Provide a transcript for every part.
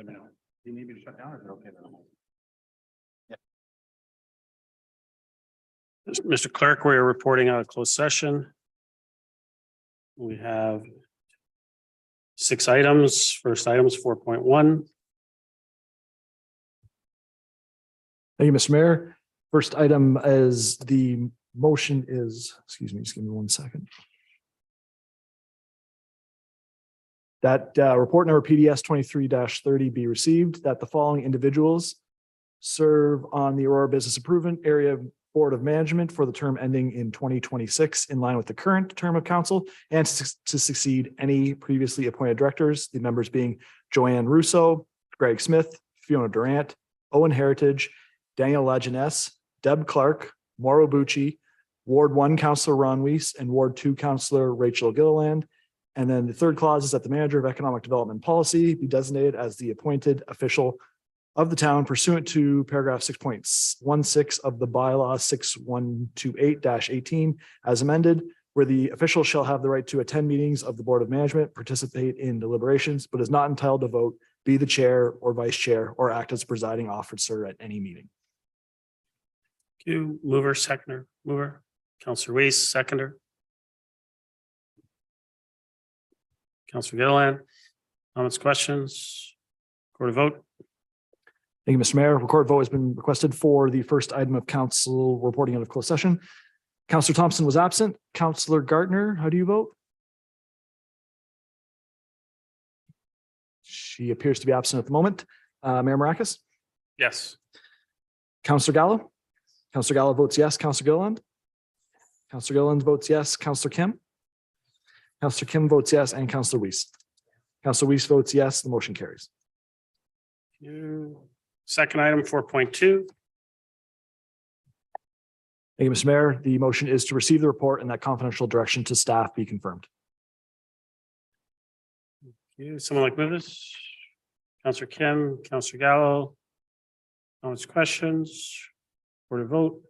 Let me know. Do you need me to shut down or is it okay then? Mr. Clerk, we are reporting out of closed session. We have 6 items. First item is 4.1. Thank you, Mr. Mayor. First item is the motion is, excuse me, just give me 1 second. That report number PDS 23-30 be received, that the following individuals serve on the Aurora Business Improvement Area Board of Management for the term ending in 2026 in line with the current term of council and to succeed any previously appointed directors, the members being Joanne Russo, Greg Smith, Fiona Durant, Owen Heritage, Daniel Lajeunesse, Deb Clark, Mauro Bucci, Ward 1 Councillor Ron Weiss, and Ward 2 Councillor Rachel Gilliland. And then the third clause is that the manager of economic development policy be designated as the appointed official of the town pursuant to paragraph 6.16 of the bylaw 6128-18 as amended, where the official shall have the right to attend meetings of the Board of Management, participate in deliberations, but is not entitled to vote, be the chair or vice chair, or act as presiding officer at any meeting. Thank you. Mover, seconder, mover. Councillor Weiss, seconder. Councillor Gilliland. Comments, questions? Record a vote. Thank you, Mr. Mayor. Record vote has been requested for the first item of council reporting out of closed session. Councillor Thompson was absent. Councillor Gardner, how do you vote? She appears to be absent at the moment. Mayor Maracus? Yes. Councillor Gallo? Councillor Gallo votes yes. Councillor Gilliland? Councillor Gilliland votes yes. Councillor Kim? Councillor Kim votes yes, and Councillor Weiss. Councillor Weiss votes yes. The motion carries. Thank you. Second item, 4.2. Thank you, Mr. Mayor. The motion is to receive the report and that confidential direction to staff be confirmed. Someone like move this? Councillor Kim, Councillor Gallo. Comments, questions? Record a vote.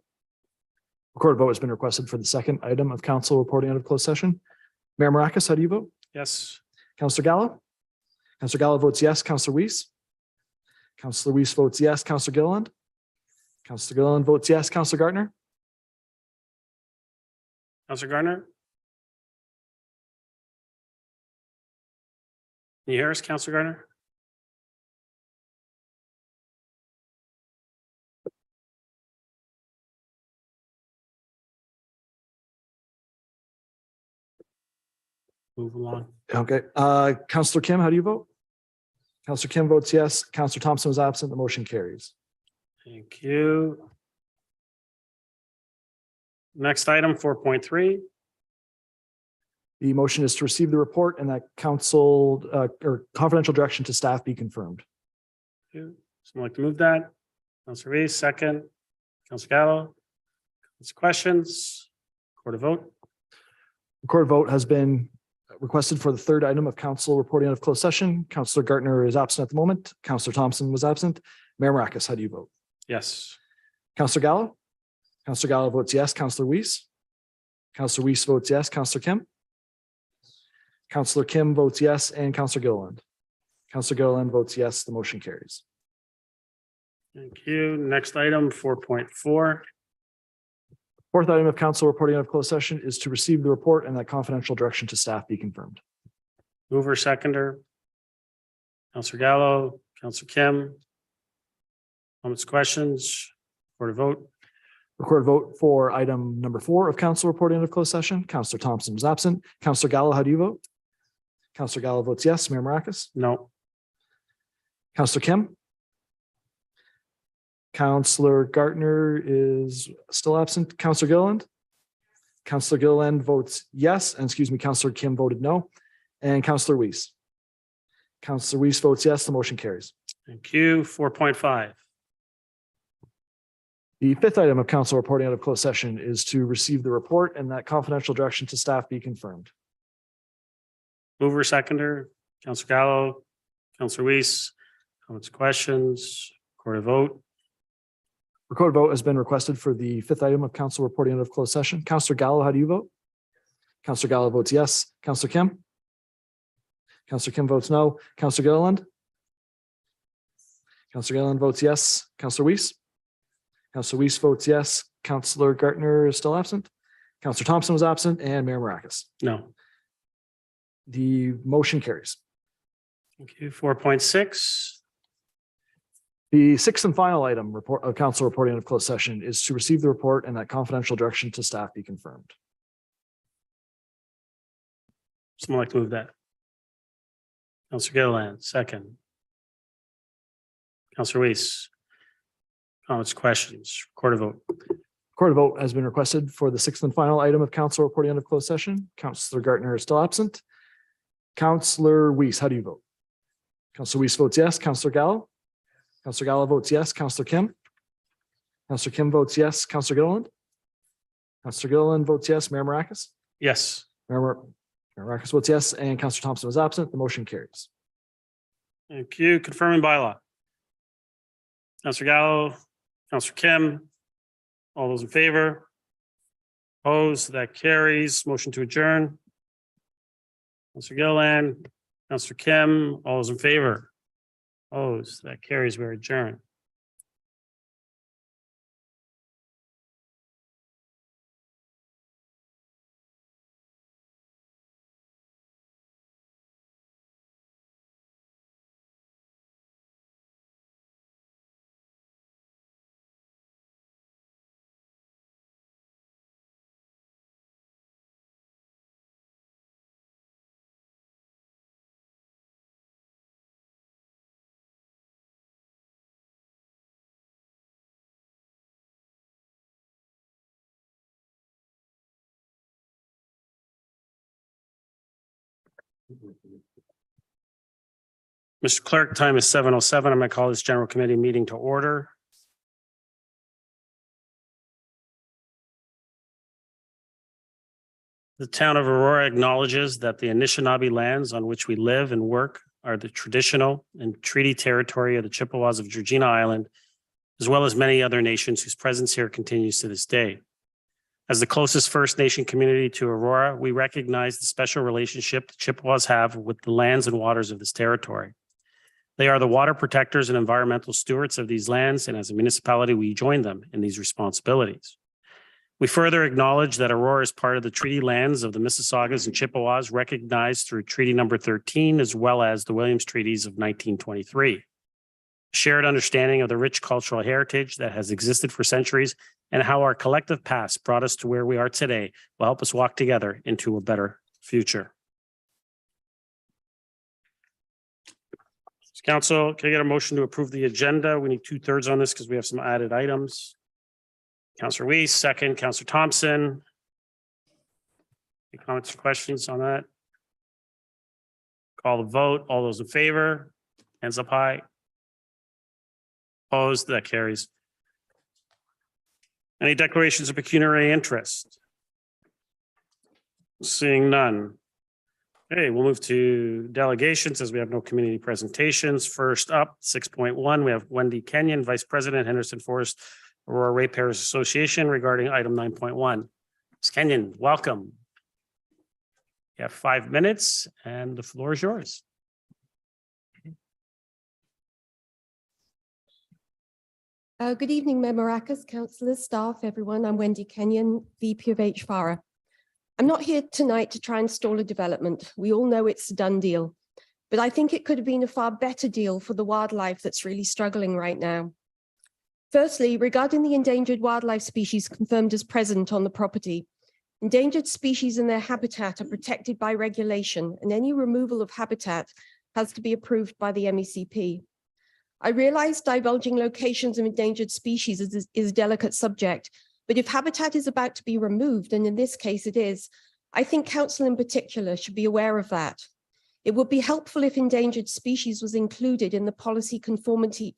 Recorded vote has been requested for the second item of council reporting out of closed session. Mayor Maracus, how do you vote? Yes. Councillor Gallo? Councillor Gallo votes yes. Councillor Weiss? Councillor Weiss votes yes. Councillor Gilliland? Councillor Gilliland votes yes. Councillor Gardner? Councillor Gardner? Can you hear us, Councillor Gardner? Move along. Okay. Councillor Kim, how do you vote? Councillor Kim votes yes. Councillor Thompson was absent. The motion carries. Thank you. Next item, 4.3. The motion is to receive the report and that council or confidential direction to staff be confirmed. Someone like to move that? Councillor Reese, second. Councillor Gallo. Questions? Record a vote. Recorded vote has been requested for the third item of council reporting out of closed session. Councillor Gardner is absent at the moment. Councillor Thompson was absent. Mayor Maracus, how do you vote? Yes. Councillor Gallo? Councillor Gallo votes yes. Councillor Weiss? Councillor Weiss votes yes. Councillor Kim? Councillor Kim votes yes, and Councillor Gilliland. Councillor Gilliland votes yes. The motion carries. Thank you. Next item, 4.4. Fourth item of council reporting out of closed session is to receive the report and that confidential direction to staff be confirmed. Mover, seconder. Councillor Gallo, Councillor Kim. Comments, questions? Record a vote. Record vote for item number 4 of council reporting out of closed session. Councillor Thompson was absent. Councillor Gallo, how do you vote? Councillor Gallo votes yes. Mayor Maracus? No. Councillor Kim? Councillor Gardner is still absent. Councillor Gilliland? Councillor Gilliland votes yes, and excuse me, Councillor Kim voted no. And Councillor Weiss? Councillor Weiss votes yes. The motion carries. Thank you. 4.5. The fifth item of council reporting out of closed session is to receive the report and that confidential direction to staff be confirmed. Mover, seconder. Councillor Gallo, Councillor Weiss. Comments, questions? Record a vote. Recorded vote has been requested for the fifth item of council reporting out of closed session. Councillor Gallo, how do you vote? Councillor Gallo votes yes. Councillor Kim? Councillor Kim votes no. Councillor Gilliland? Councillor Gilliland votes yes. Councillor Weiss? Councillor Weiss votes yes. Councillor Gartner is still absent. Councillor Thompson was absent and Mayor Maracus. No. The motion carries. Thank you. 4.6. The sixth and final item report of council reporting out of closed session is to receive the report and that confidential direction to staff be confirmed. Someone like to move that? Councillor Gilliland, second. Councillor Weiss. Comments, questions, record a vote. Record a vote has been requested for the sixth and final item of council reporting out of closed session. Councillor Gartner is still absent. Councillor Weiss, how do you vote? Councillor Weiss votes yes. Councillor Gallo? Councillor Gallo votes yes. Councillor Kim? Councillor Kim votes yes. Councillor Gilliland? Councillor Gilliland votes yes. Mayor Maracus? Yes. Mayor Maracus votes yes, and Councillor Thompson was absent. The motion carries. Thank you. Confirming bylaw. Councillor Gallo, Councillor Kim, all those in favor? Opposed? That carries. Motion to adjourn. Councillor Gilliland, Councillor Kim, all those in favor? Opposed? That carries. We're adjourned. Mr. Clerk, time is 7:07. I'm going to call this general committee meeting to order. The town of Aurora acknowledges that the Anishinaabe lands on which we live and work are the traditional and treaty territory of the Chippewas of Georgina Island, as well as many other nations whose presence here continues to this day. As the closest First Nation community to Aurora, we recognize the special relationship the Chippewas have with the lands and waters of this territory. They are the water protectors and environmental stewards of these lands, and as a municipality, we join them in these responsibilities. We further acknowledge that Aurora is part of the treaty lands of the Mississaugas and Chippewas recognized through Treaty Number 13, as well as the Williams Treaties of 1923. Shared understanding of the rich cultural heritage that has existed for centuries and how our collective past brought us to where we are today will help us walk together into a better future. Council, can I get a motion to approve the agenda? We need 2/3 on this because we have some added items. Councillor Weiss, second. Councillor Thompson. Any comments or questions on that? Call the vote. All those in favor? Hands up high. Opposed? That carries. Any declarations of pecuniary interest? Seeing none. Okay, we'll move to delegations as we have no community presentations. First up, 6.1, we have Wendy Kenyon, Vice President, Henderson Forest Aurora Ratepayers Association regarding item 9.1. Ms. Kenyon, welcome. You have 5 minutes and the floor is yours. Good evening, Memo, councillors, staff, everyone. I'm Wendy Kenyon, VP of HFARA. I'm not here tonight to try and stall a development. We all know it's a done deal, but I think it could have been a far better deal for the wildlife that's really struggling right now. Firstly, regarding the endangered wildlife species confirmed as present on the property, endangered species and their habitat are protected by regulation, and any removal of habitat has to be approved by the MECP. I realize divulging locations of endangered species is a delicate subject, but if habitat is about to be removed, and in this case it is, I think council in particular should be aware of that. It would be helpful if endangered species was included in the policy conformity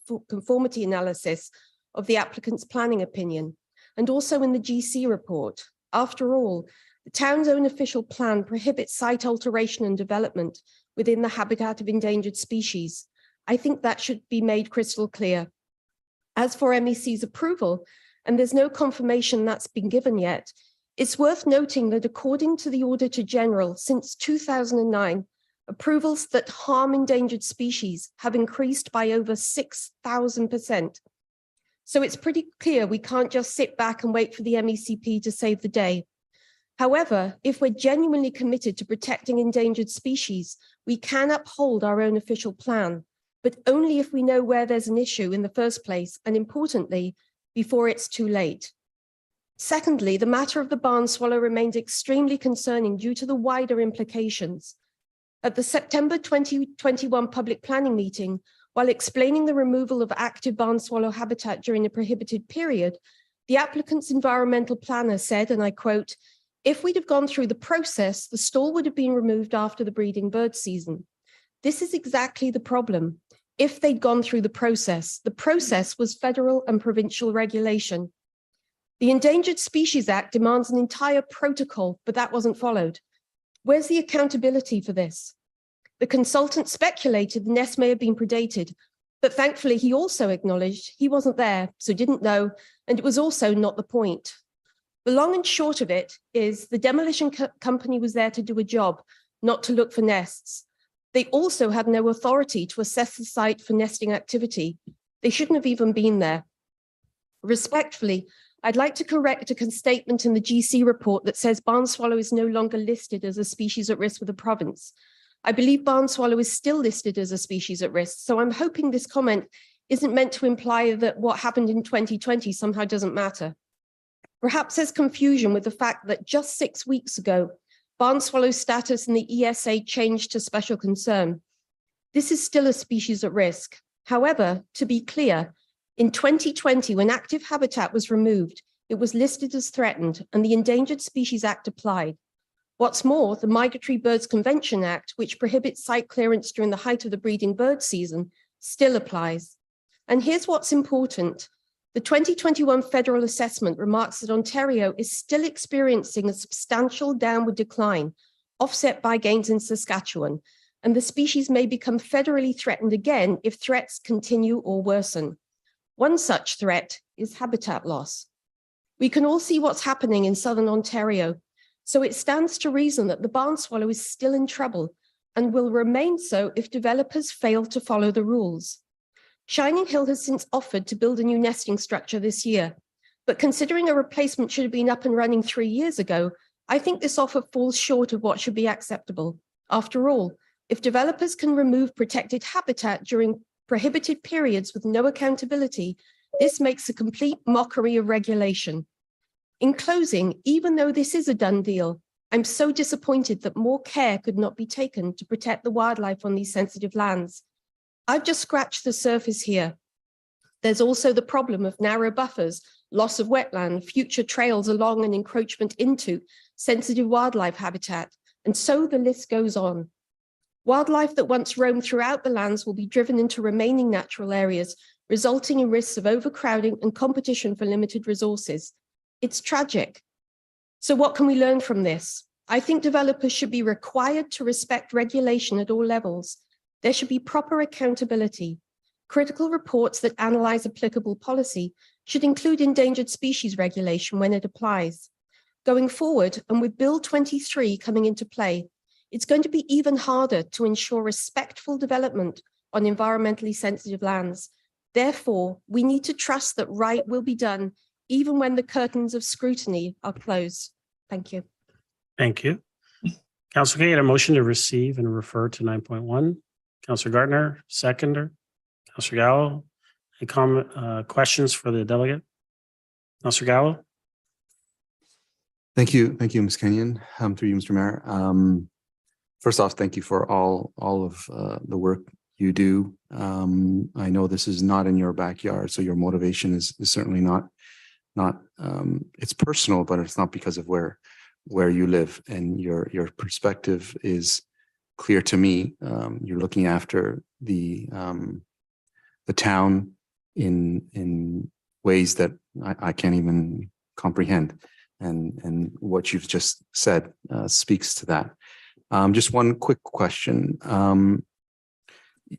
analysis of the applicant's planning opinion, and also in the GC report. After all, the town's own official plan prohibits site alteration and development within the habitat of endangered species. I think that should be made crystal clear. As for MEC's approval, and there's no confirmation that's been given yet, it's worth noting that according to the Auditor General, since 2009, Approvals that harm endangered species have increased by over 6,000%. So it's pretty clear we can't just sit back and wait for the MECP to save the day. However, if we're genuinely committed to protecting endangered species, we can uphold our own official plan, but only if we know where there's an issue in the first place, and importantly, before it's too late. Secondly, the matter of the barn swallow remains extremely concerning due to the wider implications. At the September 2021 public planning meeting, while explaining the removal of active barn swallow habitat during the prohibited period, the applicant's environmental planner said, and I quote, "If we'd have gone through the process, the stall would have been removed after the breeding bird season." This is exactly the problem. If they'd gone through the process was federal and provincial regulation. The Endangered Species Act demands an entire protocol, but that wasn't followed. Where's the accountability for this? The consultant speculated the nest may have been predated, but thankfully he also acknowledged he wasn't there, so didn't know, and it was also not the point. The long and short of it is the demolition company was there to do a job, not to look for nests. They also had no authority to assess the site for nesting activity. They shouldn't have even been there. Respectfully, I'd like to correct a statement in the GC report that says barn swallow is no longer listed as a species at risk with the province. I believe barn swallow is still listed as a species at risk, so I'm hoping this comment isn't meant to imply that what happened in 2020 somehow doesn't matter. Perhaps there's confusion with the fact that just 6 weeks ago, barn swallow status in the ESA changed to special concern. This is still a species at risk. However, to be clear, in 2020, when active habitat was removed, it was listed as threatened and the Endangered Species Act applied. What's more, the Migratory Birds Convention Act, which prohibits site clearance during the height of the breeding bird season, still applies. And here's what's important. The 2021 federal assessment remarks that Ontario is still experiencing a substantial downward decline, offset by gains in Saskatchewan, and the species may become federally threatened again if threats continue or worsen. One such threat is habitat loss. We can all see what's happening in southern Ontario, so it stands to reason that the barn swallow is still in trouble and will remain so if developers fail to follow the rules. Shining Hill has since offered to build a new nesting structure this year, but considering a replacement should have been up and running 3 years ago, I think this offer falls short of what should be acceptable. After all, if developers can remove protected habitat during prohibited periods with no accountability, this makes a complete mockery of regulation. In closing, even though this is a done deal, I'm so disappointed that more care could not be taken to protect the wildlife on these sensitive lands. I've just scratched the surface here. There's also the problem of narrow buffers, loss of wetland, future trails along and encroachment into sensitive wildlife habitat, and so the list goes on. Wildlife that once roamed throughout the lands will be driven into remaining natural areas, resulting in risks of overcrowding and competition for limited resources. It's tragic. So what can we learn from this? I think developers should be required to respect regulation at all levels. There should be proper accountability. Critical reports that analyze applicable policy should include endangered species regulation when it applies. Going forward, and with Bill 23 coming into play, it's going to be even harder to ensure respectful development on environmentally sensitive lands. Therefore, we need to trust that right will be done, even when the curtains of scrutiny are closed. Thank you. Thank you. Councillor Kay, a motion to receive and refer to 9.1. Councillor Gardner, seconder. Councillor Gallo, any questions for the delegate? Councillor Gallo. Thank you, Ms. Kenyon. Through you, Mr. Mayor. First off, thank you for all of the work you do. I know this is not in your backyard, so your motivation is certainly not. It's personal, but it's not because of where you live, and your perspective is clear to me. You're looking after the town in ways that I can't even comprehend, and what you've just said speaks to that. Just one quick question.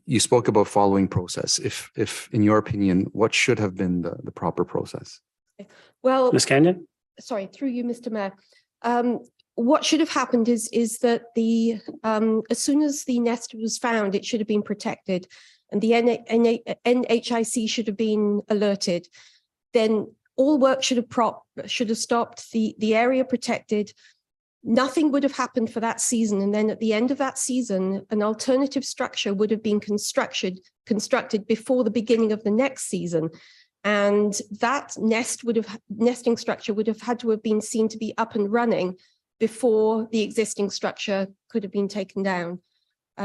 You spoke about following process. If in your opinion, what should have been the proper process? Well, Ms. Kenyon? sorry, through you, Mr. Mayor. what should have happened is that as soon as the nest was found, it should have been protected, and the NHIC should have been alerted. Then all work should have stopped. The area protected. Nothing would have happened for that season, and then at the end of that season, an alternative structure would have been constructed before the beginning of the next season. And that nesting structure would have had to have been seen to be up and running before the existing structure could have been taken down.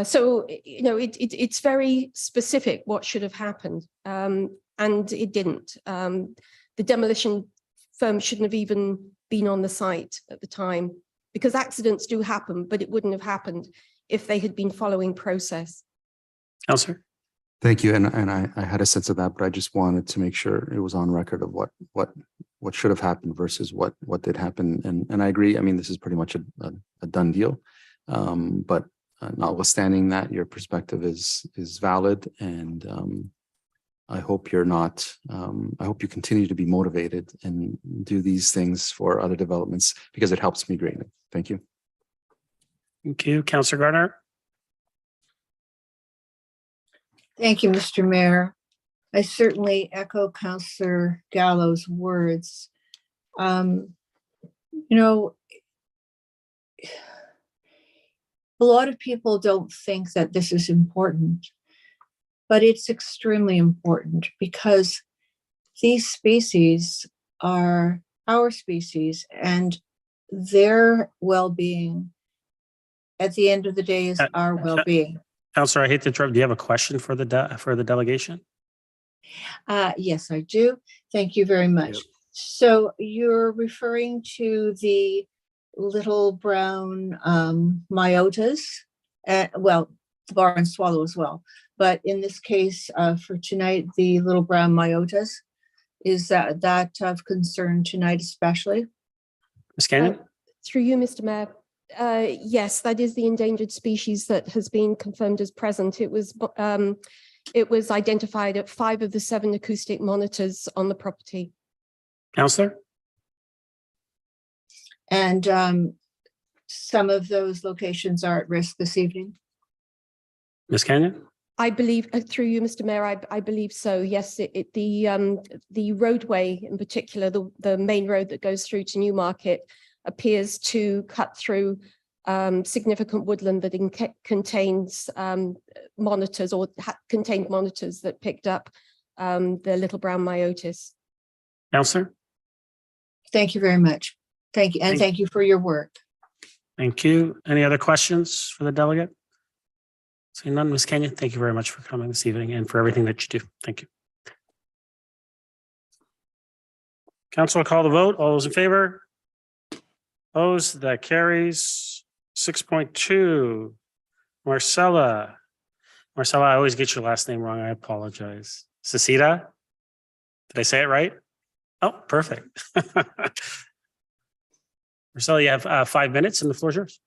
So, you know, it's very specific what should have happened, and it didn't. The demolition firm shouldn't have even been on the site at the time, because accidents do happen, but it wouldn't have happened if they had been following process. Councillor. Thank you. And I had a sense of that, but I just wanted to make sure it was on record of what should have happened versus what did happen. And I agree. I mean, this is pretty much a done deal. But notwithstanding that, your perspective is valid. And I hope you're not, I hope you continue to be motivated and do these things for other developments, because it helps me greatly. Thank you. Thank you. Councillor Gardner. Thank you, Mr. Mayor. I certainly echo Councillor Gallo's words. You know, a lot of people don't think that this is important, but it's extremely important, because these species are our species, and their well-being at the end of the day is our well-being. Councillor, I hate to interrupt. Do you have a question for the delegation? Yes, I do. Thank you very much. Yep. So you're referring to the little brown myotas, well, the bar and swallow as well. But in this case, for tonight, the little brown myotas, is that of concern tonight especially? Ms. Kenyon? Through you, Mr. Mayor. Yes, that is the endangered species that has been confirmed as present. It was identified at 5 of the 7 acoustic monitors on the property. Councillor? And some of those locations are at risk this evening? Ms. Kenyon? I believe, through you, Mr. Mayor, I believe so. Yes, the roadway in particular, the main road that goes through to Newmarket, appears to cut through significant woodland that contains monitors, or contained monitors that picked up the little brown myotis. Councillor? Thank you very much. Thank you. And thank you for your work. Thank you. Any other questions for the delegate? Seeing none, Ms. Kenyon, thank you very much for coming this evening and for everything that you do. Thank you. Council, call the vote. All those in favor? Opposed? That carries. 6.2. Maricella. Maricella, I always get your last name wrong. I apologize. Sauceda? Did I say it right? Oh, perfect. Maricella, you have 5 minutes and the floor is yours.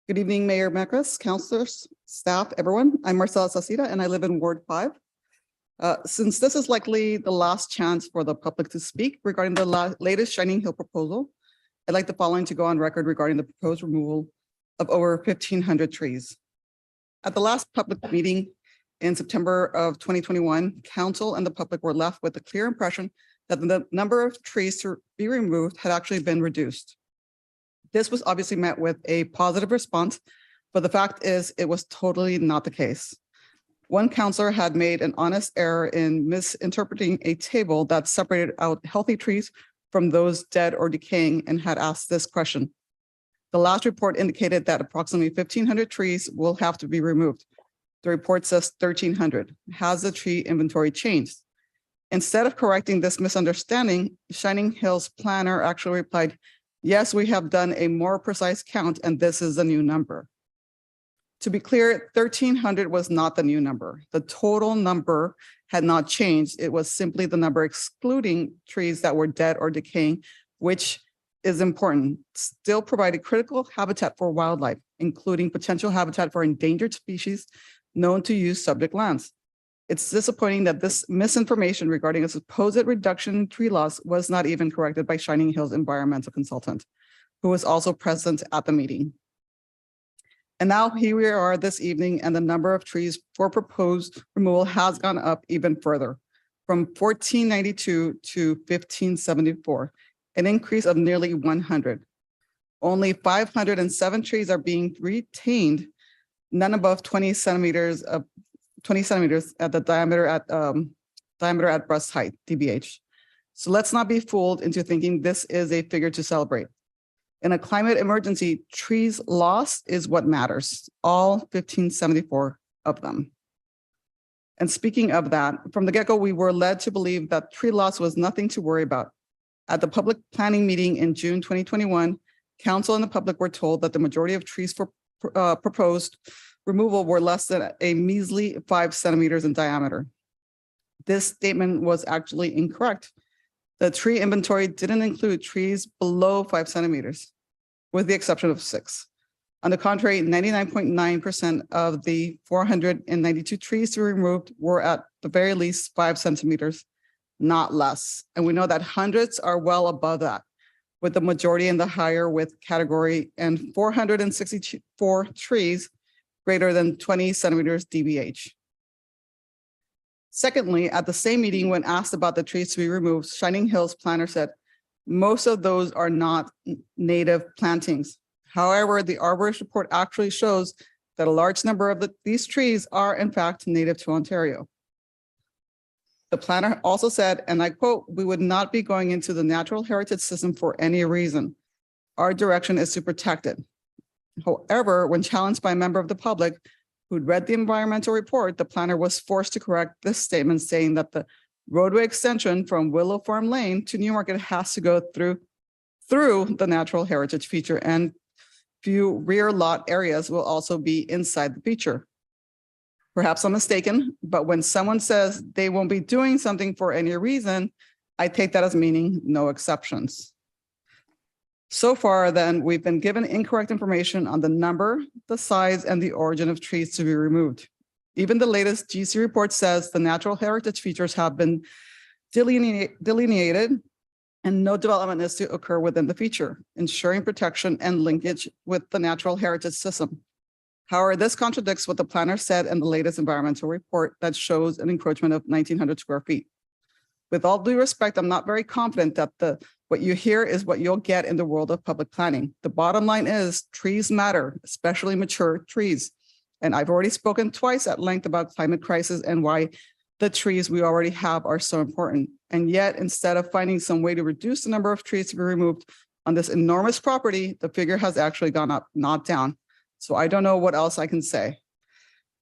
Good evening, Mayor Meccammon, councillors, staff, everyone. I'm Maricella Sauceda and I live in Ward 5. Since this is likely the last chance for the public to speak regarding the latest Shining Hill proposal, I'd like the following to go on record regarding the proposed removal of over 1,500 trees. At the last public meeting in September of 2021, council and the public were left with a clear impression that the number of trees to be removed had actually been reduced. This was obviously met with a positive response, but the fact is it was totally not the case. One councillor had made an honest error in misinterpreting a table that separated out healthy trees from those dead or decaying and had asked this question. The last report indicated that approximately 1,500 trees will have to be removed. The report says 1,300. Has the tree inventory changed? Instead of correcting this misunderstanding, Shining Hill's planner actually replied, yes, we have done a more precise count and this is the new number. To be clear, 1,300 was not the new number. The total number had not changed. It was simply the number excluding trees that were dead or decaying, which is important. Still provided critical habitat for wildlife, including potential habitat for endangered species known to use subject lands. It's disappointing that this misinformation regarding a supposed reduction in tree loss was not even corrected by Shining Hills environmental consultant, who was also present at the meeting. And now here we are this evening, and the number of trees for proposed removal has gone up even further, from 1492 to 1574, an increase of nearly 100. Only 507 trees are being retained, none above 20 centimeters at the diameter at breast height, DBH. So let's not be fooled into thinking this is a figure to celebrate. In a climate emergency, trees lost is what matters, all 1574 of them. And speaking of that, from the get-go, we were led to believe that tree loss was nothing to worry about. At the public planning meeting in June 2021, council and the public were told that the majority of trees for proposed removal were less than a measly 5 centimeters in diameter. This statement was actually incorrect. The tree inventory didn't include trees below 5 centimeters, with the exception of 6. On the contrary, 99.9% of the 492 trees to be removed were at the very least 5 centimeters, not less. And we know that hundreds are well above that, with the majority in the higher width category and 464 trees greater than 20 centimeters DBH. Secondly, at the same meeting, when asked about the trees to be removed, Shining Hills planner said, most of those are not native plantings. However, the arborist report actually shows that a large number of these trees are in fact native to Ontario. The planner also said, and I quote, "We would not be going into the natural heritage system for any reason. Our direction is to protect it." However, when challenged by a member of the public who'd read the environmental report, the planner was forced to correct this statement, saying that the roadway extension from Willow Farm Lane to Newmarket has to go through the natural heritage feature, and few rear lot areas will also be inside the feature. Perhaps I'm mistaken, but when someone says they won't be doing something for any reason, I take that as meaning no exceptions. So far, then, we've been given incorrect information on the number, the size, and the origin of trees to be removed. Even the latest GC report says the natural heritage features have been delineated and no development is to occur within the feature, ensuring protection and linkage with the natural heritage system. However, this contradicts what the planner said in the latest environmental report that shows an encroachment of 1,900 square feet. With all due respect, I'm not very confident that what you hear is what you'll get in the world of public planning. The bottom line is trees matter, especially mature trees. And I've already spoken twice at length about climate crisis and why the trees we already have are so important. And yet, instead of finding some way to reduce the number of trees to be removed on this enormous property, the figure has actually gone up, not down. So I don't know what else I can say.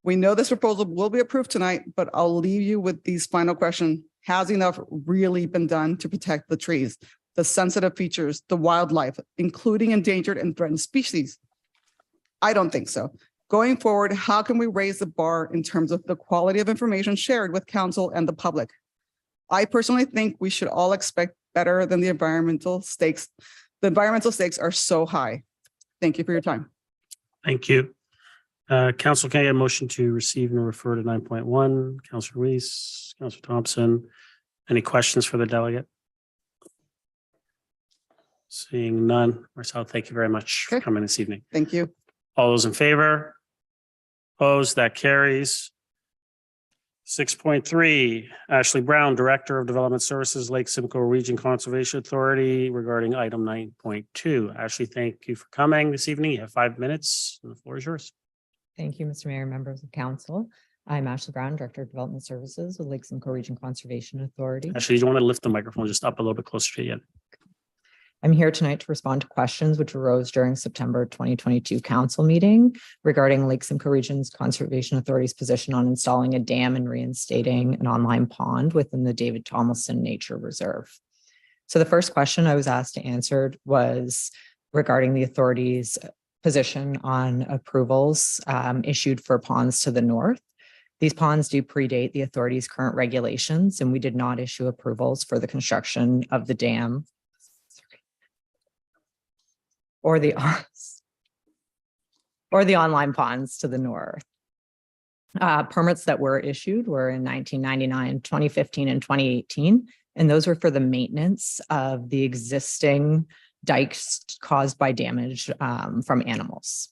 We know this proposal will be approved tonight, but I'll leave you with these final questions. Has enough really been done to protect the trees, the sensitive features, the wildlife, including endangered and threatened species? I don't think so. Going forward, how can we raise the bar in terms of the quality of information shared with council and the public? I personally think we should all expect better than the environmental stakes. The environmental stakes are so high. Thank you for your time. Thank you. Council, can I get a motion to receive and refer to 9.1? Councillor Ruiz, Councillor Thompson, any questions for the delegate? Seeing none. Marcel, thank you very much for Okay. coming this evening. Thank you. All those in favor? Opposed? That carries. 6.3, Ashlea Brown, Director of Development Services, Lake Simcoe Region Conservation Authority, regarding item 9.2. Ashlea, thank you for coming this evening. You have 5 minutes. The floor is yours. Thank you, Mr. Mayor, members of council. I'm Ashlea Brown, Director of Development Services with Lake Simcoe Region Conservation Authority. Actually, you want to lift the microphone just up a little bit closer to you. I'm here tonight to respond to questions which arose during September 2022 council meeting regarding Lake Simcoe Region's Conservation Authority's position on installing a dam and reinstating an online pond within the David Tomlinson Nature Reserve. So the first question I was asked to answer was regarding the authority's position on approvals issued for ponds to the north. These ponds do predate the authority's current regulations, and we did not issue approvals for the construction of the dam or the online ponds to the north. Permits that were issued were in 1999, 2015, and 2018. And those were for the maintenance of the existing dikes caused by damage from animals.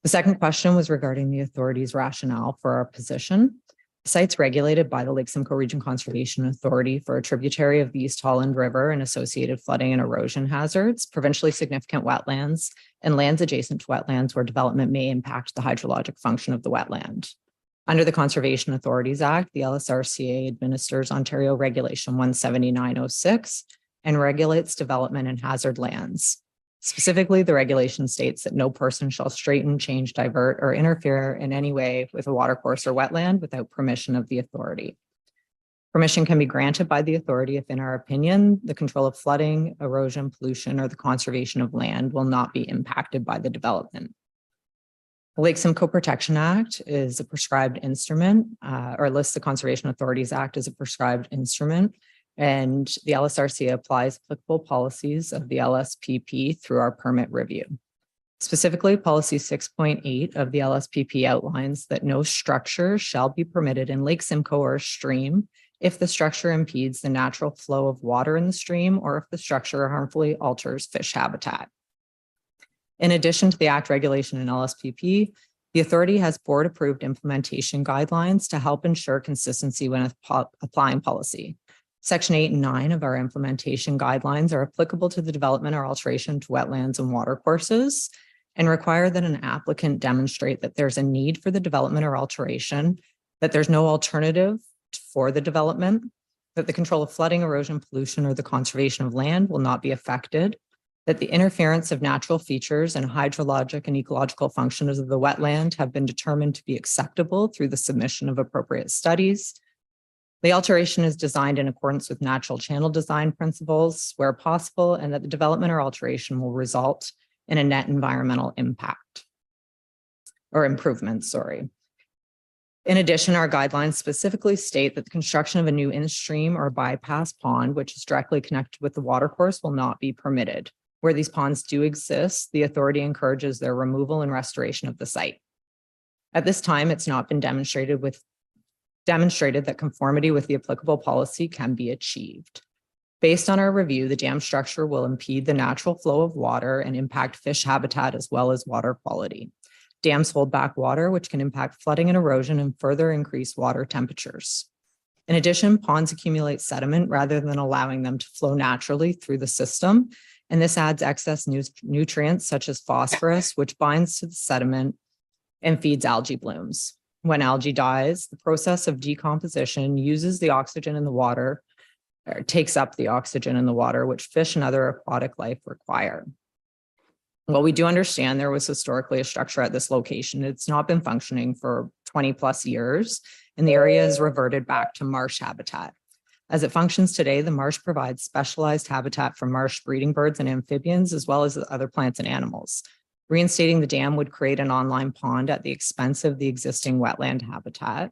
The second question was regarding the authority's rationale for our position. The site's regulated by the Lake Simcoe Region Conservation Authority for a tributary of the East Holland River and associated flooding and erosion hazards, provincially significant wetlands, and lands adjacent to wetlands where development may impact the hydrologic function of the wetland. Under the Conservation Authorities Act, the LSRCA administers Ontario Regulation 17906 and regulates development in hazard lands. Specifically, the regulation states that no person shall straighten, change, divert, or interfere in any way with a watercourse or wetland without permission of the authority. Permission can be granted by the authority if, in our opinion, the control of flooding, erosion, pollution, or the conservation of land will not be impacted by the development. The Lake Simcoe Protection Act is a prescribed instrument, or lists the Conservation Authorities Act as a prescribed instrument. And the LSRCA applies applicable policies of the LSPP through our permit review. Specifically, policy 6.8 of the LSPP outlines that no structure shall be permitted in Lake Simcoe or a stream if the structure impedes the natural flow of water in the stream or if the structure harmfully alters fish habitat. In addition to the Act regulation in LSPP, the authority has board-approved implementation guidelines to help ensure consistency when applying policy. Section 8 and 9 of our implementation guidelines are applicable to the development or alteration to wetlands and watercourses and require that an applicant demonstrate that there's a need for the development or alteration, that there's no alternative for the development, that the control of flooding, erosion, pollution, or the conservation of land will not be affected, that the interference of natural features and hydrologic and ecological functions of the wetland have been determined to be acceptable through the submission of appropriate studies. The alteration is designed in accordance with natural channel design principles where possible, and that the development or alteration will result in a net environmental impact or improvement, sorry. In addition, our guidelines specifically state that the construction of a new in-stream or bypass pond, which is directly connected with the watercourse, will not be permitted. Where these ponds do exist, the authority encourages their removal and restoration of the site. At this time, it's not been demonstrated that conformity with the applicable policy can be achieved. Based on our review, the dam structure will impede the natural flow of water and impact fish habitat as well as water quality. Dams hold back water, which can impact flooding and erosion and further increase water temperatures. In addition, ponds accumulate sediment rather than allowing them to flow naturally through the system, and this adds excess nutrients such as phosphorus, which binds to the sediment and feeds algae blooms. When algae dies, the process of decomposition uses the oxygen in the water, or takes up the oxygen in the water, which fish and other aquatic life require. While we do understand there was historically a structure at this location, it's not been functioning for 20 plus years, and the area has reverted back to marsh habitat. As it functions today, the marsh provides specialized habitat for marsh breeding birds and amphibians, as well as other plants and animals. Reinstating the dam would create an online pond at the expense of the existing wetland habitat.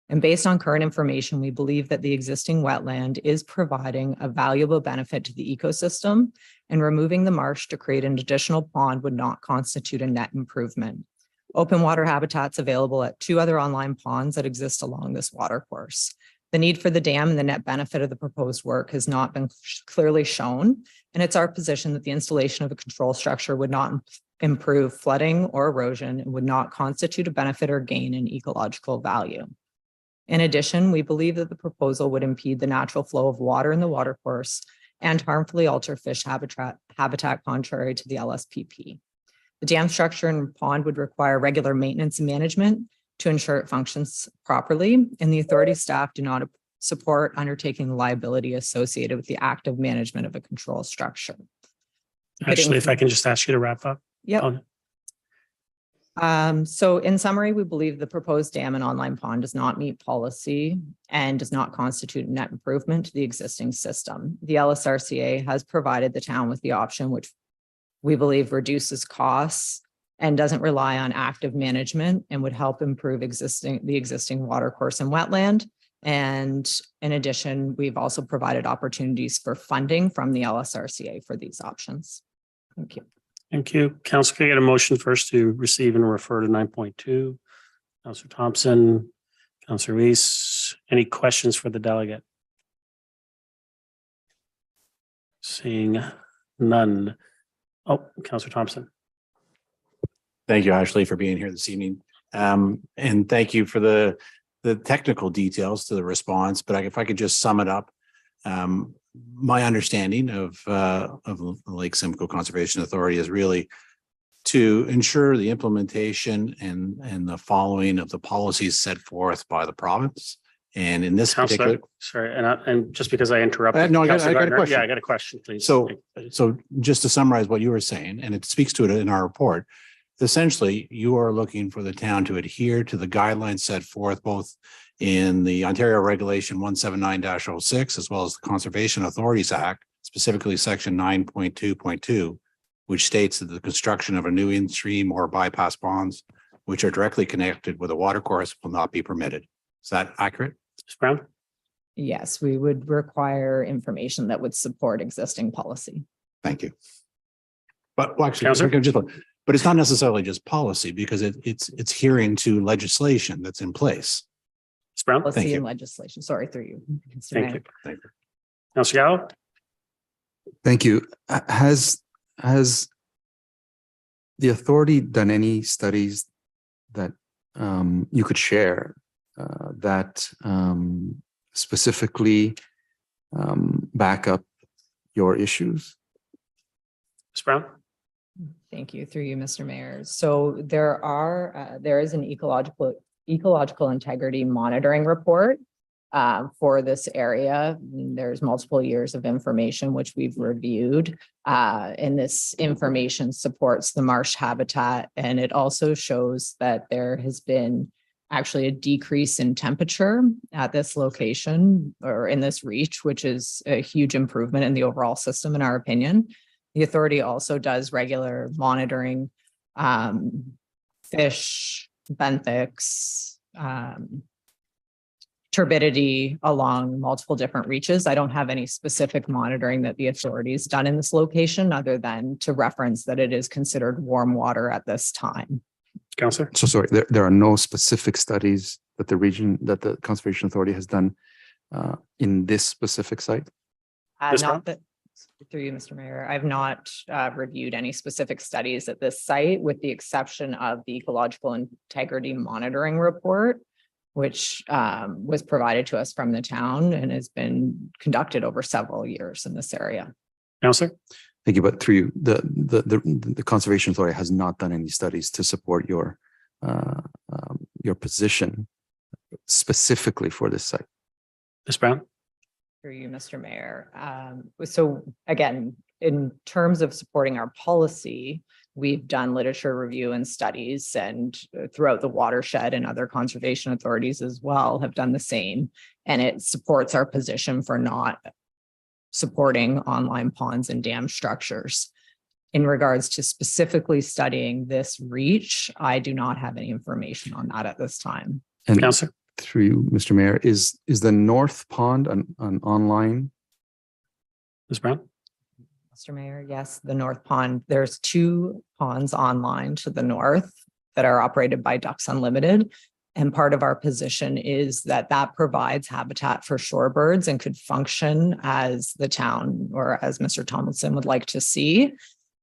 And based on current information, we believe that the existing wetland is providing a valuable benefit to the ecosystem, and removing the marsh to create an additional pond would not constitute a net improvement. Open water habitats available at 2 other online ponds that exist along this watercourse. The need for the dam and the net benefit of the proposed work has not been clearly shown, and it's our position that the installation of a control structure would not improve flooding or erosion and would not constitute a benefit or gain in ecological value. In addition, we believe that the proposal would impede the natural flow of water in the watercourse and harmfully alter fish habitat contrary to the LSPP. The dam structure and pond would require regular maintenance and management to ensure it functions properly, and the authority staff do not support undertaking the liability associated with the active management of a control structure. Actually, if I can just ask you to wrap up. Yep. So in summary, we believe the proposed dam and online pond does not meet policy and does not constitute a net improvement to the existing system. The LSRCA has provided the town with the option, which we believe reduces costs and doesn't rely on active management and would help improve the existing watercourse and wetland. And in addition, we've also provided opportunities for funding from the LSRCA for these options. Thank you. Thank you. Council, can I get a motion first to receive and refer to 9.2 Councillor Thompson, Councillor Reese, any questions for the delegate? Seeing none. Oh, Councillor Thompson. Thank you, Ashlea, for being here this evening. And thank you for the technical details to the response. But if I could just sum it up, my understanding of the Lake Simcoe Conservation Authority is really to ensure the implementation and the following of the policies set forth by the province. And in this Councillor, particular, sorry, and just because I interrupted. No, I got Councillor a Gardner, question. Yeah, I got a question, please. So just to summarize what you were saying, and it speaks to it in our report, essentially, you are looking for the town to adhere to the guidelines set forth both in the Ontario Regulation 179-06 as well as the Conservation Authorities Act, specifically section 9.2.2, which states that the construction of a new in-stream or bypass ponds, which are directly connected with a watercourse, will not be permitted. Is that accurate? Ms. Brown? Yes, we would require information that would support existing policy. Thank you. But well, actually, Councillor? but it's not necessarily just policy because it's adhering to legislation that's in place. Ms. Brown? Policy you. and legislation. Sorry, through you. Mr. Thank Mayor. you. Thank you. Councillor Gallo? Thank you. Has the authority done any studies that you could share that specifically back up your issues? Ms. Brown? Thank you, through you, Mr. Mayor. So there is an ecological integrity monitoring report for this area. There's multiple years of information which we've reviewed, and this information supports the marsh habitat, and it also shows that there has been actually a decrease in temperature at this location or in this reach, which is a huge improvement in the overall system, in our opinion. The authority also does regular monitoring, fish, benthics, turbidity along multiple different reaches. I don't have any specific monitoring that the authority has done in this location other than to reference that it is considered warm water at this time. Councillor? So sorry, there are no specific studies that the Conservation Authority has done in this specific site? Ms. Brown? Not that, through you, Mr. Mayor, I've not reviewed any specific studies at this site, with the exception of the ecological integrity monitoring report, which was provided to us from the town and has been conducted over several years in this area. Councillor? Thank you, but through you, the Conservation Authority has not done any studies to support your position specifically for this site. Ms. Brown? Through you, Mr. Mayor. So again, in terms of supporting our policy, we've done literature review and studies, and throughout the watershed and other conservation authorities as well have done the same. And it supports our position for not supporting online ponds and dam structures. In regards to specifically studying this reach, I do not have any information on that at this time. And Councillor? through you, Mr. Mayor, is the North Pond an online? Ms. Brown? Mr. Mayor, yes, the North Pond, there's 2 ponds online to the north that are operated by Ducks Unlimited. And part of our position is that that provides habitat for shorebirds and could function as the town, or as Mr. Tomlinson would like to see.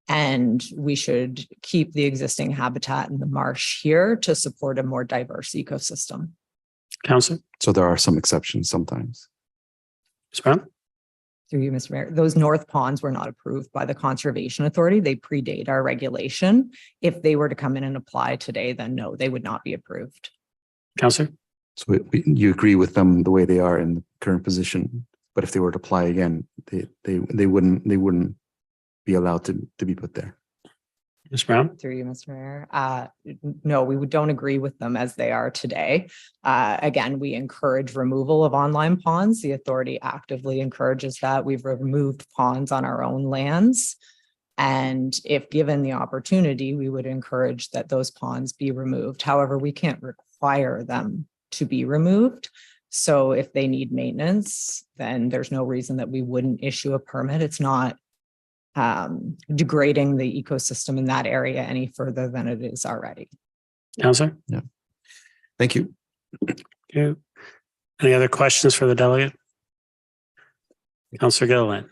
And we should keep the existing habitat in the marsh here to support a more diverse ecosystem. Councillor? So there are some exceptions sometimes. Ms. Brown? Through you, Mr. Mayor, those north ponds were not approved by the Conservation Authority. They predate our regulation. If they were to come in and apply today, then no, they would not be approved. Councillor? So you agree with them the way they are in the current position, but if they were to apply again, they wouldn't be allowed to be put there. Ms. Brown? Through you, Mr. Mayor. No, we don't agree with them as they are today. Again, we encourage removal of online ponds. The authority actively encourages that. We've removed ponds on our own lands. And if given the opportunity, we would encourage that those ponds be removed. However, we can't require them to be removed. So if they need maintenance, then there's no reason that we wouldn't issue a permit. It's not degrading the ecosystem in that area any further than it is already. Councillor? Yeah. Thank you. Okay. Any other questions for the delegate? Councillor Gilliland.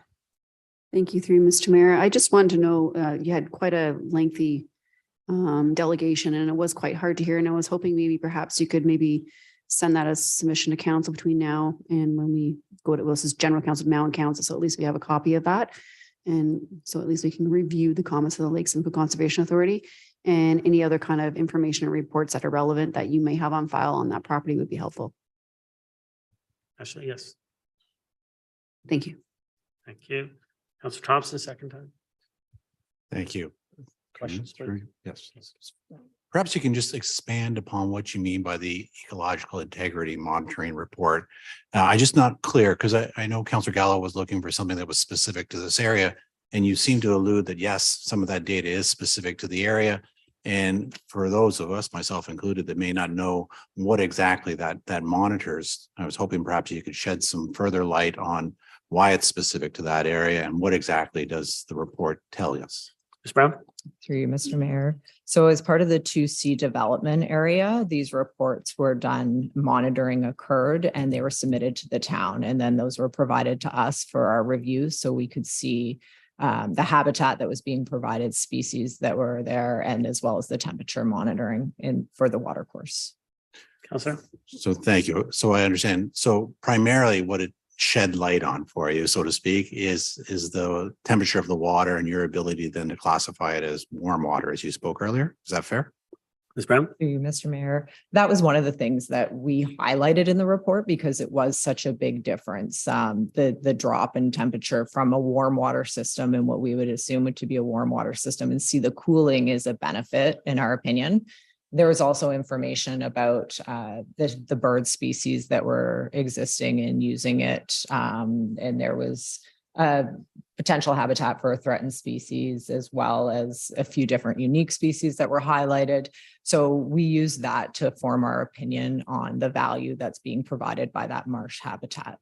Thank you, through Mr. Mayor. I just wanted to know, you had quite a lengthy delegation and it was quite hard to hear. And I was hoping maybe perhaps you could maybe send that as submission to council between now and when we go to, well, this is general council, Mountain Council. So at least we have a copy of that. And so at least we can review the comments of the Lake Simcoe Conservation Authority and any other kind of information or reports that are relevant that you may have on file on that property would be helpful. Ashlea, yes. Thank you. Thank you. Councillor Thompson, second time. Thank you. Questions, please? Yes. Perhaps you can just expand upon what you mean by the ecological integrity monitoring report. I'm just not clear because I know Councillor Gallo was looking for something that was specific to this area. And you seem to allude that, yes, some of that data is specific to the area. And for those of us, myself included, that may not know what exactly that monitors, I was hoping perhaps you could shed some further light on why it's specific to that area and what exactly does the report tell us? Ms. Brown? Through you, Mr. Mayor. So as part of the 2C development area, these reports were done, monitoring occurred, and they were submitted to the town. And then those were provided to us for our review so we could see the habitat that was being provided, species that were there, and as well as the temperature monitoring for the watercourse. Councillor? So thank you. So I understand. So primarily what it shed light on for you, so to speak, is the temperature of the water and your ability then to classify it as warm water, as you spoke earlier. Is that fair? Ms. Brown? Through you, Mr. Mayor. That was one of the things that we highlighted in the report because it was such a big difference. The drop in temperature from a warm water system and what we would assume to be a warm water system, and see the cooling is a benefit in our opinion. There was also information about the bird species that were existing and using it. And there was potential habitat for a threatened species, as well as a few different unique species that were highlighted. So we use that to form our opinion on the value that's being provided by that marsh habitat.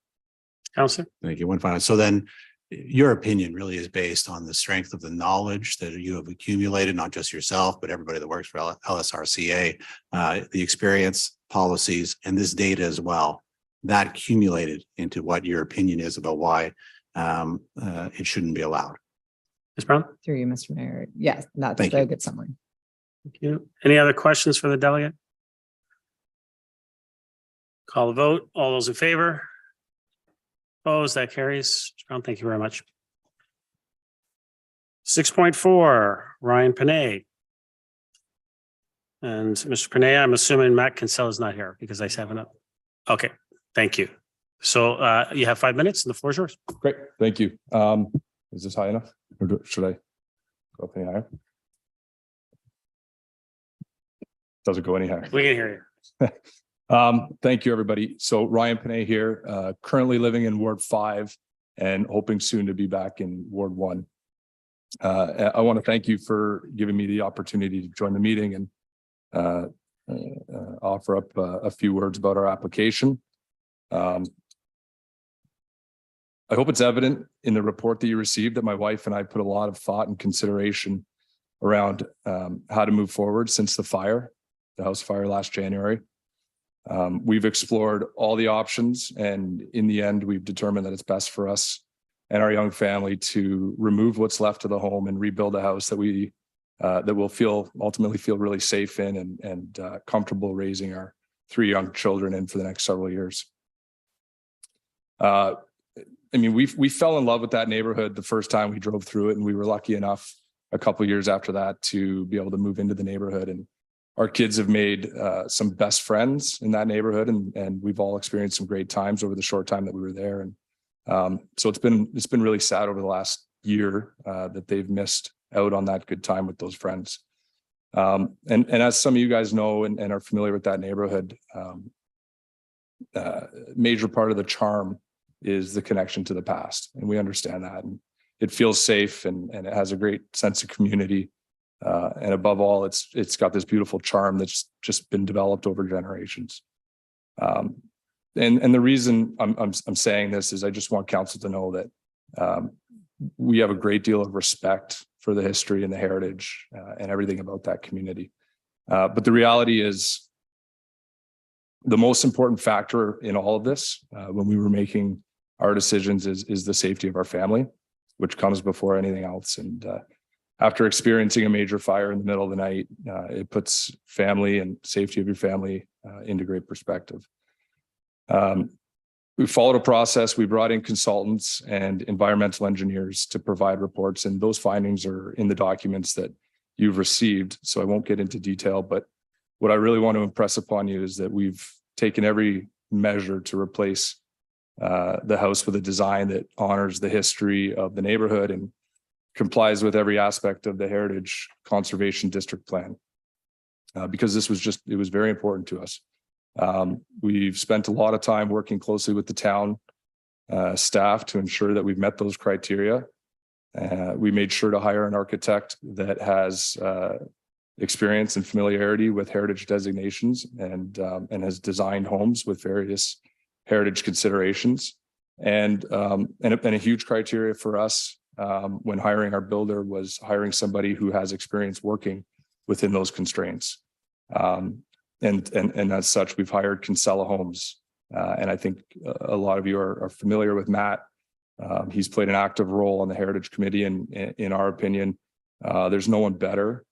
Councillor? Thank you. One final. So then your opinion really is based on the strength of the knowledge that you have accumulated, not just yourself, but everybody that works for LSRCA, the experience, policies, and this data as well, that accumulated into what your opinion is about why it shouldn't be allowed. Ms. Brown? Through you, Mr. Mayor. Yes, that's Thank a you. good summary. Thank you. Any other questions for the delegate? Call the vote. All those in favor? Opposed? That carries. Ms. Brown, thank you very much. 6.4, Ryan Panet. And Mr. Panet, I'm assuming Matt Kinsella is not here because I have enough. Okay, thank you. So you have 5 minutes and the floor is yours. Great, thank you. Is this high enough? Or should I go up any higher? Doesn't go any higher. We can hear you. Thank you, everybody. So Ryan Panet here, currently living in Ward 5 and hoping soon to be back in Ward 1. I want to thank you for giving me the opportunity to join the meeting and offer up a few words about our application. I hope it's evident in the report that you received that my wife and I put a lot of thought and consideration around how to move forward since the house fire last January. We've explored all the options, and in the end, we've determined that it's best for us and our young family to remove what's left of the home and rebuild a house that we that will ultimately feel really safe in and comfortable raising our 3 young children in for the next several years. I mean, we fell in love with that neighborhood the first time we drove through it, and we were lucky enough a couple of years after that to be able to move into the neighborhood. And our kids have made some best friends in that neighborhood, and we've all experienced some great times over the short time that we were there. And so it's been really sad over the last year that they've missed out on that good time with those friends. And as some of you guys know and are familiar with that neighborhood, major part of the charm is the connection to the past, and we understand that. And it feels safe, and it has a great sense of community. And above all, it's got this beautiful charm that's just been developed over generations. And the reason I'm saying this is I just want council to know that we have a great deal of respect for the history and the heritage and everything about that community. But the reality is The most important factor in all of this, when we were making our decisions, is the safety of our family, which comes before anything else. And after experiencing a major fire in the middle of the night, it puts family and safety of your family into great perspective. We followed a process. We brought in consultants and environmental engineers to provide reports, and those findings are in the documents that you've received. So I won't get into detail, but what I really want to impress upon you is that we've taken every measure to replace the house with a design that honors the history of the neighborhood and complies with every aspect of the Heritage Conservation District Plan. Because it was very important to us. We've spent a lot of time working closely with the town staff to ensure that we've met those criteria. We made sure to hire an architect that has experience and familiarity with heritage designations and has designed homes with various heritage considerations. And a huge criteria for us when hiring our builder was hiring somebody who has experience working within those constraints. And as such, we've hired Kinsella Homes. And I think a lot of you are familiar with Matt. He's played an active role on the Heritage Committee, and in our opinion, there's no one better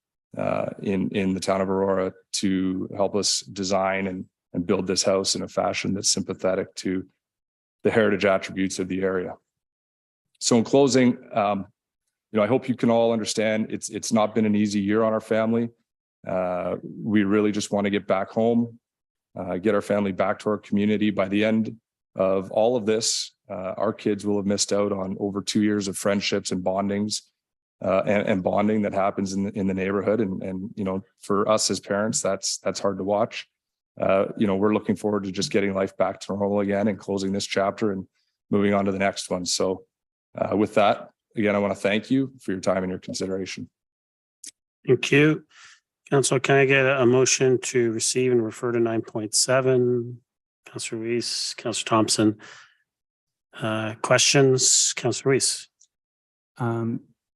in the town of Aurora to help us design and build this house in a fashion that's sympathetic to the heritage attributes of the area. So in closing, I hope you can all understand it's not been an easy year on our family. We really just want to get back home, get our family back to our community. By the end of all of this, our kids will have missed out on over 2 years of friendships and bondings and bonding that happens in the neighborhood. And for us as parents, that's hard to watch. We're looking forward to just getting life back to normal again and closing this chapter and moving on to the next one. So with that, again, I want to thank you for your time and your consideration. Thank you. Council, can I get a motion to receive and refer to 9.7? Councillor Reese, Councillor Thompson. Questions? Councillor Reese.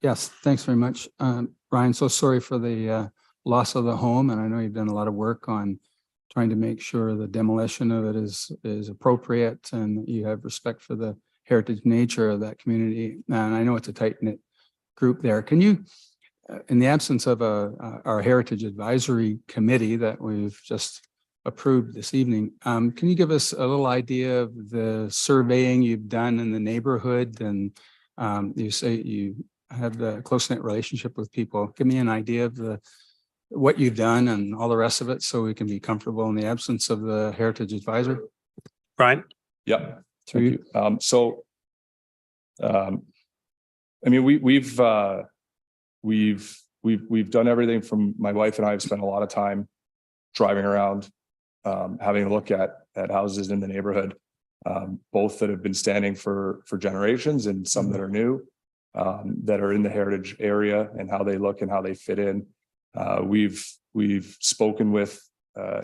Yes, thanks very much. Brian, so sorry for the loss of the home. And I know you've done a lot of work on trying to make sure the demolition of it is appropriate and that you have respect for the heritage nature of that community. And I know it's a tight-knit group there. Can you, in the absence of our Heritage Advisory Committee that we've just approved this evening, can you give us a little idea of the surveying you've done in the neighborhood? And you say you have the close-knit relationship with people. Give me an idea of what you've done and all the rest of it so we can be comfortable in the absence of the Heritage Advisor. Brian? Yeah, thank you. We've done everything from my wife and I have spent a lot of time driving around, having a look at houses in the neighborhood, both that have been standing for generations and some that are new, that are in the heritage area and how they look and how they fit in. We've spoken with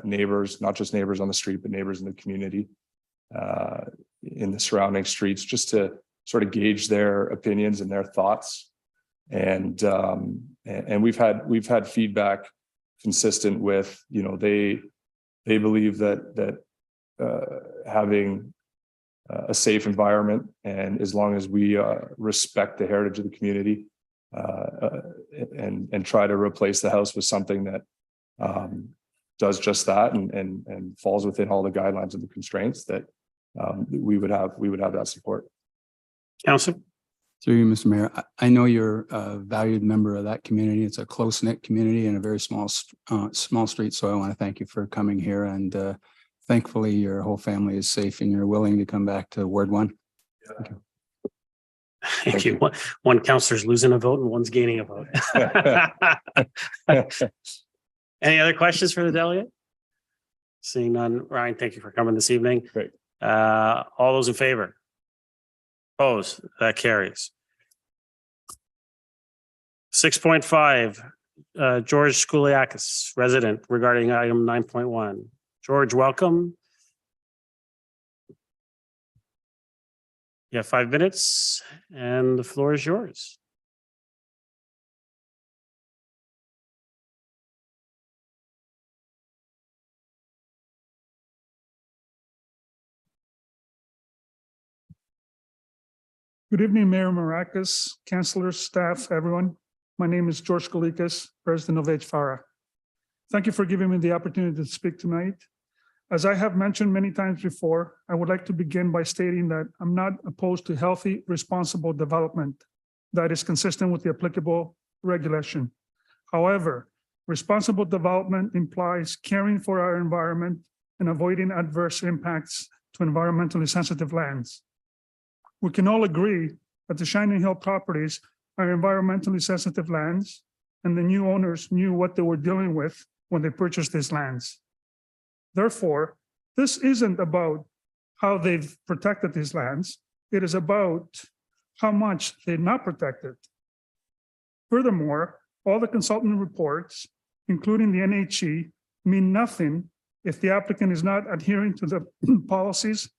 neighbors, not just neighbors on the street, but neighbors in the community, in the surrounding streets, just to sort of gauge their opinions and their thoughts. And we've had feedback consistent with, they believe that having a safe environment, and as long as we respect the heritage of the community and try to replace the house with something that does just that and falls within all the guidelines and the constraints, that we would have that support. Councillor? Through you, Mr. Mayor, I know you're a valued member of that community. It's a close-knit community and a very small street. So I want to thank you for coming here, and thankfully your whole family is safe and you're willing to come back to Ward 1. Thank you. Thank you. One councillor's losing a vote and one's gaining a vote. Any other questions for the delegate? Seeing none. Ryan, thank you for coming this evening. Great. All those in favor? Opposed? That carries. 6.5, George Skoulikas, resident, regarding item 9.1. George, welcome. You have 5 minutes and the floor is yours. Good evening, Mayor Maracas, councillors, staff, everyone. My name is George Skoulikas, President of HFARA. Thank you for giving me the opportunity to speak tonight. As I have mentioned many times before, I would like to begin by stating that I'm not opposed to healthy, responsible development that is consistent with the applicable regulation. However, responsible development implies caring for our environment and avoiding adverse impacts to environmentally sensitive lands. We can all agree that the Shining Hill properties are environmentally sensitive lands, and the new owners knew what they were dealing with when they purchased these lands. Therefore, this isn't about how they've protected these lands. It is about how much they've not protected. Furthermore, all the consultant reports, including the NHE, mean nothing if the applicant is not adhering to the policies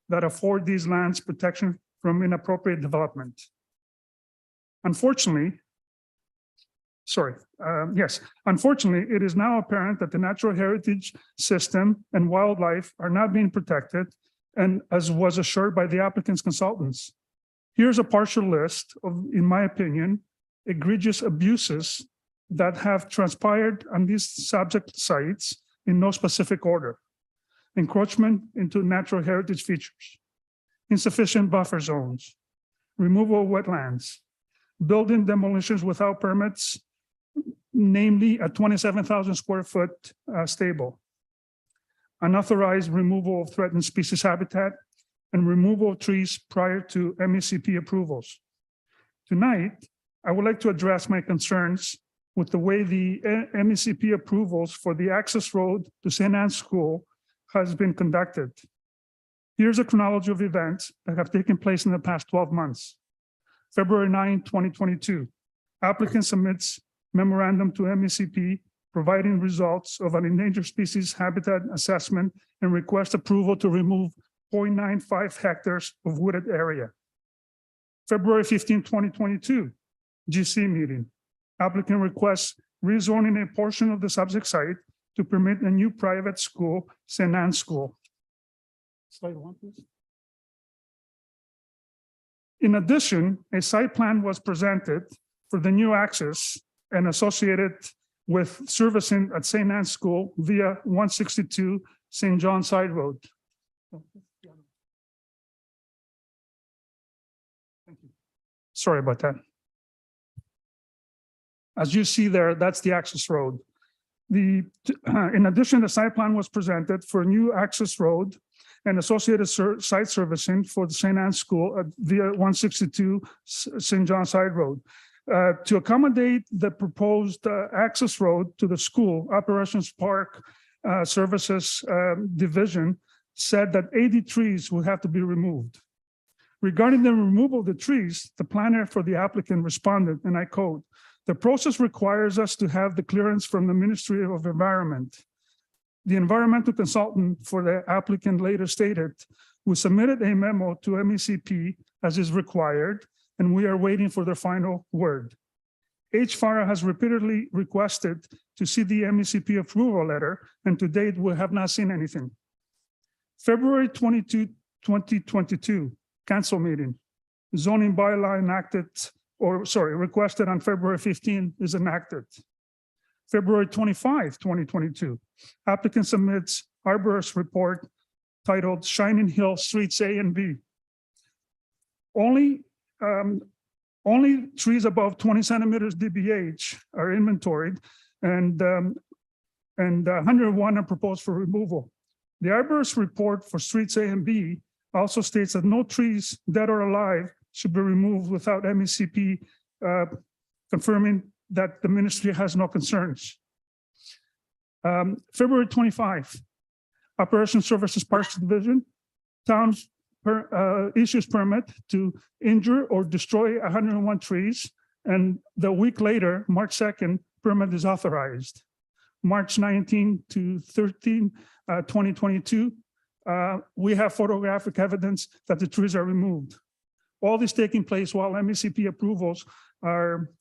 that afford these lands protection from inappropriate development. Unfortunately, it is now apparent that the natural heritage system and wildlife are not being protected, and as was assured by the applicant's consultants. Here's a partial list of, in my opinion, egregious abuses that have transpired on these subject sites in no specific order. Encroachment into natural heritage features, insufficient buffer zones, removal of wetlands, building demolitions without permits, namely a 27,000 square foot stable, unauthorized removal of threatened species habitat, and removal of trees prior to MECP approvals. Tonight, I would like to address my concerns with the way the MECP approvals for the access road to St. Anne's School has been conducted. Here's a chronology of events that have taken place in the past 12 months. February 9, 2022, applicant submits memorandum to MECP providing results of an endangered species habitat assessment and request approval to remove 0.95 hectares of wooded area. February 15, 2022, GC meeting. Applicant requests rezoning a portion of the subject site to permit a new private school, St. Anne's School. Slide 1, please. In addition, a site plan was presented for the new access and associated with servicing at St. Anne's School via 162 St. John Sideroad. Thank you. Sorry about that. As you see there, that's the access road. In addition, the site plan was presented for a new access road and associated site servicing for the St. Anne's School via 162 St. John Sideroad. To accommodate the proposed access road to the school, Operations Park Services Division said that 80 trees will have to be removed. Regarding the removal of the trees, the planner for the applicant responded, and I quote, "The process requires us to have the clearance from the Ministry of Environment." The environmental consultant for the applicant later stated, "We submitted a memo to MECP as is required, and we are waiting for their final word." HFARA has repeatedly requested to see the MECP approval letter, and to date, we have not seen anything. February 22, 2022, council meeting. Zoning bylaw enacted, requested on February 15 is enacted. February 25, 2022, applicant submits arborist report titled Shining Hill Streets A and B. Only trees above 20 centimeters DBH are inventoried, and 101 are proposed for removal. The arborist report for streets A and B also states that no trees, dead or alive, should be removed without MECP confirming that the ministry has no concerns. February 25, Operations Services Parks Division, towns issues permit to injure or destroy 101 trees, and the week later, March 2nd, permit is authorized. March 19 to 13, 2022, we have photographic evidence that the trees are removed. All this taking place while MECP approvals are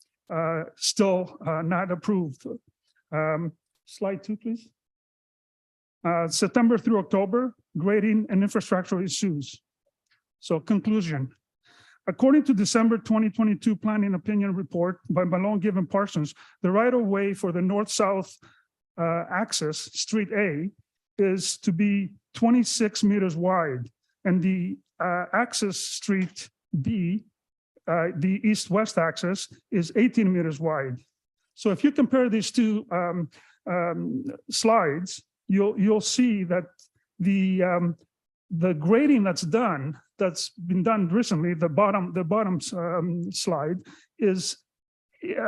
still not approved. Slide 2, please. September through October, grading and infrastructure issues. So conclusion, According to December 2022 Planning Opinion Report by Malone given Parsons, the right-of-way for the north-south access, Street A, is to be 26 meters wide, and the access Street B, the east-west access, is 18 meters wide. So if you compare these two slides, you'll see that the grading that's been done recently, the bottom slide is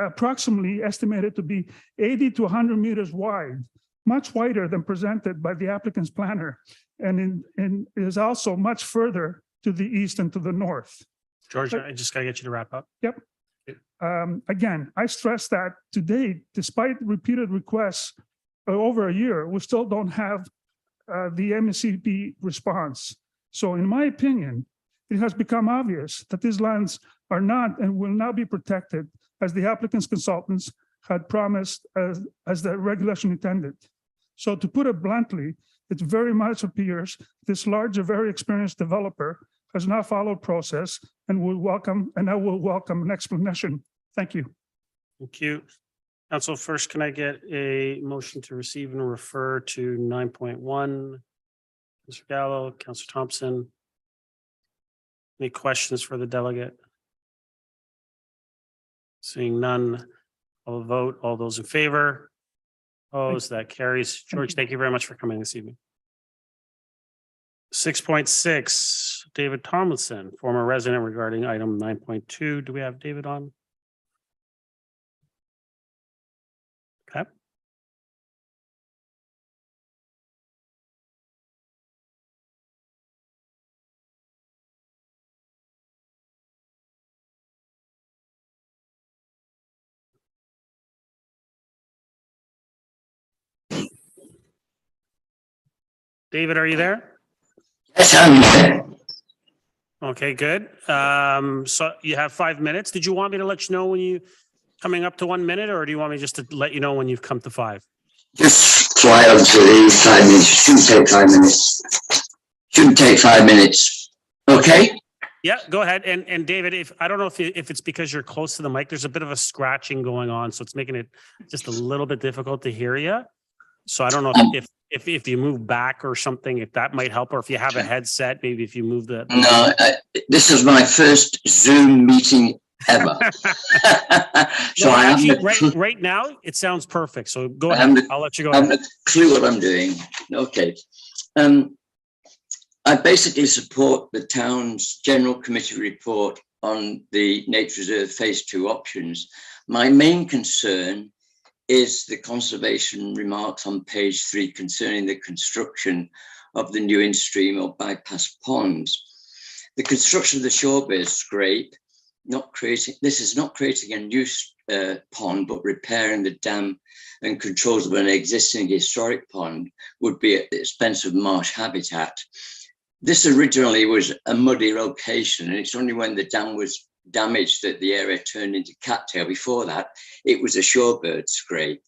approximately estimated to be 80 to 100 meters wide, much wider than presented by the applicant's planner, and is also much further to the east and to the north. George, I just gotta get you to wrap up. Yep. Again, I stress that to date, despite repeated requests over a year, we still don't have the MCP response. So in my opinion, it has become obvious that these lands are not and will not be protected as the applicant's consultants had promised as the regulation intended. So to put it bluntly, it very much appears this large, very experienced developer has not followed process and I will welcome an explanation. Thank you. Thank you. Council, first, can I get a motion to receive and refer to 9.1? Councillor Gallo, Councillor Thompson. Any questions for the delegate? Seeing none, I'll vote. All those in favor? Opposed, that carries. George, thank you very much for coming this evening. 6.6, David Tomlinson, former resident, regarding item 9.2. Do we have David on? Okay. David, are you there? Yes, I'm there. Okay, good. So you have 5 minutes. Did you want me to let you know when you coming up to 1 minute, or do you want me just to let you know when you've come to 5? Just fly on to the 5 minutes. Shouldn't take 5 minutes. Shouldn't take 5 minutes. Okay? Yeah, go ahead. And David, if I don't know if it's because you're close to the mic, there's a bit of a scratching going on, so it's making it just a little bit difficult to hear you. So I don't know if you move back or something, if that might help, or if you have a headset, maybe if you move the. No, this is my first Zoom meeting ever. So no, I actually, right now it sounds perfect. So go ahead. I'll let you go. I have a clue what I'm doing. Okay. I basically support the town's general committee report on the nature reserve phase 2 options. My main concern is the conservation remarks on page 3 concerning the construction of the new in-stream or bypass ponds. The construction of the shore-based scrape, this is not creating a new pond, but repairing the dam and controls of an existing historic pond would be at the expense of marsh habitat. This originally was a muddy location, and it's only when the dam was damaged that the area turned into cattail. Before that, it was a shorebird scrape.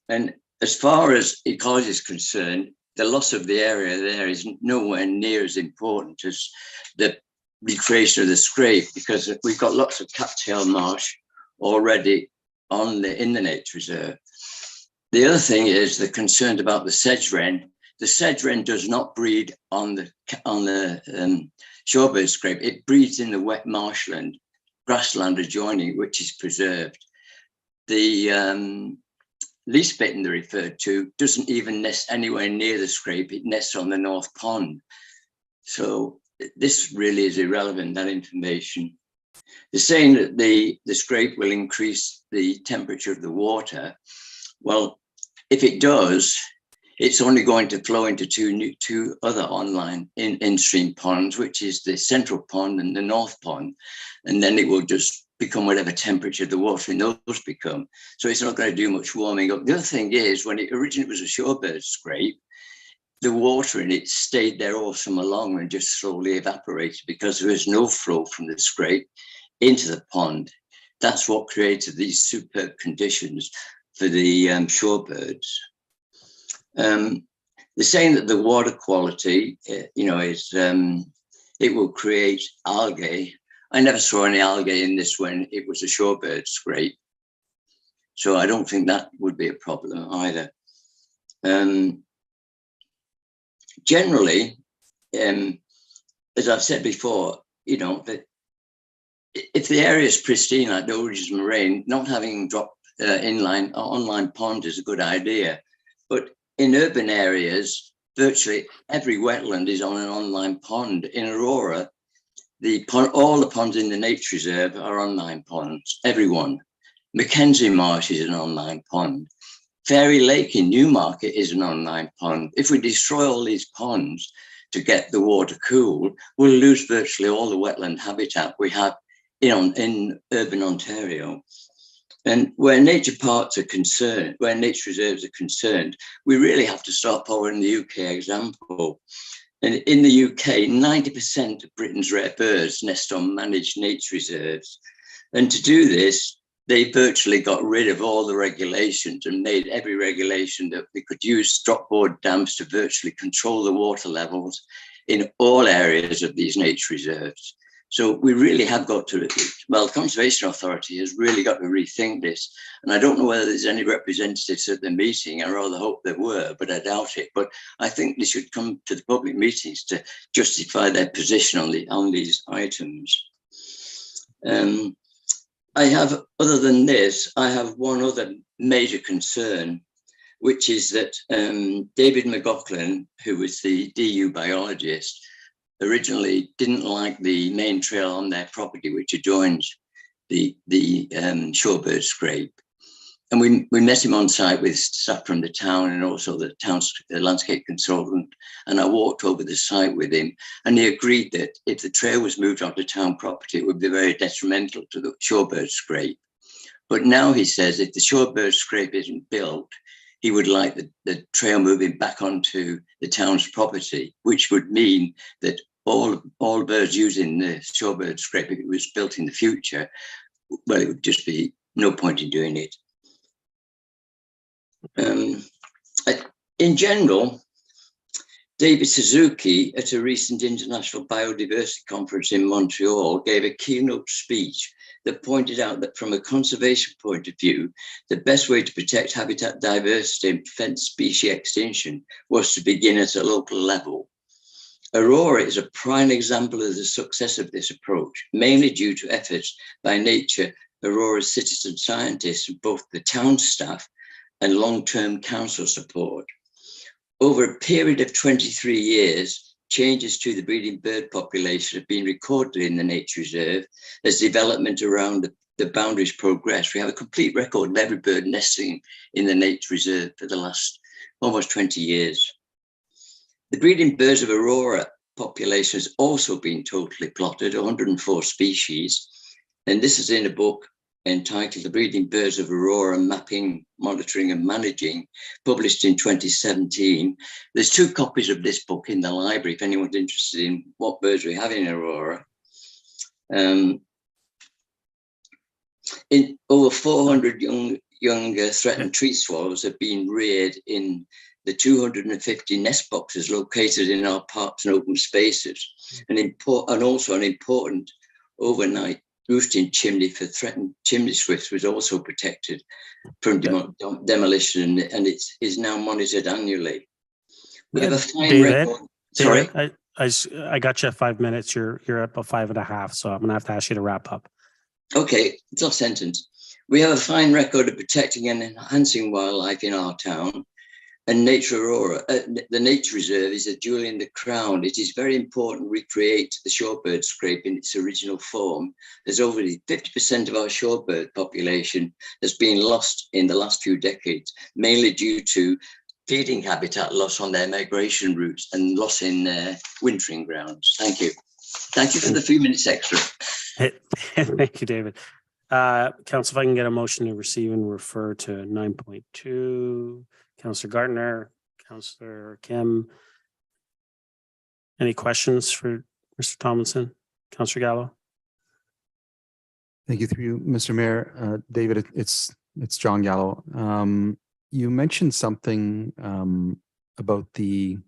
And as far as ecology is concerned, the loss of the area there is nowhere near as important as the recreation of the scrape, because we've got lots of cattail marsh already in the nature reserve. The other thing is the concern about the sedge wren. The sedge wren does not breed on the shorebird scrape. It breeds in the wet marshland, grassland adjoining, which is preserved. The least bitten they referred to doesn't even nest anywhere near the scrape. It nests on the North Pond. So this really is irrelevant, that information. They're saying that the scrape will increase the temperature of the water. Well, if it does, it's only going to flow into two other online in-stream ponds, which is the Central Pond and the North Pond. And then it will just become whatever temperature the water in those become. So it's not going to do much warming up. The other thing is, when it originally was a shorebird scrape, the water in it stayed there all summer long and just slowly evaporated because there was no flow from the scrape into the pond. That's what created these superb conditions for the shorebirds. They're saying that the water quality, is it will create algae I never saw any algae in this when it was a shorebird scrape. So I don't think that would be a problem either. Generally, as I've said before, you know, that if the area is pristine like the Origins Moraine, not having dropped online pond is a good idea. But in urban areas, virtually every wetland is on an online pond. In Aurora, all the ponds in the nature reserve are online ponds, everyone. Mackenzie Marsh is an online pond. Fairy Lake in Newmarket is an online pond. If we destroy all these ponds to get the water cool, we'll lose virtually all the wetland habitat we have in urban Ontario. And where nature parks are concerned, where nature reserves are concerned, we really have to start following the UK example. And in the UK, 90% of Britain's rare birds nest on managed nature reserves. And to do this, they virtually got rid of all the regulations and made every regulation that we could use stopboard dams to virtually control the water levels in all areas of these nature reserves. So we really have got to, well, the Conservation Authority has really got to rethink this. And I don't know whether there's any representatives at the meeting. I rather hope there were, but I doubt it. But I think they should come to the public meetings to justify their position on these items. Other than this, I have one other major concern, which is that David McLaughlin, who was the DU biologist, originally didn't like the main trail on their property, which adjoins the shorebird scrape. And we met him on site with staff from the town and also the town's landscape consultant. And I walked over the site with him, and he agreed that if the trail was moved onto town property, it would be very detrimental to the shorebird scrape. But now he says if the shorebird scrape isn't built, he would like the trail moving back onto the town's property, which would mean that all birds using the shorebird scrape, if it was built in the future, well, it would just be no point in doing it. In general, David Suzuki at a recent International Biodiversity Conference in Montreal gave a keynote speech that pointed out that from a conservation point of view, the best way to protect habitat diversity and prevent species extinction was to begin at a local level. Aurora is a prime example of the success of this approach, mainly due to efforts by Nature Aurora's citizen scientists, both the town staff and long-term council support. Over a period of 23 years, changes to the breeding bird population have been recorded in the nature reserve as development around the boundaries progress. We have a complete record of every bird nesting in the nature reserve for the last almost 20 years. The breeding birds of Aurora population has also been totally plotted, 104 species. And this is in a book entitled The Breeding Birds of Aurora, Mapping, Monitoring and Managing, published in 2017. There's 2 copies of this book in the library if anyone's interested in what birds we have in Aurora. In over 400 young threatened tree swallows have been reared in the 250 nest boxes located in our parks and open spaces, and also an important overnight roosting chimney for threatened chimney swifts was also protected from demolition, and it is now monitored annually. We have a fine record. Sorry, I got you at 5 minutes. You're at about 5.5, so I'm gonna have to ask you to wrap up. Okay, it's a sentence. We have a fine record of protecting and enhancing wildlife in our town. And Nature Aurora, the nature reserve is a jewel in the crown. It is very important we recreate the shorebird scrape in its original form. There's over 50% of our shorebird population has been lost in the last few decades, mainly due to feeding habitat loss on their migration routes and loss in their wintering grounds. Thank you. Thank you for the 3 minutes extra. Thank you, David. Council, if I can get a motion to receive and refer to 9.2. Councillor Gardner, Councillor Kim. Any questions for Mr. Tomlinson? Councillor Gallo? Thank you through you, Mr. Mayor. David, it's John Gallo. You mentioned something about the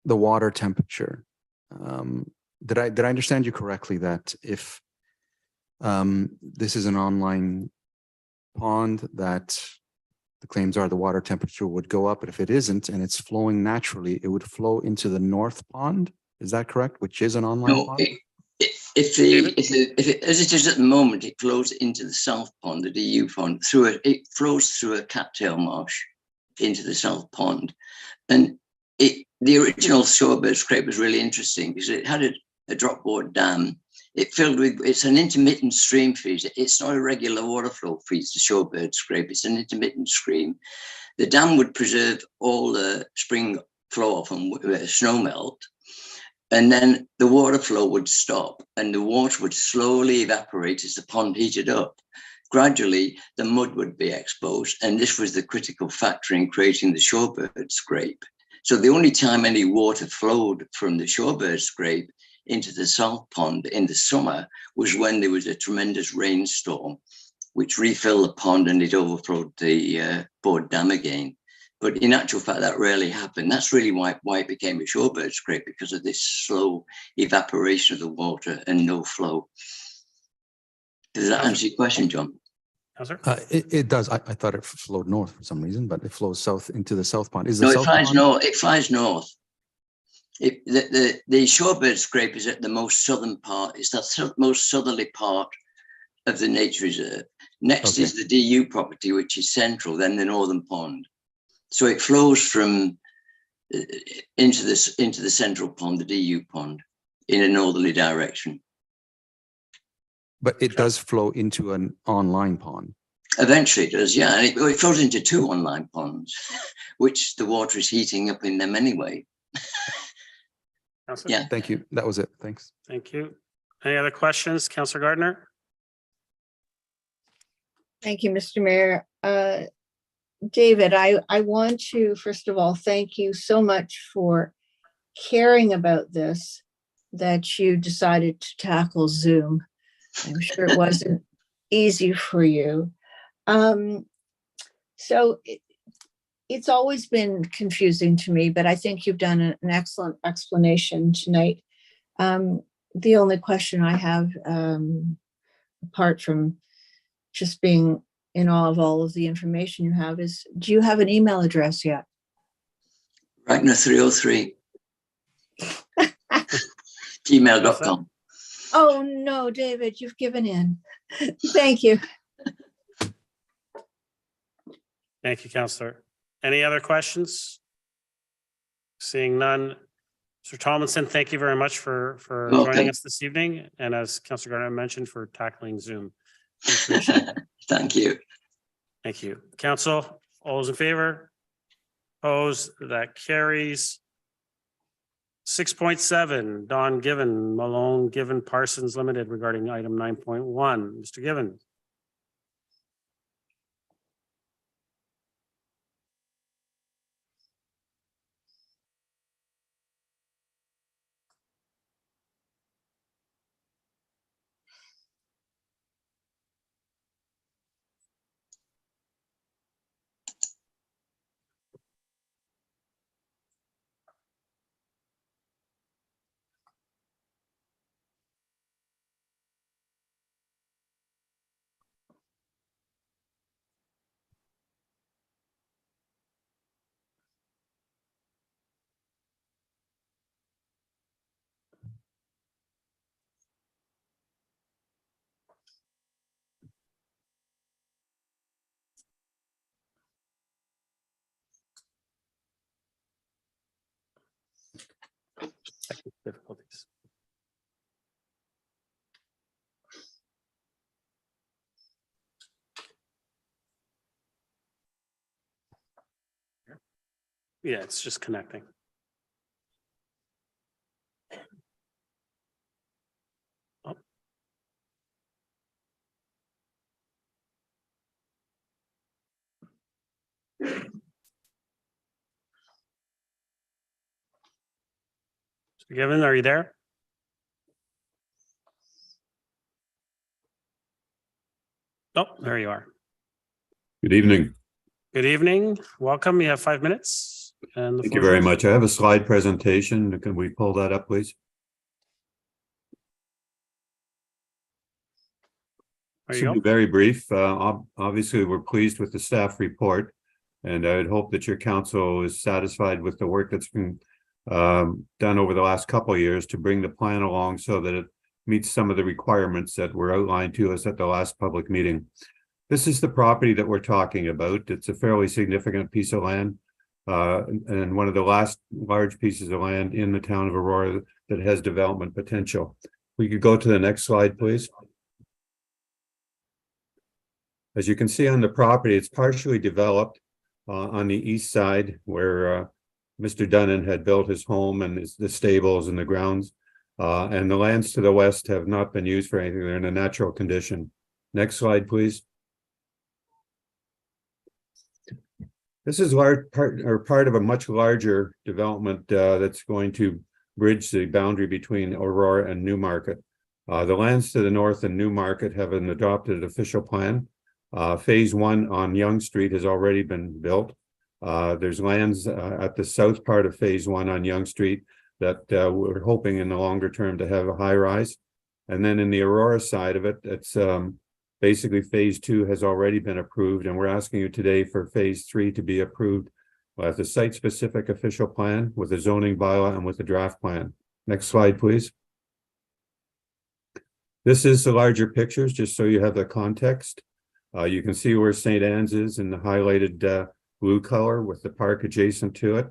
water temperature. did I understand you correctly that if this is an online pond, that the claims are the water temperature would go up, but if it isn't and it's flowing naturally, it would flow into the north pond? Is that correct? Which is an online No, pond? if it, as it is at the moment, it flows into the south pond, the DU pond, it flows through a cattail marsh into the south pond. And the original shorebird scrape was really interesting because it had a dropboard dam. It's an intermittent stream feed. It's not a regular water flow feeds the shorebird scrape. It's an intermittent stream. The dam would preserve all the spring flow off and snow melt. And then the water flow would stop and the water would slowly evaporate as the pond heated up. Gradually, the mud would be exposed. And this was the critical factor in creating the shorebird scrape. So the only time any water flowed from the shorebird scrape into the south pond in the summer was when there was a tremendous rainstorm, which refilled the pond and it overflowed the board dam again. But in actual fact, that rarely happened. That's really why it became a shorebird scrape, because of this slow evaporation of the water and no flow. Does that answer your question, John? It does. I thought it flowed north for some reason, but it flows south into the south pond. It flies north. It flies north. The shorebird scrape is at the most southern part. It's the most southerly part of the nature reserve. Next is the DU property, which is central, then the northern pond. So it flows from into the central pond, the DU pond, in a northerly direction. But it does flow into an online pond. Eventually it does, yeah. And it flows into two online ponds, which the water is heating up in them anyway. Yeah. Thank you. That was it. Thanks. Thank you. Any other questions, Councillor Gardner? Thank you, Mr. Mayor. David, I want to, first of all, thank you so much for caring about this, that you decided to tackle Zoom. I'm sure it wasn't easy for you. So it's always been confusing to me, but I think you've done an excellent explanation tonight. The only question I have, apart from just being in awe of all of the information you have, is do you have an email address yet? Right now, 303. gmail.com. Oh no, David, you've given in. Thank you. Thank you, Councillor. Any other questions? Seeing none. Mr. Tomlinson, thank you very much for joining us this evening. And as Councillor Gardner mentioned, for tackling Zoom. We appreciate it. Thank you. Thank you. Council, all those in favor? Opposed? That carries. 6.7, Don Given, Malone Given Parsons Limited regarding item 9.1. Mr. Given. Difficulties. Yeah, it's just connecting. Oh. Mr. Given, are you there? Oh, there you are. Good evening. Good evening. Welcome. You have 5 minutes. And Thank you very much. I have a slide presentation. Can we pull that up, please? There This will you be go. very brief. Obviously, we're pleased with the staff report. And I would hope that your council is satisfied with the work that's been done over the last couple of years to bring the plan along so that it meets some of the requirements that were outlined to us at the last public meeting. This is the property that we're talking about. It's a fairly significant piece of land and one of the last large pieces of land in the town of Aurora that has development potential. We could go to the next slide, please. As you can see on the property, it's partially developed on the east side where Mr. Dunnan had built his home and the stables and the grounds. And the lands to the west have not been used for anything. They're in a natural condition. Next slide, please. This is part of a much larger development that's going to bridge the boundary between Aurora and Newmarket. The lands to the north and Newmarket have an adopted official plan. Phase 1 on Yonge Street has already been built. There's lands at the south part of phase 1 on Yonge Street that we're hoping in the longer term to have a high rise. And then in the Aurora side of it, it's basically phase 2 has already been approved. And we're asking you today for phase 3 to be approved with the site specific official plan, with the zoning bylaw and with the draft plan. Next slide, please. This is the larger pictures, just so you have the context. You can see where St. Anne's is in the highlighted blue color with the park adjacent to it.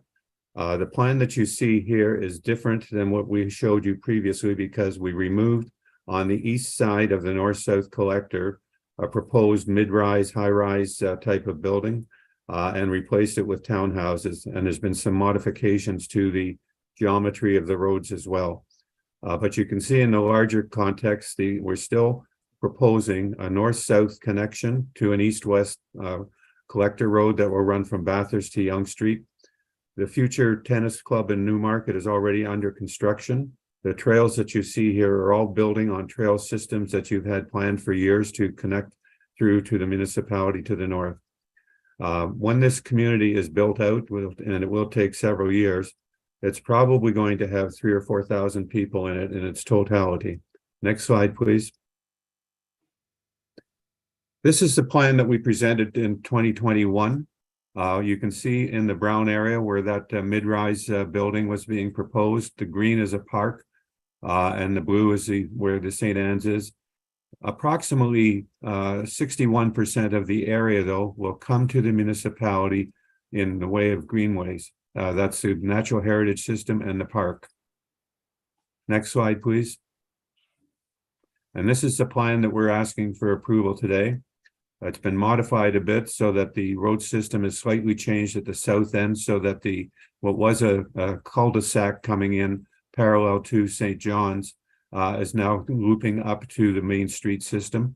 The plan that you see here is different than what we showed you previously because we removed on the east side of the north-south collector a proposed mid-rise, high-rise type of building and replaced it with townhouses. And there's been some modifications to the geometry of the roads as well. But you can see in the larger context, we're still proposing a north-south connection to an east-west collector road that will run from Bathurst to Yonge Street. The future tennis club in Newmarket is already under construction. The trails that you see here are all building on trail systems that you've had planned for years to connect through to the municipality to the north. When this community is built out, and it will take several years, it's probably going to have 3,000 or 4,000 people in it in its totality. Next slide, please. This is the plan that we presented in 2021. You can see in the brown area where that mid-rise building was being proposed. The green is a park and the blue is where the St. Anne's is. Approximately 61% of the area, though, will come to the municipality in the way of greenways. That's the natural heritage system and the park. Next slide, please. And this is the plan that we're asking for approval today. It's been modified a bit so that the road system is slightly changed at the south end so that what was a cul-de-sac coming in parallel to St. John's is now looping up to the main street system.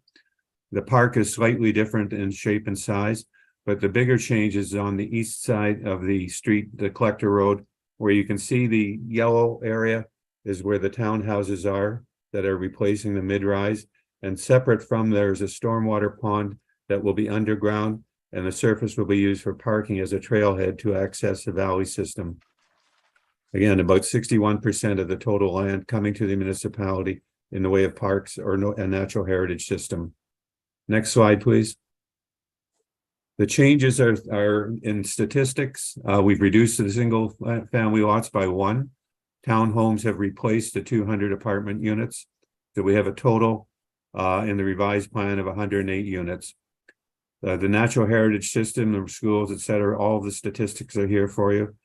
The park is slightly different in shape and size, but the bigger change is on the east side of the street, the collector road, where you can see the yellow area is where the townhouses are that are replacing the mid-rise. And separate from there is a stormwater pond that will be underground, and the surface will be used for parking as a trailhead to access the valley system. Again, about 61% of the total land coming to the municipality in the way of parks or a natural heritage system. Next slide, please. The changes are in statistics. We've reduced the single family lots by 1. Townhomes have replaced the 200 apartment units. So we have a total in the revised plan of 108 units. The natural heritage system, the schools, et cetera, all of the statistics are here for you.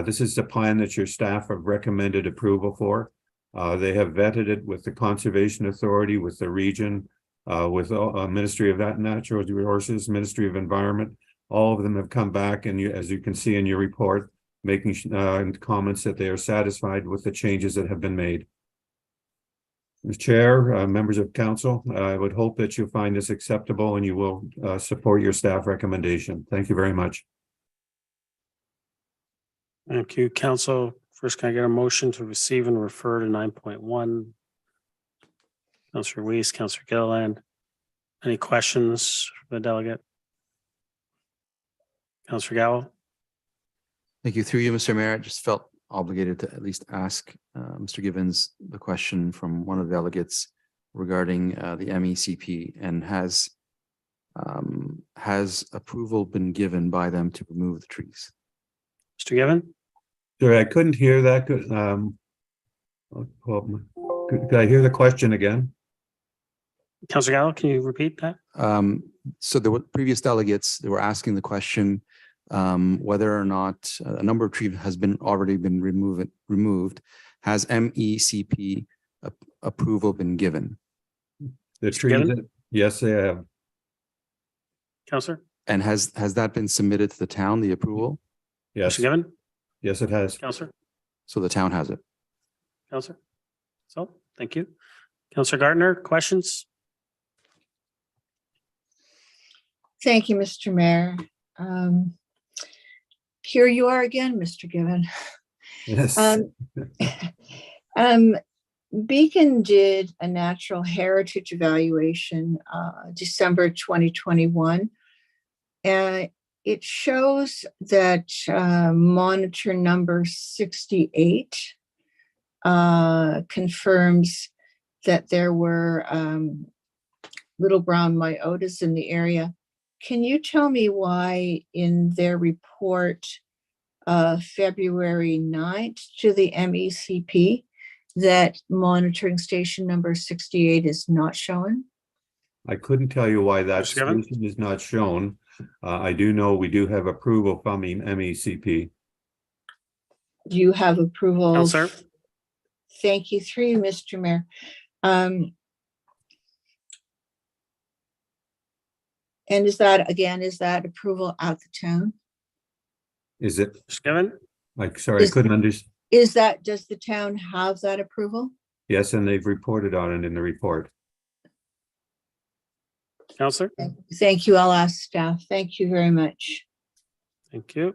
This is the plan that your staff have recommended approval for. They have vetted it with the Conservation Authority, with the region, with Ministry of Natural Resources, Ministry of Environment. All of them have come back, and as you can see in your report, making comments that they are satisfied with the changes that have been made. Mr. Chair, members of council, I would hope that you find this acceptable and you will support your staff recommendation. Thank you very much. Thank you, council. First, can I get a motion to receive and refer to 9.1? Councillor Weiss, Councillor Gilliland. Any questions for the delegate? Councillor Gowell. Thank you. Through you, Mr. Mayor, I just felt obligated to at least ask Mr. Givens the question from one of the delegates regarding the MECP, and has approval been given by them to remove the trees? Mr. Given? Sorry, I couldn't hear that. Could I hear the question again? Councillor Gallo, can you repeat that? So there were previous delegates, they were asking the question whether or not a number of trees has already been removed. Has MECP approval been given? The trees, yes, they have. Councillor? And has that been submitted to the town, the approval? Yes, Mr. Given? yes, it has. Councillor? So the town has it. Councillor? So, thank you. Councillor Gardner, questions? Thank you, Mr. Mayor. Here you are again, Mr. Given. Yes. Beacon did a natural heritage evaluation December 2021. It shows that monitor number 68 confirms that there were little brown myotas in the area. Can you tell me why in their report February 9th to the MECP that monitoring station number 68 is not shown? I couldn't tell you why that Mr. Given? solution is not shown. I do know we do have approval from the MECP. Do you have approval? Councillor? Thank you, through you, Mr. Mayor. And is that approval at the town? Is it, Mr. Given? like, sorry, I couldn't understand. Does the town have that approval? Yes, and they've reported on it in the report. Councillor? Thank you. I'll ask staff. Thank you very much. Thank you.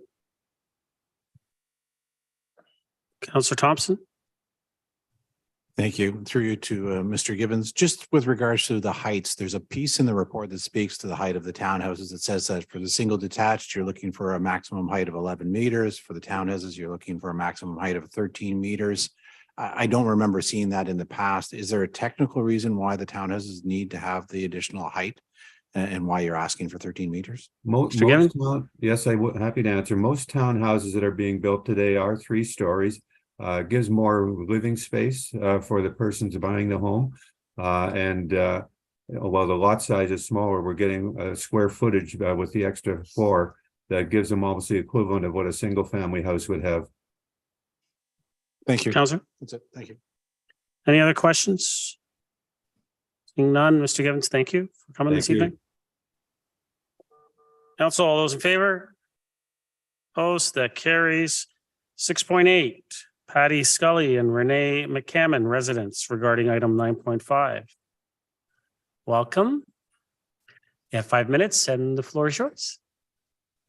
Councillor Thompson? Thank you. Through you to Mr. Gibbons. Just with regards to the heights, there's a piece in the report that speaks to the height of the townhouses. It says that for the single detached, you're looking for a maximum height of 11 meters. For the townhouses, you're looking for a maximum height of 13 meters. I don't remember seeing that in the past. Is there a technical reason why the townhouses need to have the additional height and why you're asking for 13 meters? Yes, I would happy to answer. Most townhouses that are being built today are 3 stories. Gives more living space for the persons buying the home. While the lot size is smaller, we're getting square footage with the extra floor that gives them almost the equivalent of what a single family house would have. Thank you. Councillor? That's it. Thank you. Any other questions? Seeing none, Mr. Gibbons, thank you for coming this evening. Council, all those in favor? Opposed, that carries. 6.8. Patti, Scully, and Renee McCammon, residents, regarding item 9.5. Welcome. You have 5 minutes and the floor is yours.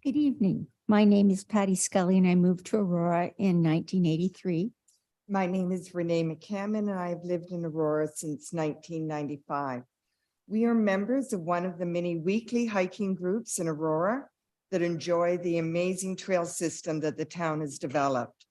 Good evening. My name is Patti Scully and I moved to Aurora in 1983. My name is Renee McCammon and I have lived in Aurora since 1995. We are members of one of the many weekly hiking groups in Aurora that enjoy the amazing trail system that the town has developed.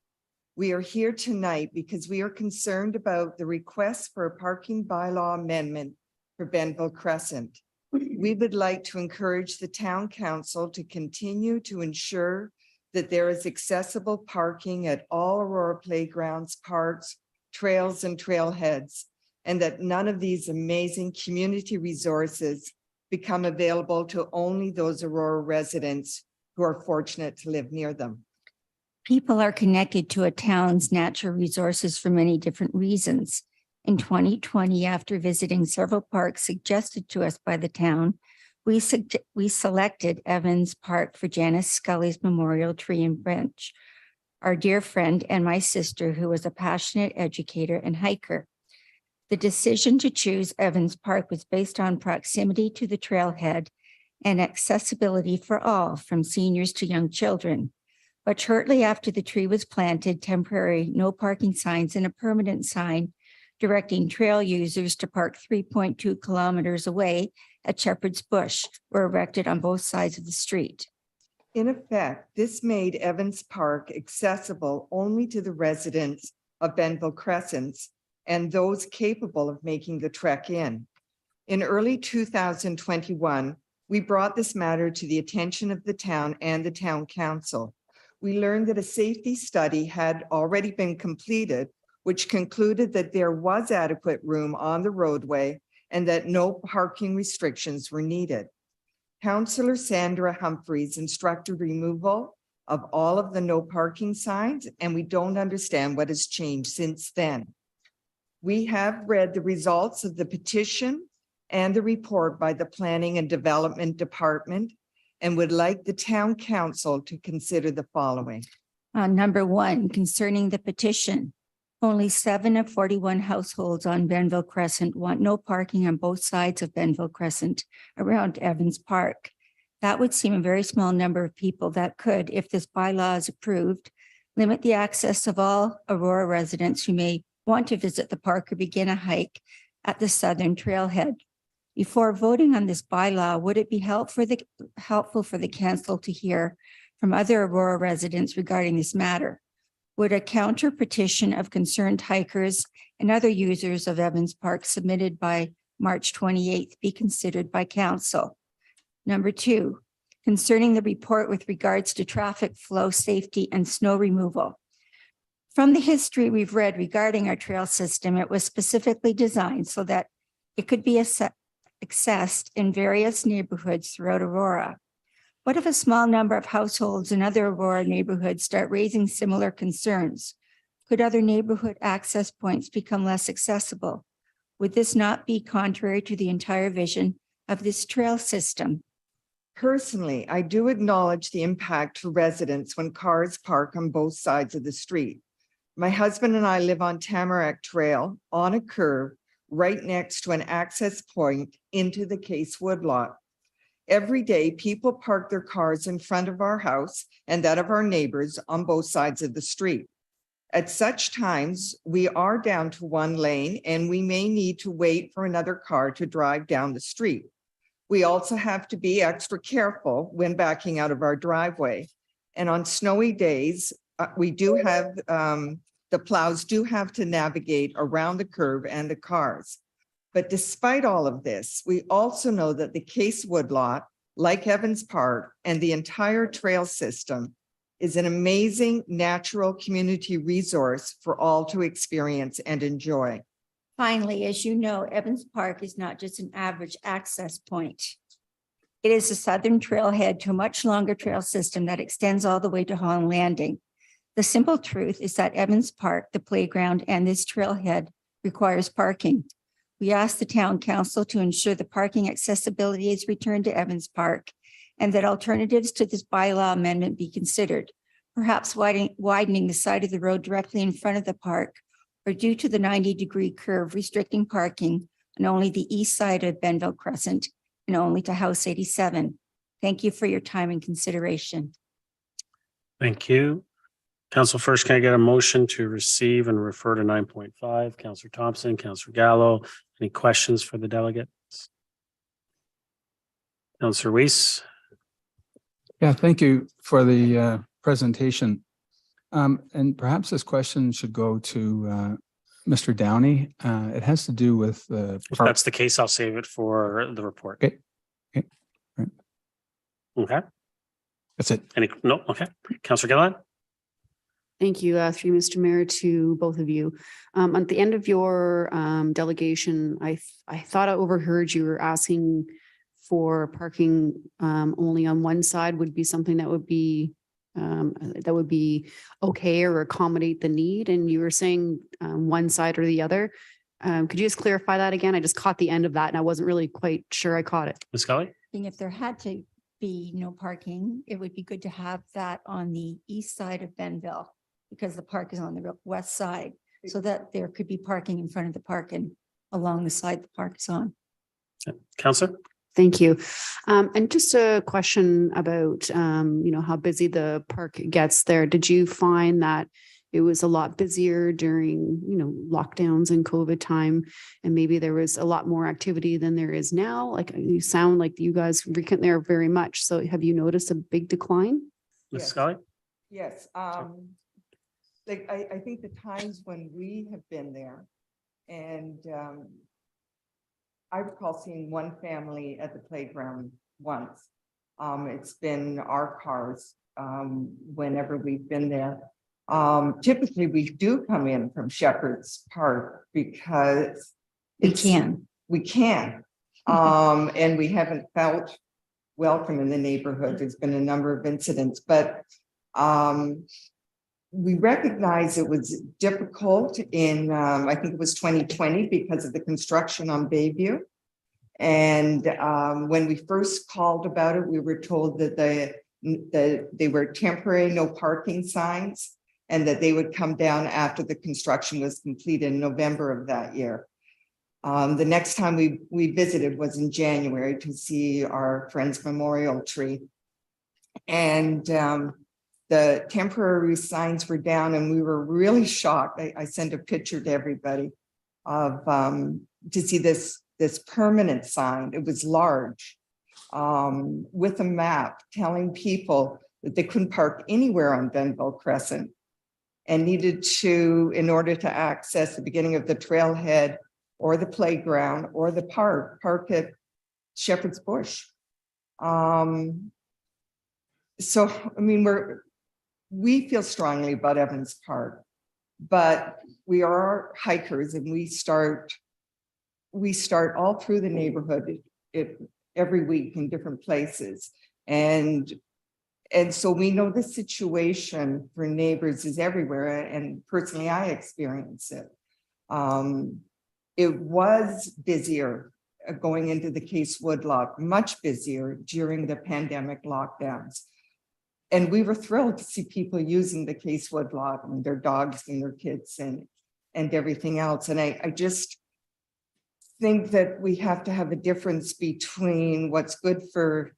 We are here tonight because we are concerned about the request for a parking bylaw amendment for Benville Crescent. We would like to encourage the town council to continue to ensure that there is accessible parking at all Aurora playgrounds, parks, trails, and trailheads, and that none of these amazing community resources become available to only those Aurora residents who are fortunate to live near them. People are connected to a town's natural resources for many different reasons. In 2020, after visiting several parks suggested to us by the town, we selected Evans Park for Janice Scully's memorial tree and bench, our dear friend and my sister, who was a passionate educator and hiker. The decision to choose Evans Park was based on proximity to the trailhead and accessibility for all, from seniors to young children. But shortly after the tree was planted, temporary no parking signs and a permanent sign directing trail users to park 3.2 kilometers away at Shepherd's Bush were erected on both sides of the street. In effect, this made Evans Park accessible only to the residents of Benville Crescents and those capable of making the trek in. In early 2021, we brought this matter to the attention of the town and the town council. We learned that a safety study had already been completed, which concluded that there was adequate room on the roadway and that no parking restrictions were needed. Councillor Sandra Humphreys instructed removal of all of the no parking signs, and we don't understand what has changed since then. We have read the results of the petition and the report by the Planning and Development Department and would like the town council to consider the following. Number one, concerning the petition, only 7 of 41 households on Benville Crescent want no parking on both sides of Benville Crescent around Evans Park. That would seem a very small number of people that could, if this bylaw is approved, limit the access of all Aurora residents who may want to visit the park or begin a hike at the southern trailhead. Before voting on this bylaw, would it be helpful for the council to hear from other Aurora residents regarding this matter? Would a counter petition of concerned hikers and other users of Evans Park submitted by March 28th be considered by council? Number two, concerning the report with regards to traffic flow, safety, and snow removal. From the history we've read regarding our trail system, it was specifically designed so that it could be accessed in various neighborhoods throughout Aurora. What if a small number of households in other Aurora neighborhoods start raising similar concerns? Could other neighborhood access points become less accessible? Would this not be contrary to the entire vision of this trail system? Personally, I do acknowledge the impact to residents when cars park on both sides of the street. My husband and I live on Tamarack Trail on a curve right next to an access point into the Case Woodlot. Every day, people park their cars in front of our house and that of our neighbors on both sides of the street. At such times, we are down to one lane and we may need to wait for another car to drive down the street. We also have to be extra careful when backing out of our driveway. And on snowy days, we do have, the plows do have to navigate around the curve and the cars. But despite all of this, we also know that the Case Woodlot, like Evans Park and the entire trail system, is an amazing natural community resource for all to experience and enjoy. Finally, as you know, Evans Park is not just an average access point. It is a southern trailhead to a much longer trail system that extends all the way to Holland Landing. The simple truth is that Evans Park, the playground, and this trailhead requires parking. We ask the town council to ensure the parking accessibility is returned to Evans Park and that alternatives to this bylaw amendment be considered, perhaps widening the side of the road directly in front of the park, or due to the 90-degree curve restricting parking on only the east side of Benville Crescent and only to House 87. Thank you for your time and consideration. Thank you. Council, first, can I get a motion to receive and refer to 9.5? Councillor Thompson, Councillor Gallo, any questions for the delegates? Councillor Weiss. Yeah, thank you for the presentation. And perhaps this question should go to Mr. Downey. It has to do with the. If that's the case, I'll save it for the report. Okay. Okay. Right. Okay. That's it. No. Okay. Councillor Gillan. Thank you, through Mr. Mayor, to both of you. At the end of your delegation, I thought I overheard you were asking for parking only on one side would be something that would be okay or accommodate the need. And you were saying one side or the other. Could you just clarify that again? I just caught the end of that and I wasn't really quite sure I caught it. Ms. Scully? If there had to be no parking, it would be good to have that on the east side of Benville because the park is on the west side, so that there could be parking in front of the park and along the side the park is on. Councillor? Thank you. And just a question about, how busy the park gets there. Did you find that it was a lot busier during, lockdowns and COVID time, and maybe there was a lot more activity than there is now? Like you sound like you guys frequent there very much. So have you noticed a big decline? Ms. Yes. Scully? Yes. I think the times when we have been there, And I recall seeing one family at the playground once. It's been our cars whenever we've been there. Typically, we do come in from Shepherd's Park because We can. we can. And we haven't felt welcome in the neighborhood. There's been a number of incidents, but we recognize it was difficult in, I think it was 2020 because of the construction on Bayview. And when we first called about it, we were told that they were temporary, no parking signs, and that they would come down after the construction was completed in November of that year. The next time we visited was in January to see our friend's memorial tree. And the temporary signs were down and we were really shocked. I sent a picture to everybody of to see this permanent sign. It was large with a map telling people that they couldn't park anywhere on Benville Crescent and needed to, in order to access the beginning of the trailhead or the playground or the park at Shepherd's Bush. So, I mean, we feel strongly about Evans Park, but we are hikers and we start all through the neighborhood every week in different places. And so we know the situation for neighbors is everywhere. And personally, I experience it. It was busier going into the Case Woodlock, much busier during the pandemic lockdowns. And we were thrilled to see people using the Case Woodlock and their dogs and their kids and everything else. And I just think that we have to have a difference between what's good for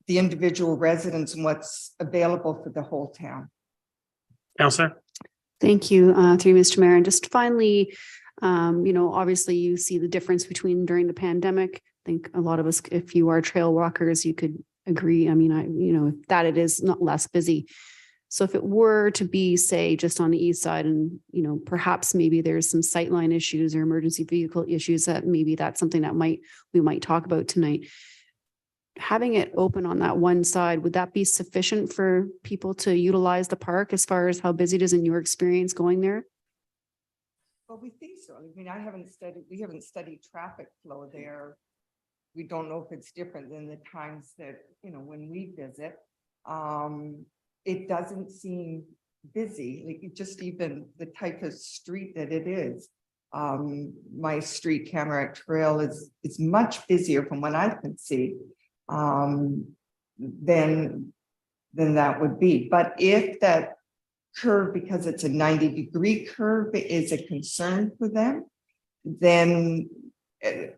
the individual residents and what's available for the whole town. Councillor? Thank you, through Mr. Mayor. And just finally, obviously you see the difference between during the pandemic. I think a lot of us, if you are trail walkers, you could agree. I mean, that it is not less busy. So if it were to be, say, just on the east side and, perhaps maybe there's some sightline issues or emergency vehicle issues that maybe that's something that we might talk about tonight. Having it open on that one side, would that be sufficient for people to utilize the park as far as how busy it is in your experience going there? Well, we think so. I mean, we haven't studied traffic flow there. We don't know if it's different than the times that, when we visit. It doesn't seem busy, like just even the type of street that it is. My street, Tamarack Trail, is much busier from what I can see than that would be. But if that curve, because it's a 90-degree curve, is a concern for them, then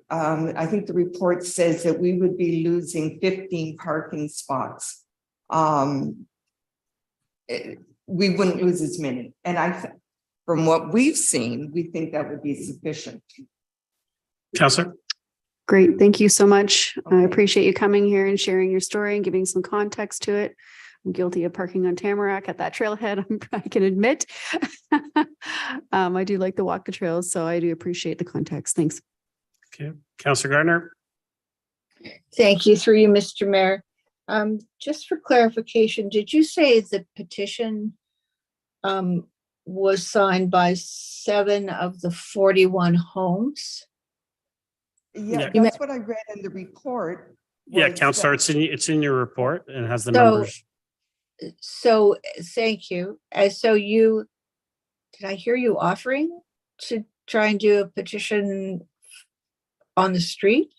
I think the report says that we would be losing 15 parking spots. We wouldn't lose as many. And from what we've seen, we think that would be sufficient. Councillor? Great. Thank you so much. I appreciate you coming here and sharing your story and giving some context to it. I'm guilty of parking on Tamarack at that trailhead, I can admit. I do like to walk the trails, so I do appreciate the context. Thanks. Okay. Councillor Gardner? Thank you, through you, Mr. Mayor. Just for clarification, did you say the petition was signed by 7 of the 41 homes? Yeah, that's what I read in the report. Yeah, Councillor, it's in your report and it has the numbers. So thank you. So did I hear you offering to try and do a petition on the street?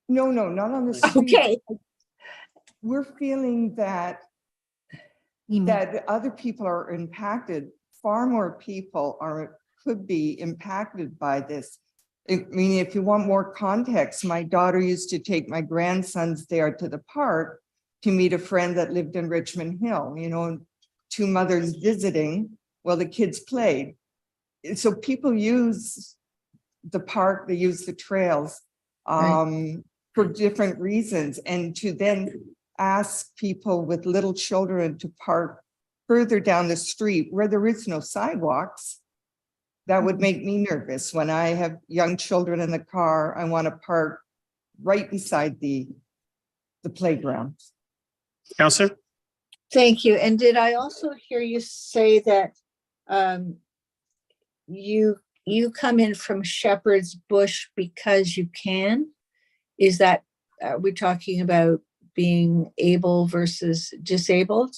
No, not on the street. Okay. We're feeling that other people are impacted. Far more people could be impacted by this. I mean, if you want more context, my daughter used to take my grandsons there to the park to meet a friend that lived in Richmond Hill, 2 mothers visiting while the kids played. So people use the park, they use the trails for different reasons. And to then ask people with little children to park further down the street where there is no sidewalks, that would make me nervous. When I have young children in the car, I want to park right beside the playground. Councillor? Thank you. And did I also hear you say that you come in from Shepherd's Bush because you can? Is that, are we talking about being able versus disabled?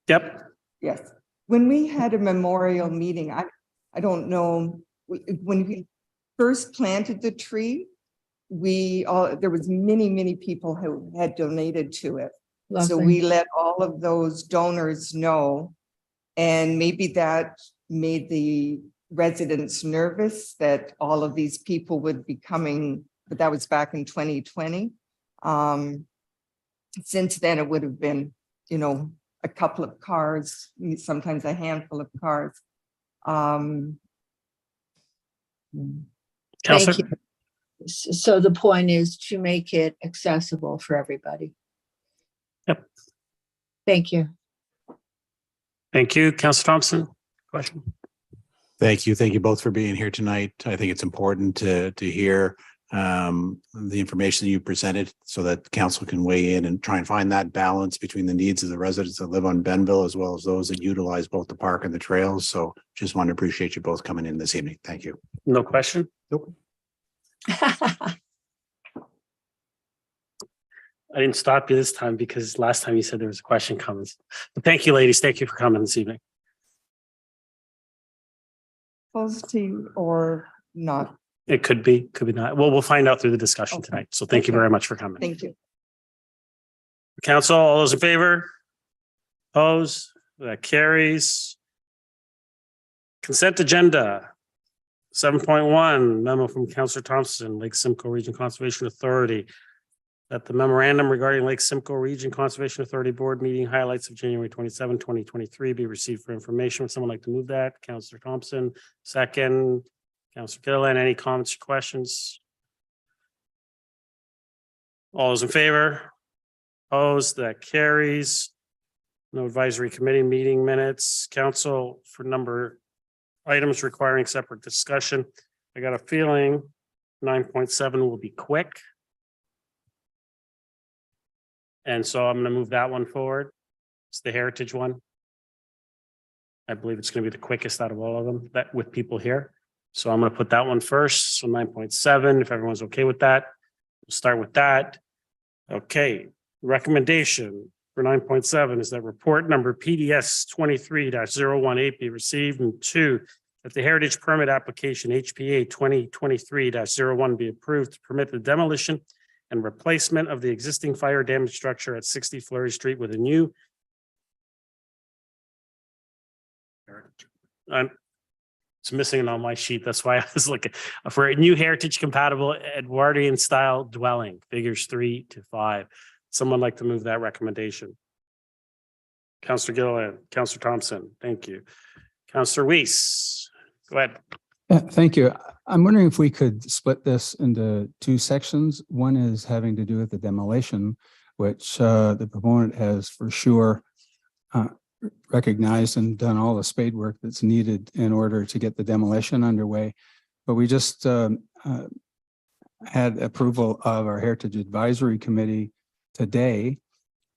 Yep. Yes. When we had a memorial meeting, I don't know, when we first planted the tree, there was many people who had donated to it. So Lovely. we let all of those donors know, and maybe that made the residents nervous that all of these people would be coming, but that was back in 2020. Since then, it would have been, a couple of cars, sometimes a handful of cars. Thank you. So the point is to make it accessible for everybody. Yep. Thank you. Thank you. Councillor Thompson, question? Thank you. Thank you both for being here tonight. I think it's important to hear the information that you presented so that council can weigh in and try and find that balance between the needs of the residents that live on Benville as well as those that utilize both the park and the trails. So just want to appreciate you both coming in this evening. Thank you. No question? Nope. I didn't stop you this time because last time you said there was a question coming. But thank you, ladies. Thank you for coming this evening. Positive or not? It could be not. Well, we'll find out through the discussion tonight. So thank you very much for coming. Thank you. Council, all those in favor? Opposed? That carries. Consent agenda. 7.1, memo from Councillor Thompson, Lake Simcoe Region Conservation Authority. That the memorandum regarding Lake Simcoe Region Conservation Authority Board meeting highlights of January 27, 2023 be received for information. Would someone like to move that? Councillor Thompson, second. Councillor Gilliland, any comments or questions? All those in favor? Opposed? That carries. No advisory committee meeting minutes. Council for number items requiring separate discussion. I got a feeling 9.7 will be quick. And so I'm going to move that one forward. It's the heritage one. I believe it's going to be the quickest out of all of them that with people here. So I'm going to put that one first. So 9.7, if everyone's okay with that, we'll start with that. Okay. Recommendation for 9.7 is that report number PDS 23-018 be received, and 2, that the heritage permit application HPA 2023-01 be approved to permit the demolition and replacement of the existing fire damaged structure at 60 Fleury Street with a new it's missing on my sheet. That's why I was looking for a new heritage compatible Edwardian style dwelling, figures 3 to 5. Someone like to move that recommendation? Councillor Gilliland, Councillor Thompson, thank you. Councillor Weiss, go ahead. Yeah, thank you. I'm wondering if we could split this into 2 sections. One is having to do with the demolition, which the proponent has for sure recognized and done all the spade work that's needed in order to get the demolition underway. But we just had approval of our Heritage Advisory Committee today,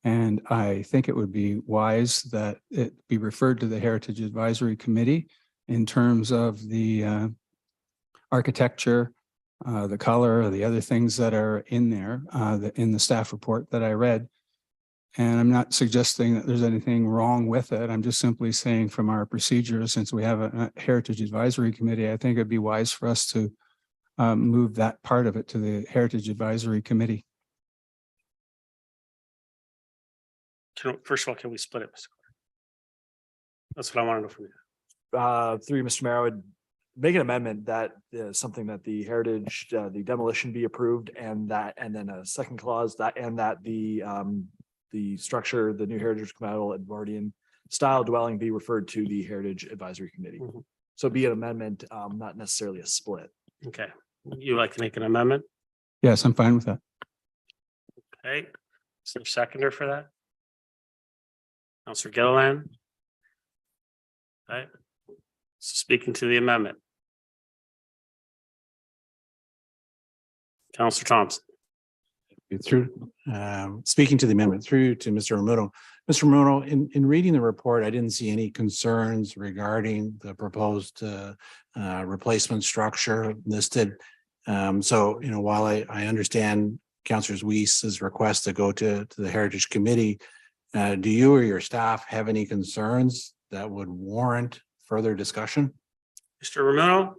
and I think it would be wise that it be referred to the Heritage Advisory Committee in terms of the architecture, the color, the other things that are in there, in the staff report that I read. And I'm not suggesting that there's anything wrong with it. I'm just simply saying from our procedures, since we have a Heritage Advisory Committee, I think it'd be wise for us to move that part of it to the Heritage Advisory Committee. First of all, can we split it? That's what I want to know from you. Through you, Mr. Mayor, I would make an amendment that something that the heritage, the demolition be approved, and then a second clause that the structure, the new heritage compatible Edwardian style dwelling be referred to the Heritage Advisory Committee. Mm-hmm. So be an amendment, not necessarily a split. Okay. You like to make an amendment? Yes, I'm fine with that. Okay. Is there a seconder for that? Councillor Gilliland? Okay. Speaking to the amendment. Councillor Thompson. Through, speaking to the amendment through to Mr. Ramuno. Mr. Ramuno, in reading the report, I didn't see any concerns regarding the proposed replacement structure listed. So, you know, while I understand Councillor Weiss's request to go to the Heritage Committee, do you or your staff have any concerns that would warrant further discussion? Mr. Ramuno.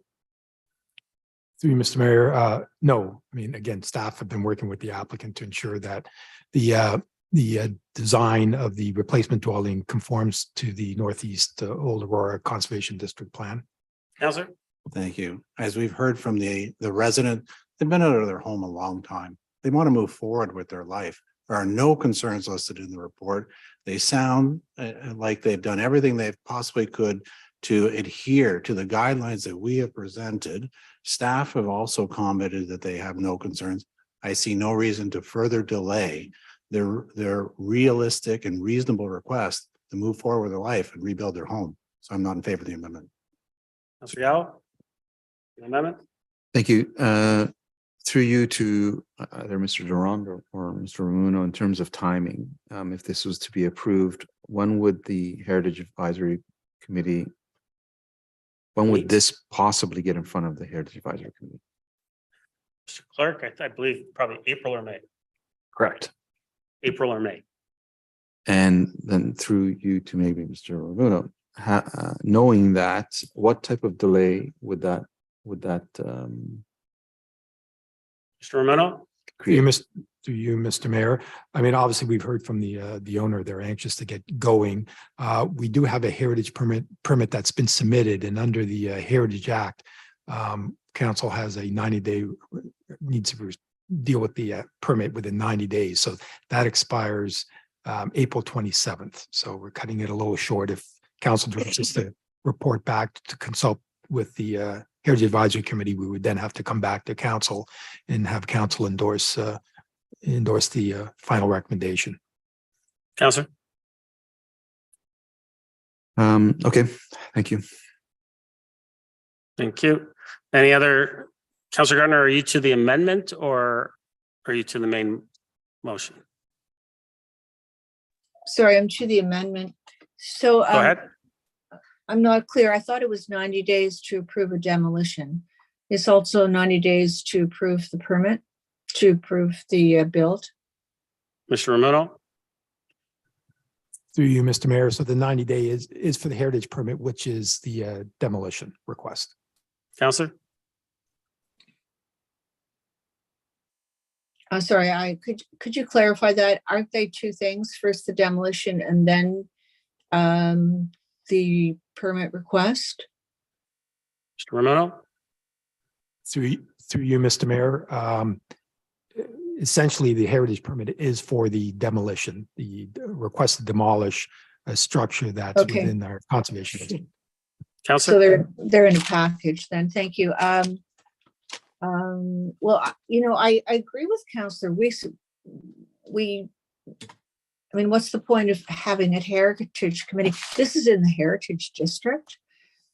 Through you, Mr. Mayor, no, I mean, again, staff have been working with the applicant to ensure that the design of the replacement dwelling conforms to the Northeast Old Aurora Conservation District Plan. Councillor. Thank you. As we've heard from the resident, they've been out of their home a long time. They want to move forward with their life. There are no concerns listed in the report. They sound like they've done everything they possibly could to adhere to the guidelines that we have presented. Staff have also commented that they have no concerns. I see no reason to further delay their realistic and reasonable request to move forward with their life and rebuild their home. So I'm not in favor of the amendment. Councillor Yao. The amendment. Thank you. Through you to either Mr. Durand or Mr. Ramuno, in terms of timing, if this was to be approved, when would the Heritage Advisory Committee, when would this possibly get in front of the Heritage Advisory Committee? Mr. Clerk, I believe probably April or May. Correct. April or May. And then through you to maybe Mr. Ramuno, knowing that, what type of delay would that Mr. Ramuno. To you, Mr. Mayor. I mean, obviously, we've heard from the owner. They're anxious to get going. We do have a heritage permit that's been submitted, and under the Heritage Act, council has a 90-day needs to deal with the permit within 90 days. So that expires April 27th. So we're cutting it a little short. If council wishes to report back to consult with the Heritage Advisory Committee, we would then have to come back to council and have council endorse the final recommendation. Councillor. Okay, thank you. Thank you. Any other, Councillor Gardner, are you to the amendment or are you to the main motion? Sorry, I'm to the amendment. So Go ahead. I'm not clear. I thought it was 90 days to approve a demolition. It's also 90 days to approve the permit, to approve the build. Mr. Ramuno. Through you, Mr. Mayor. So the 90-day is for the heritage permit, which is the demolition request. Councillor. Sorry, could you clarify that? Aren't they two things? First the demolition and then the permit request? Mr. Ramuno. Through you, Mr. Mayor. Essentially, the heritage permit is for the demolition, the request to demolish a structure that's within our conservation district. Councillor. So they're in a package then. Thank you. Well, you know, I agree with Councillor Weiss. I mean, what's the point of having a heritage committee? This is in the heritage district.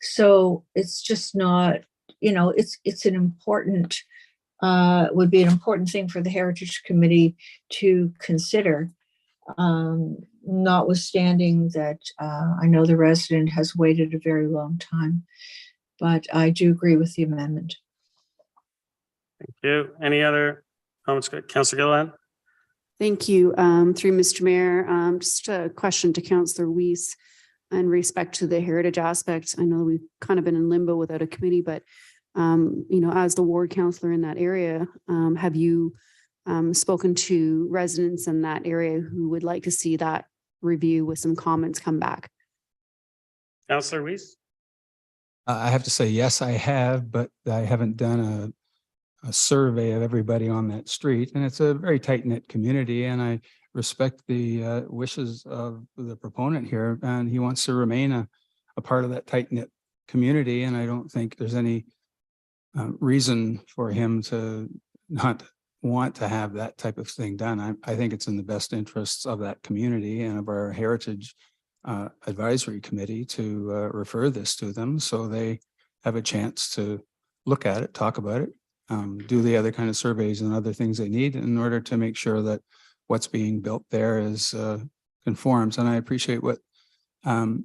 So it's just not, you know, it's an important, would be an important thing for the heritage committee to consider. Notwithstanding that I know the resident has waited a very long time, but I do agree with the amendment. Thank you. Any other comments? Councillor Gilliland. Thank you. Through Mr. Mayor, just a question to Councillor Weiss in respect to the heritage aspect. I know we've kind of been in limbo without a committee, but you know, as the ward councillor in that area, have you spoken to residents in that area who would like to see that review with some comments come back? Councillor Weiss. I have to say, yes, I have, but I haven't done a survey of everybody on that street, and it's a very tight-knit community, and I respect the wishes of the proponent here, and he wants to remain a part of that tight-knit community, and I don't think there's any reason for him to not want to have that type of thing done. I think it's in the best interests of that community and of our heritage advisory committee to refer this to them so they have a chance to look at it, talk about it, do the other kind of surveys and other things they need in order to make sure that what's being built there is conforms. And I appreciate what Mr.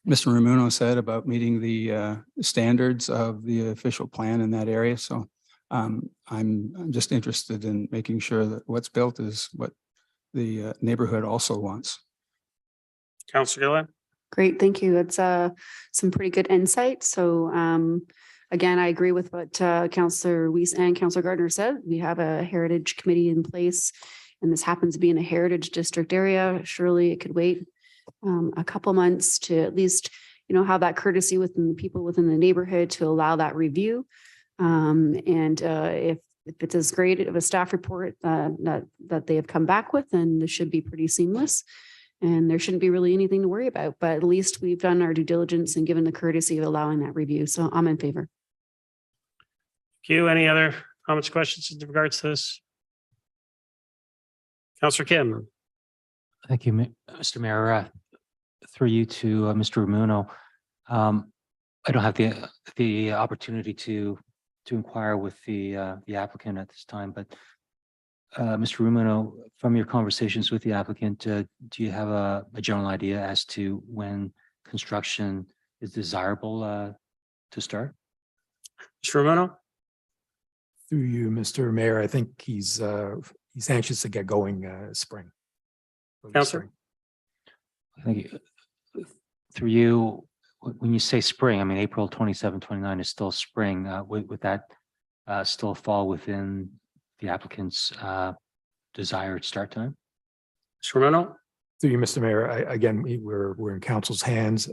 Ramuno said about meeting the standards of the official plan in that area. So I'm just interested in making sure that what's built is what the neighborhood also wants. Councillor Gillen. Great, thank you. It's some pretty good insight. So again, I agree with what Councillor Weiss and Councillor Gardner said. We have a heritage committee in place, and this happens to be in a heritage district area. Surely it could wait a couple months to at least, have that courtesy within the people within the neighborhood to allow that review. If it's as great of a staff report that they have come back with, then this should be pretty seamless. And there shouldn't be really anything to worry about, but at least we've done our due diligence and given the courtesy of allowing that review. So I'm in favor. Thank you. Any other comments, questions in regards to this? Councillor Kim. Thank you, Mr. Mayor. Through you to Mr. Ramuno. I don't have the opportunity to inquire with the applicant at this time, but Mr. Ramuno, from your conversations with the applicant, do you have a general idea as to when construction is desirable to start? Mr. Ramuno? Through you, Mr. Mayor, I think he's anxious to get going spring. Councillor? Thank you. Through you, when you say spring, I mean, April 27, 29 is still spring. Would that still fall within the applicant's desired start time? Mr. Ramuno? Through you, Mr. Mayor, again, we're in council's hands.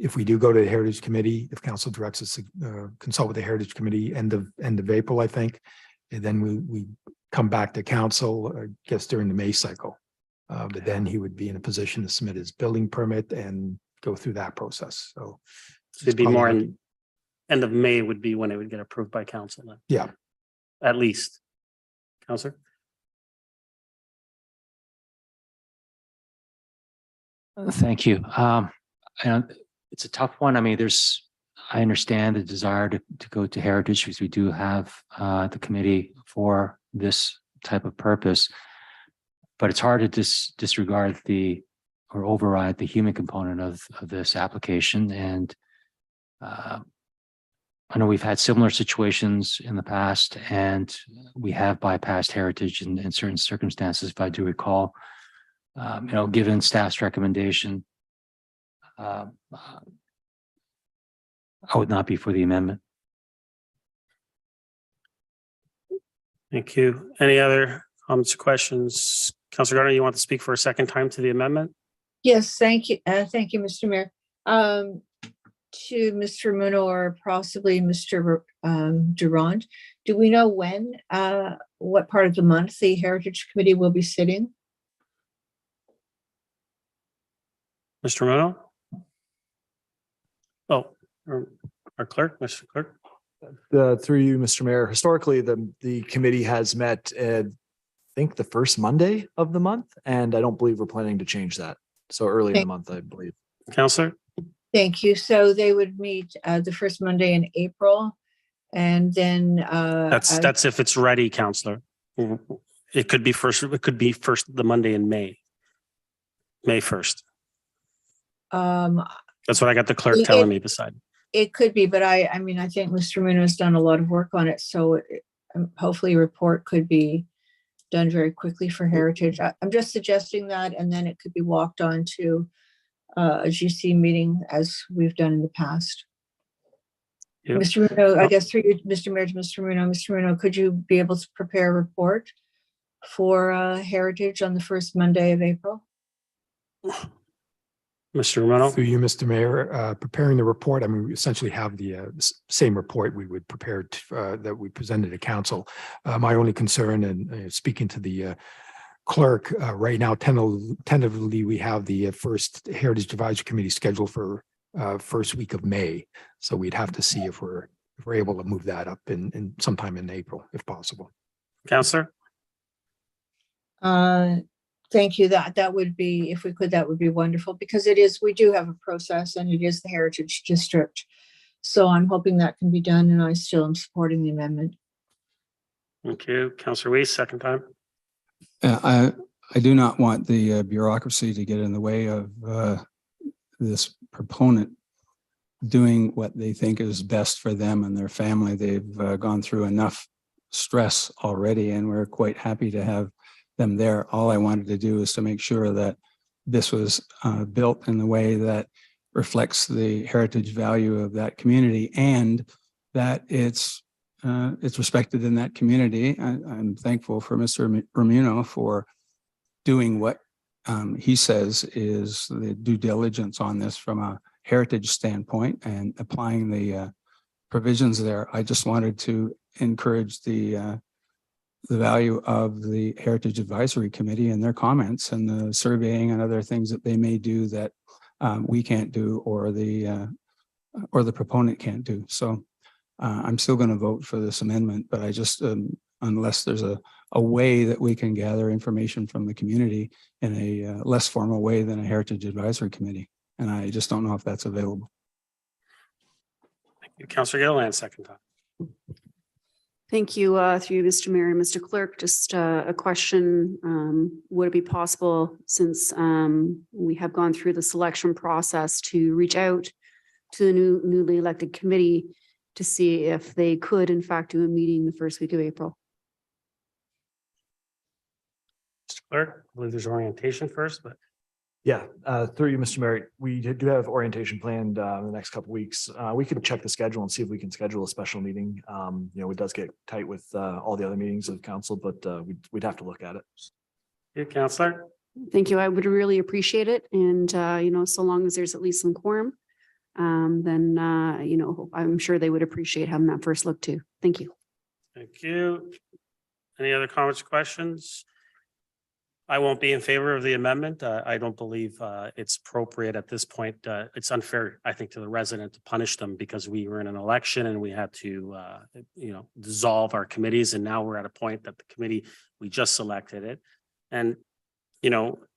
If we do go to the Heritage Committee, if council directs us to consult with the Heritage Committee end of April, I think, and then we come back to council, I guess during the May cycle. But then he would be in a position to submit his building permit and go through that process. So it'd be more in end of May would be when it would get approved by council then. Yeah. At least. Councillor? Thank you. And it's a tough one. I mean, I understand the desire to go to heritage because we do have the committee for this type of purpose, but it's hard to disregard or override the human component of this application. And I know we've had similar situations in the past, and we have bypassed heritage in certain circumstances, if I do recall. Given staff's recommendation, I would not be for the amendment. Thank you. Any other comments or questions? Councillor Gardner, you want to speak for a second time to the amendment? Yes, thank you. Thank you, Mr. Mayor. To Mr. Ramuno or possibly Mr. Durand, do we know when, what part of the month the Heritage Committee will be sitting? Mr. Ramuno? Oh, our clerk, Mr. Clerk. Through you, Mr. Mayor, historically, the committee has met, I think, the first Monday of the month, and I don't believe we're planning to change that. So early in the month, I believe. Councillor? Thank you. So they would meet the first Monday in April, and then that's if it's ready, Councillor. It could be first. It could be first the Monday in May. May 1st. That's what I got the clerk telling me beside. It could be, but I mean, I think Mr. Ramuno has done a lot of work on it, so hopefully a report could be done very quickly for Heritage. I'm just suggesting that, and then it could be walked on to a GC meeting as we've done in the past. Yep. Mr. Ramuno, I guess through you, Mr. Mayor, to Mr. Ramuno, could you be able to prepare a report for Heritage on the first Monday of April? Mr. Ramuno? Through you, Mr. Mayor, preparing the report, I mean, we essentially have the same report we would prepare that we presented to council. My only concern, and speaking to the clerk, right now, tentatively, we have the first Heritage Advisory Committee scheduled for first week of May. So we'd have to see if we're able to move that up in sometime in April, if possible. Councillor? Thank you. That would be, if we could, that would be wonderful, because it is, we do have a process and it is the Heritage District. So I'm hoping that can be done, and I still am supporting the amendment. Thank you. Councillor Weiss, second time. I do not want the bureaucracy to get in the way of this proponent doing what they think is best for them and their family. They've gone through enough stress already, and we're quite happy to have them there. All I wanted to do is to make sure that this was built in the way that reflects the heritage value of that community, and that it's respected in that community. I'm thankful for Mr. Remuno for doing what he says is the due diligence on this from a heritage standpoint and applying the provisions there. I just wanted to encourage the value of the Heritage Advisory Committee and their comments and the surveying and other things that they may do that we can't do, or the proponent can't do. So I'm still going to vote for this amendment, but I just, unless there's a way that we can gather information from the community in a less formal way than a Heritage Advisory Committee. And I just don't know if that's available. Thank you. Councillor Gilliland, second time. Thank you, through you, Mr. Mayor and Mr. Clerk. Just a question. Would it be possible, since we have gone through the selection process, to reach out to the newly elected committee to see if they could in fact do a meeting the first week of April? Mr. Clerk, I believe there's orientation first, but Yeah, through you, Mr. Mayor, we do have orientation planned in the next couple of weeks. We can check the schedule and see if we can schedule a special meeting. It does get tight with all the other meetings of council, but we'd have to look at it. you, Councillor. Thank you. I would really appreciate it. And, so long as there's at least some quorum, then, I'm sure they would appreciate having that first look too. Thank you. Thank you. Any other comments or questions? I won't be in favor of the amendment. I don't believe it's appropriate at this point. It's unfair, I think, to the resident to punish them because we were in an election and we had to, dissolve our committees. And now we're at a point that the committee, we just selected it. And,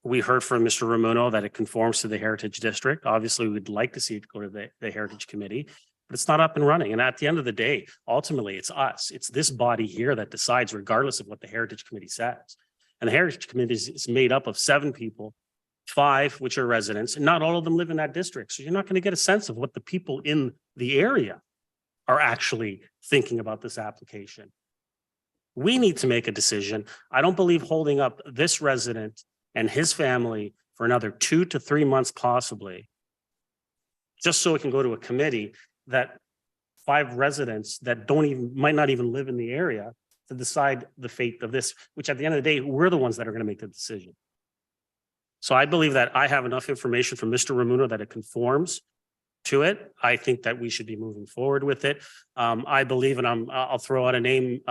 we heard from Mr. Remuno that it conforms to the Heritage District. Obviously, we'd like to see it go to the Heritage Committee, but it's not up and running. And at the end of the day, ultimately, it's us. It's this body here that decides, regardless of what the Heritage Committee says. And the Heritage Committee is made up of 7 people, 5 which are residents, and not all of them live in that district. So you're not going to get a sense of what the people in the area are actually thinking about this application. We need to make a decision. I don't believe holding up this resident and his family for another 2 to 3 months possibly, just so it can go to a committee that 5 residents that might not even live in the area to decide the fate of this, which at the end of the day, we're the ones that are going to make the decision. So I believe that I have enough information from Mr. Remuno that it conforms to it. I think that we should be moving forward with it. I believe, and I'll throw out a name,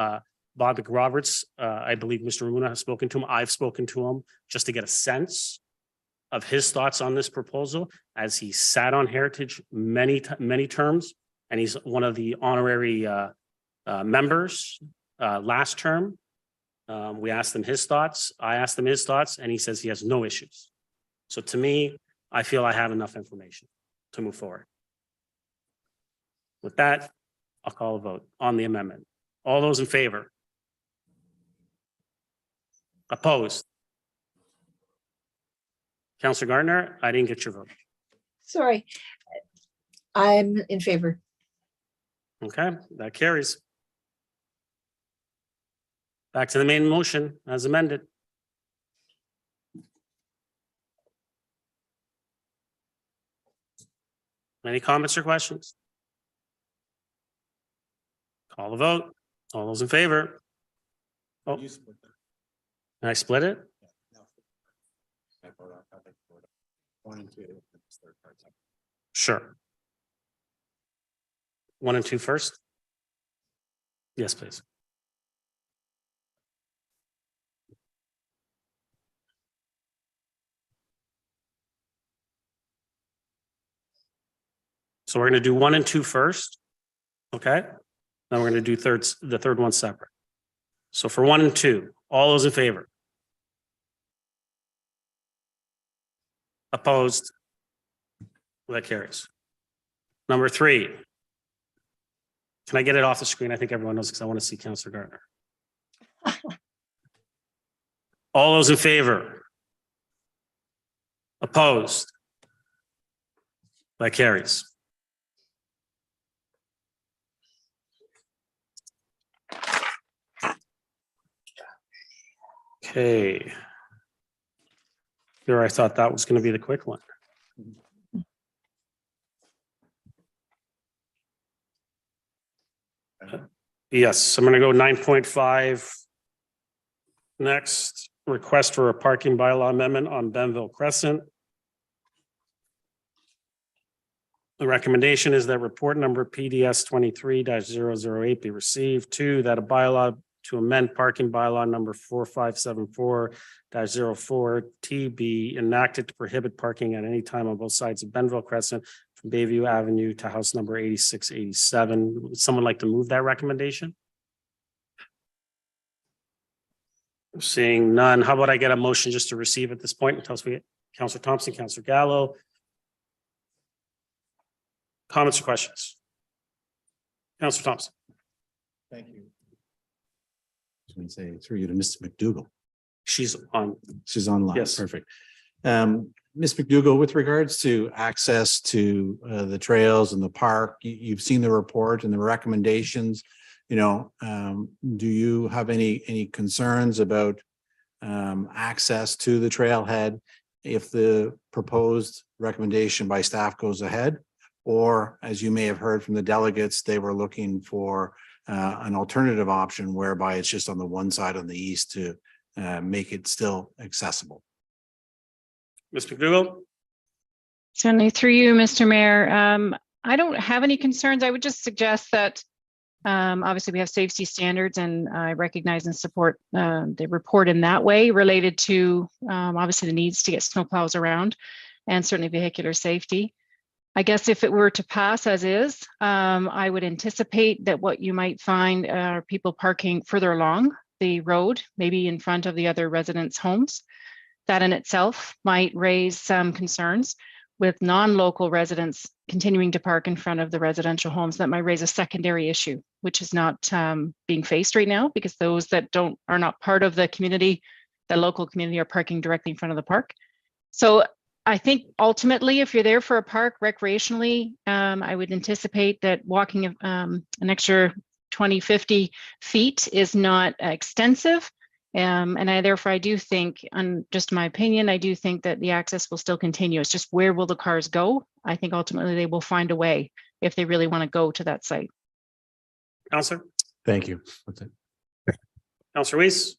Bob Roberts. I believe Mr. Remuno has spoken to him. I've spoken to him just to get a sense of his thoughts on this proposal, as he sat on Heritage many terms, and he's one of the honorary members last term. We asked him his thoughts. I asked him his thoughts, and he says he has no issues. So to me, I feel I have enough information to move forward. With that, I'll call a vote on the amendment. All those in favor? Opposed? Councillor Gardner, I didn't get your vote. Sorry, I'm in favor. Okay, that carries. Back to the main motion as amended. Any comments or questions? Call the vote. All those in favor? Oh, can I split it? Sure. 1 and 2 first? Yes, please. So we're going to do 1 and 2 first. Okay. Then we're going to do the third one separate. So for 1 and 2, all those in favor? Opposed? That carries. Number 3. Can I get it off the screen? I think everyone knows because I want to see Councillor Gardner. All those in favor? Opposed? That carries. Okay. Here, I thought that was going to be the quick one. Yes, I'm going to go 9.5. Next, request for a parking bylaw amendment on Benville Crescent. The recommendation is that report number PDS 23-008 be received. 2, that a bylaw to amend parking bylaw number 4574-04T be enacted to prohibit parking at any time on both sides of Benville Crescent from Bayview Avenue to house number 8687. Would someone like to move that recommendation? Seeing none, how about I get a motion just to receive at this point until we get Councillor Thompson, Councillor Gallo. Comments or questions? Councillor Thompson. Thank you. I was going to say through you to Mr. McDougall. She's on. She's online. Yes. Perfect. Ms. McDougall, with regards to access to the trails and the park, you've seen the report and the recommendations. You know, do you have any concerns about access to the trailhead if the proposed recommendation by staff goes ahead? Or, as you may have heard from the delegates, they were looking for an alternative option whereby it's just on the one side on the east to make it still accessible. Ms. McDougall. Certainly, through you, Mr. Mayor. I don't have any concerns. I would just suggest that obviously we have safety standards, and I recognize and support the report in that way related to obviously the needs to get snowplows around and certainly vehicular safety. I guess if it were to pass as is, I would anticipate that what you might find are people parking further along the road, maybe in front of the other residents' homes. That in itself might raise some concerns with non-local residents continuing to park in front of the residential homes. That might raise a secondary issue, which is not being faced right now, because those that are not part of the community, the local community, are parking directly in front of the park. So I think ultimately, if you're there for a park recreationally, I would anticipate that walking an extra 20, 50 feet is not extensive. And therefore I do think, on just my opinion, I do think that the access will still continue. It's just, where will the cars go? I think ultimately they will find a way if they really want to go to that site. Councillor. Thank you. That's it. Councillor Weiss.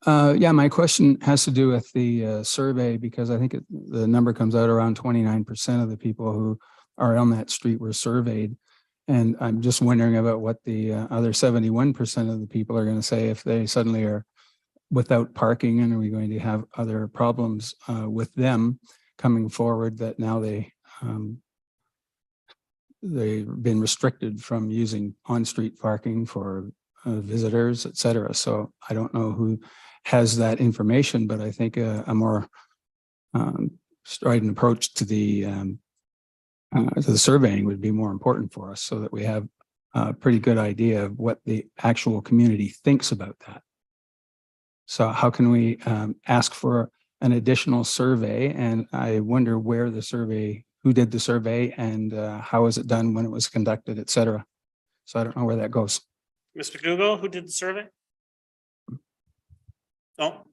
Yeah, my question has to do with the survey, because I think the number comes out around 29% of the people who are on that street were surveyed. And I'm just wondering about what the other 71% of the people are going to say if they suddenly are without parking, and are we going to have other problems with them coming forward that now they've been restricted from using on-street parking for visitors, et cetera. So I don't know who has that information, but I think a more strident approach to the surveying would be more important for us, so that we have a pretty good idea of what the actual community thinks about that. So how can we ask for an additional survey? And I wonder where the survey, who did the survey, and how was it done, when it was conducted, et cetera. So I don't know where that goes. Mr. McDougall, who did the survey? Oh,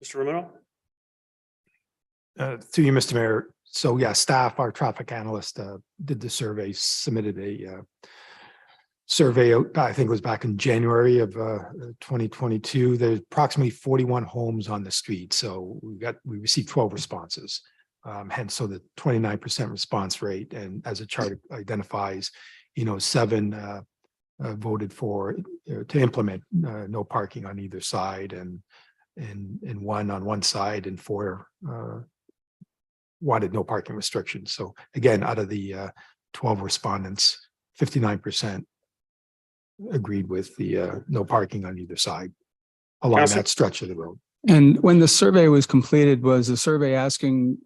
Mr. Romero. To you, Mr. Mayor. So yeah, staff, our traffic analyst did the survey, submitted a survey, I think it was back in January of 2022. There's approximately 41 homes on the street. So we received 12 responses. Hence, so the 29% response rate. And as the chart identifies, 7 voted for to implement no parking on either side, and 1 on one side, and 4 wanted no parking restrictions. So again, out of the 12 respondents, 59% agreed with the no parking on either side along that stretch of the road. And when the survey was completed, was the survey asking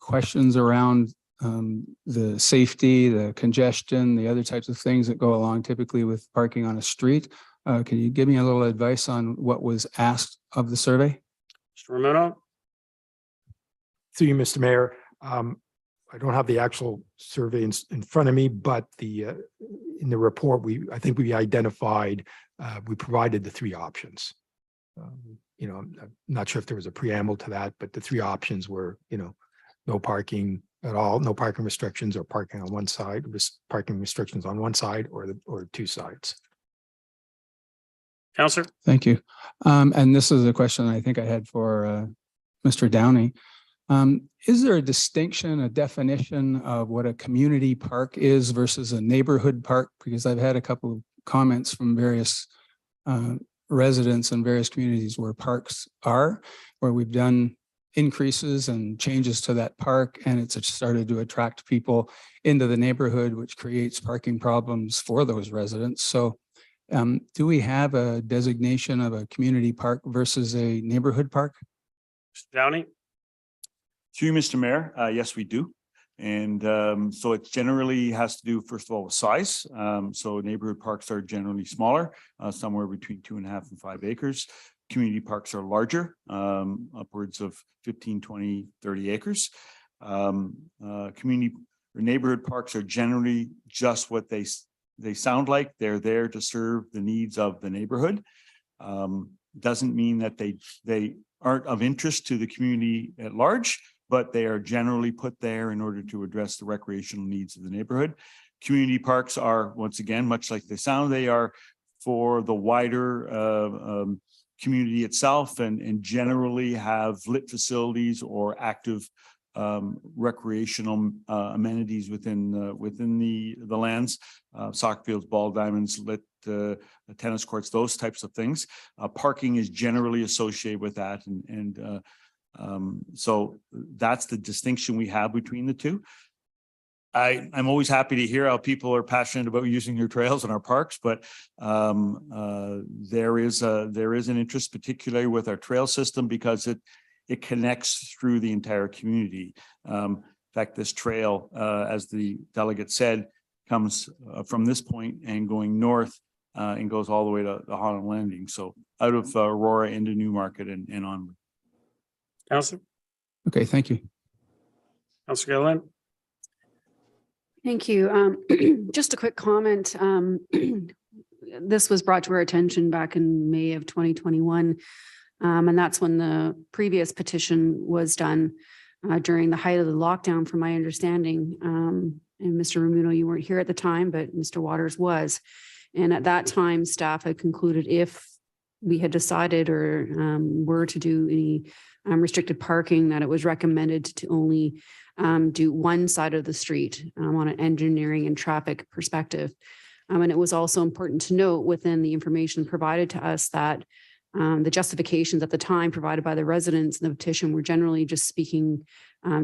questions around the safety, the congestion, the other types of things that go along typically with parking on a street. Can you give me a little advice on what was asked of the survey? Mr. Ramuno. Through you, Mr. Mayor. I don't have the actual survey in front of me, but in the report, I think we identified, we provided the three options. You know, I'm not sure if there was a preamble to that, but the three options were, you know, no parking at all, no parking restrictions, or parking on one side, parking restrictions on one side or two sides. Councillor. Thank you. And this is a question I think I had for Mr. Downey. Is there a distinction, a definition of what a community park is versus a neighborhood park? Because I've had a couple of comments from various residents in various communities where parks are, where we've done increases and changes to that park, and it's started to attract people into the neighborhood, which creates parking problems for those residents. So do we have a designation of a community park versus a neighborhood park? Mr. Downey. Through you, Mr. Mayor, yes, we do. And so it generally has to do, first of all, with size. So neighborhood parks are generally smaller, somewhere between 2.5 and 5 acres. Community parks are larger, upwards of 15, 20, 30 acres. Community or neighborhood parks are generally just what they sound like. They're there to serve the needs of the neighborhood. Doesn't mean that they aren't of interest to the community at large, but they are generally put there in order to address the recreational needs of the neighborhood. Community parks are, once again, much like they sound, they are for the wider community itself, and generally have lit facilities or active recreational amenities within the lands, soccer fields, ball diamonds, lit tennis courts, those types of things. Parking is generally associated with that, and so that's the distinction we have between the two. I'm always happy to hear how people are passionate about using your trails and our parks, but there is an interest, particularly with our trail system, because it connects through the entire community. In fact, this trail, as the delegate said, comes from this point and going north and goes all the way to the Holland Landing. So out of Aurora into Newmarket and onward. Councillor. Okay, thank you. Councillor Gilliland. Thank you. Just a quick comment. This was brought to our attention back in May of 2021. And that's when the previous petition was done during the height of the lockdown, from my understanding. And Mr. Ramuno, you weren't here at the time, but Mr. Waters was. And at that time, staff had concluded if we had decided or were to do any restricted parking, that it was recommended to only do one side of the street on an engineering and traffic perspective. And it was also important to note within the information provided to us that the justifications at the time provided by the residents in the petition were generally just speaking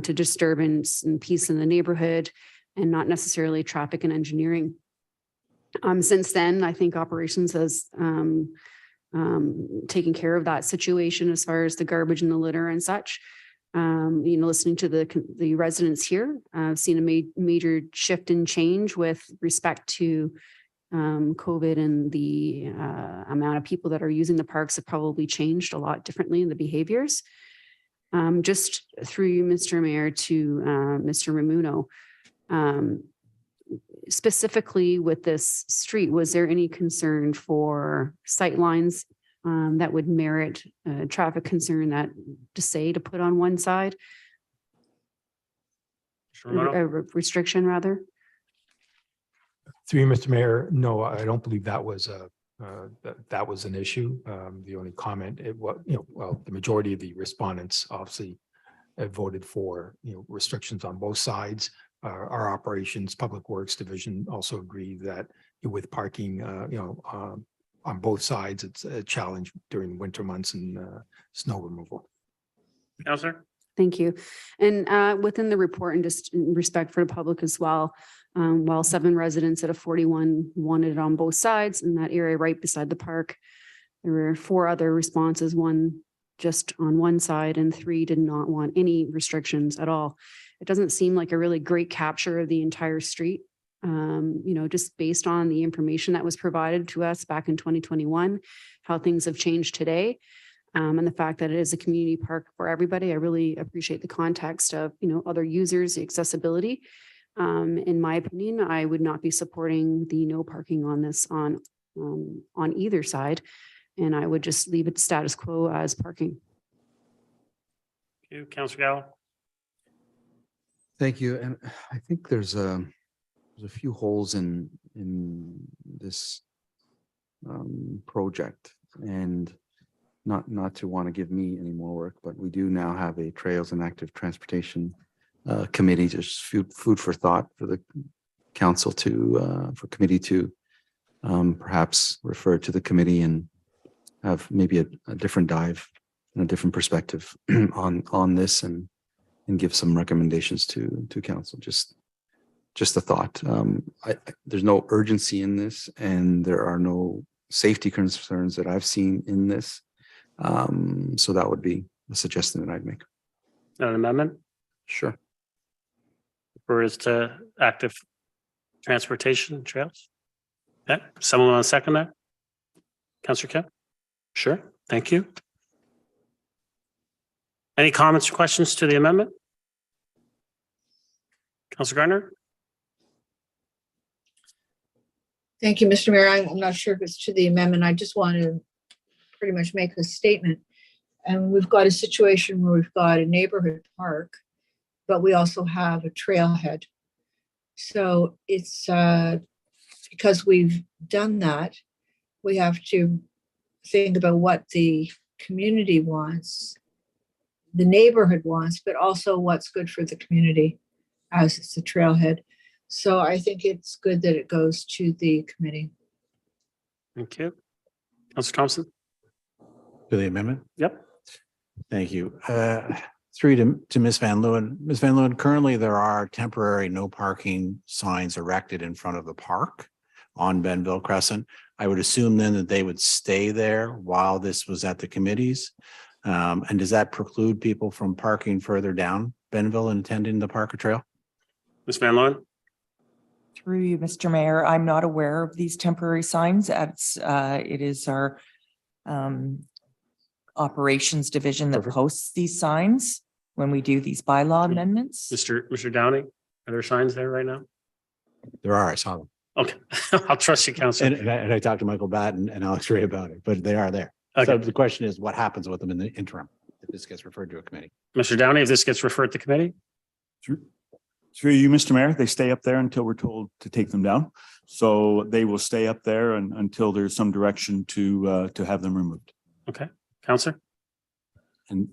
to disturbance and peace in the neighborhood, and not necessarily traffic and engineering. Since then, I think operations has taken care of that situation as far as the garbage and the litter and such. Listening to the residents here, I've seen a major shift in change with respect to COVID, and the amount of people that are using the parks have probably changed a lot differently in the behaviors. Just through you, Mr. Mayor, to Mr. Ramuno, specifically with this street, was there any concern for sight lines that would merit a traffic concern that to put on one side? A restriction rather? Through you, Mr. Mayor, no, I don't believe that was that was an issue. The only comment, the majority of the respondents obviously voted for restrictions on both sides. Our operations public works division also agreed that with parking on both sides, it's a challenge during winter months and snow removal. Councillor. Thank you. And within the report, and just in respect for the public as well, while 7 residents out of 41 wanted it on both sides in that area right beside the park, there were 4 other responses. 1 just on one side and 3 did not want any restrictions at all. It doesn't seem like a really great capture of the entire street. Just based on the information that was provided to us back in 2021, how things have changed today. And the fact that it is a community park for everybody. I really appreciate the context of, other users, the accessibility. In my opinion, I would not be supporting the no parking on this on either side. And I would just leave it status quo as parking. Thank you, Councillor Gallo. Thank you. And I think there's a few holes in this project, and not to want to give me any more work, but we do now have a Trails and Active Transportation committee, just food for thought for the council for committee to perhaps refer to the committee and have maybe a different dive and a different perspective on this and give some recommendations to council. Just a thought. There's no urgency in this, and there are no safety concerns that I've seen in this. So that would be a suggestion that I'd make. An amendment? Sure. Refers to active transportation trails. Okay, someone want to second that? Councillor Kim? Sure, thank you. Any comments or questions to the amendment? Councillor Gardner? Thank you, Mr. Mayor. I'm not sure if it's to the amendment. I just want to pretty much make a statement. And we've got a situation where we've got a neighborhood park, but we also have a trailhead. So it's because we've done that, we have to think about what the community wants, the neighborhood wants, but also what's good for the community as it's a trailhead. So I think it's good that it goes to the committee. Thank you. Councillor Thompson? To the amendment? Yep. Thank you. Through to Ms. Van Leeuwen. Ms. Van Leeuwen, currently there are temporary no parking signs erected in front of the park on Benville Crescent. I would assume then that they would stay there while this was at the committees. And does that preclude people from parking further down Benville and attending the Parker Trail? Ms. Van Leeuwen? Through you, Mr. Mayor, I'm not aware of these temporary signs. It is our operations division that posts these signs when we do these bylaw amendments. Mr. Downey, are there signs there right now? There are, I saw them. Okay, I'll trust you, Councillor. And I talked to Michael Batten and Alex Ray about it, but they are there. Okay. So the question is, what happens with them in the interim if this gets referred to a committee? Mr. Downey, if this gets referred to committee? Through you, Mr. Mayor, they stay up there until we're told to take them down. So they will stay up there until there's some direction to have them removed. Okay, Councillor? And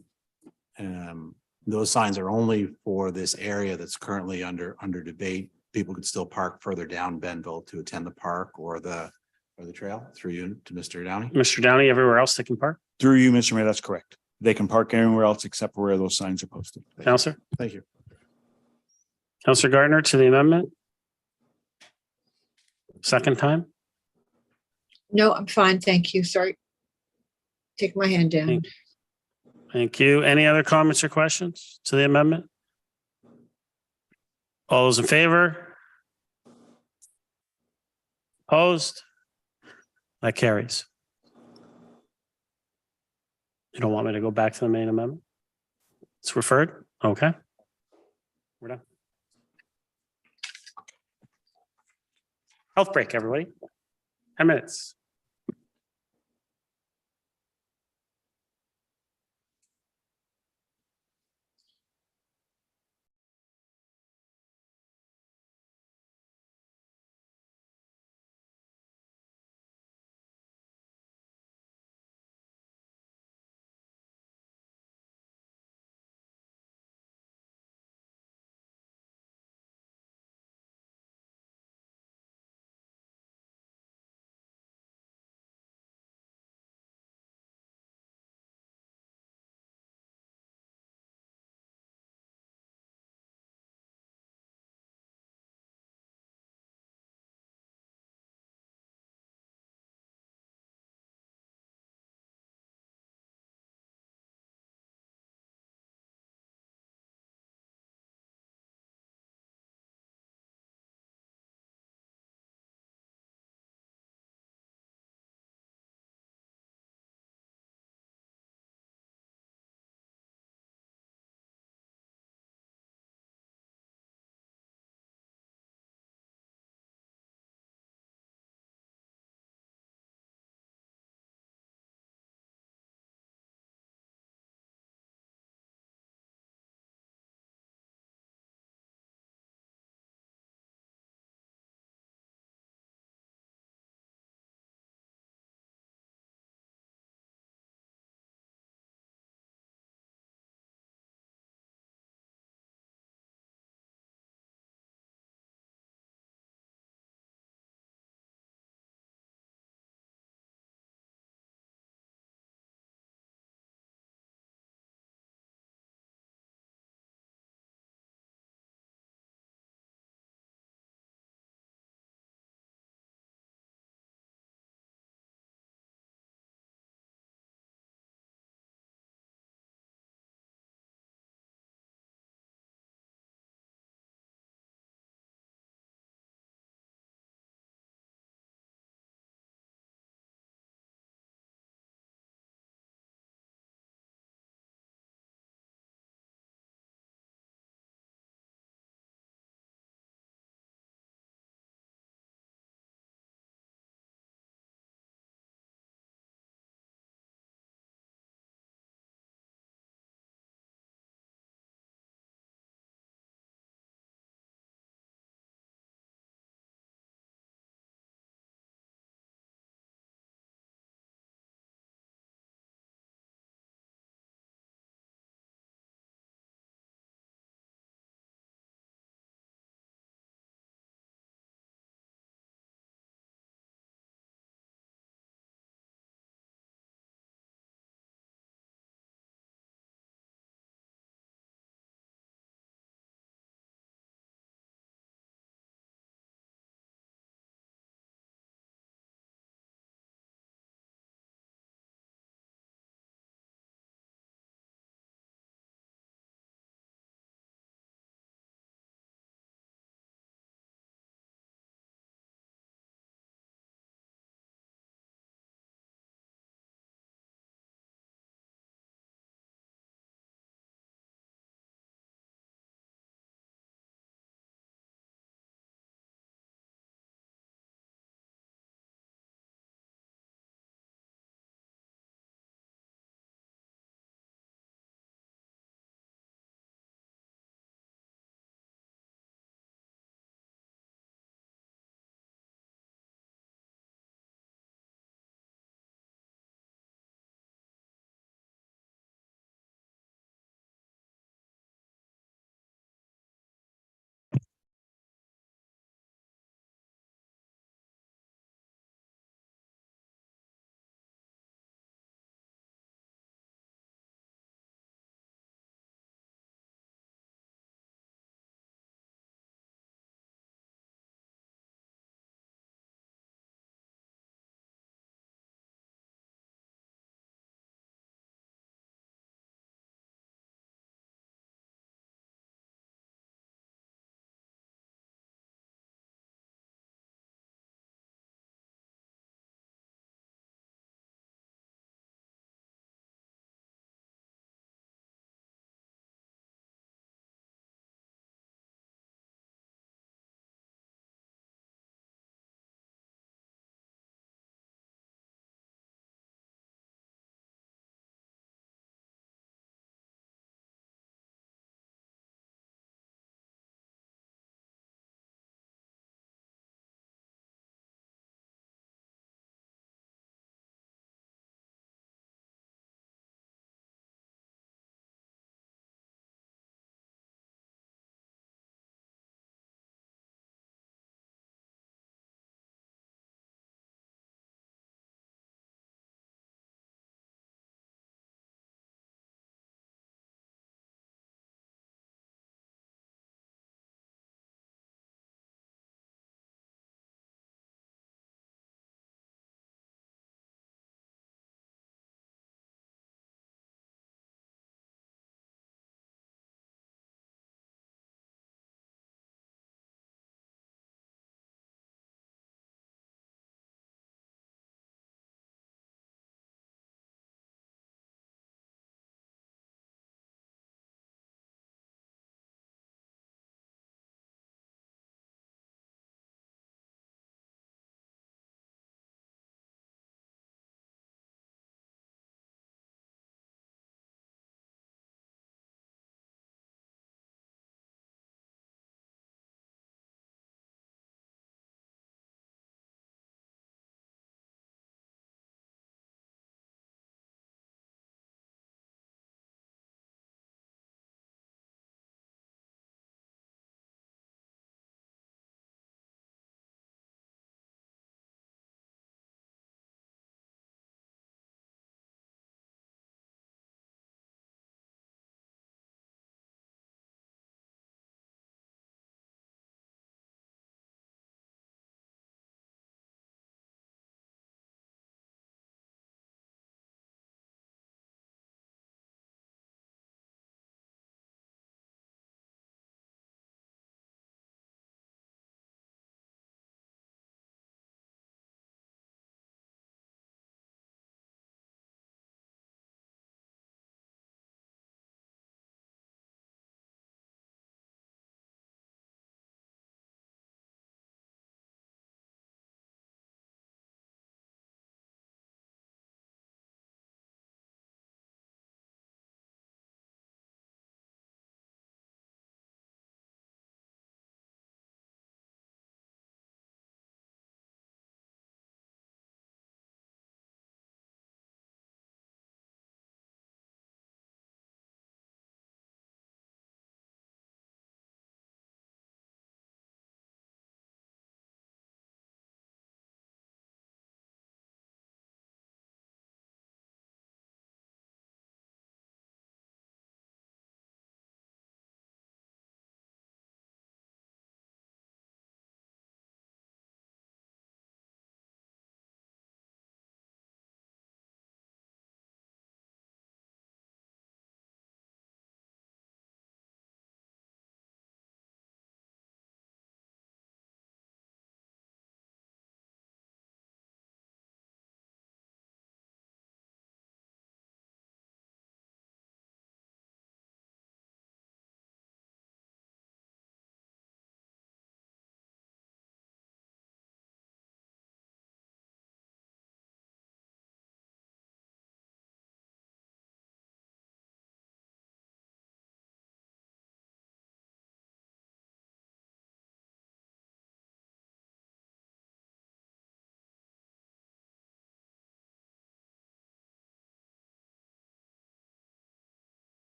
those signs are only for this area that's currently under debate. People could still park further down Benville to attend the park or the trail. Through you to Mr. Downey. Mr. Downey, everywhere else they can park? Through you, Mr. Mayor, that's correct. They can park anywhere else except where those signs are posted. Councillor? Thank you. Councillor Gardner to the amendment? Second time? No, I'm fine. Thank you. Sorry. Take my hand down. Thank you. Any other comments or questions to the amendment? All those in favor? Opposed? That carries. You don't want me to go back to the main amendment? It's referred? Okay. We're done. Health break, everybody. 10 minutes.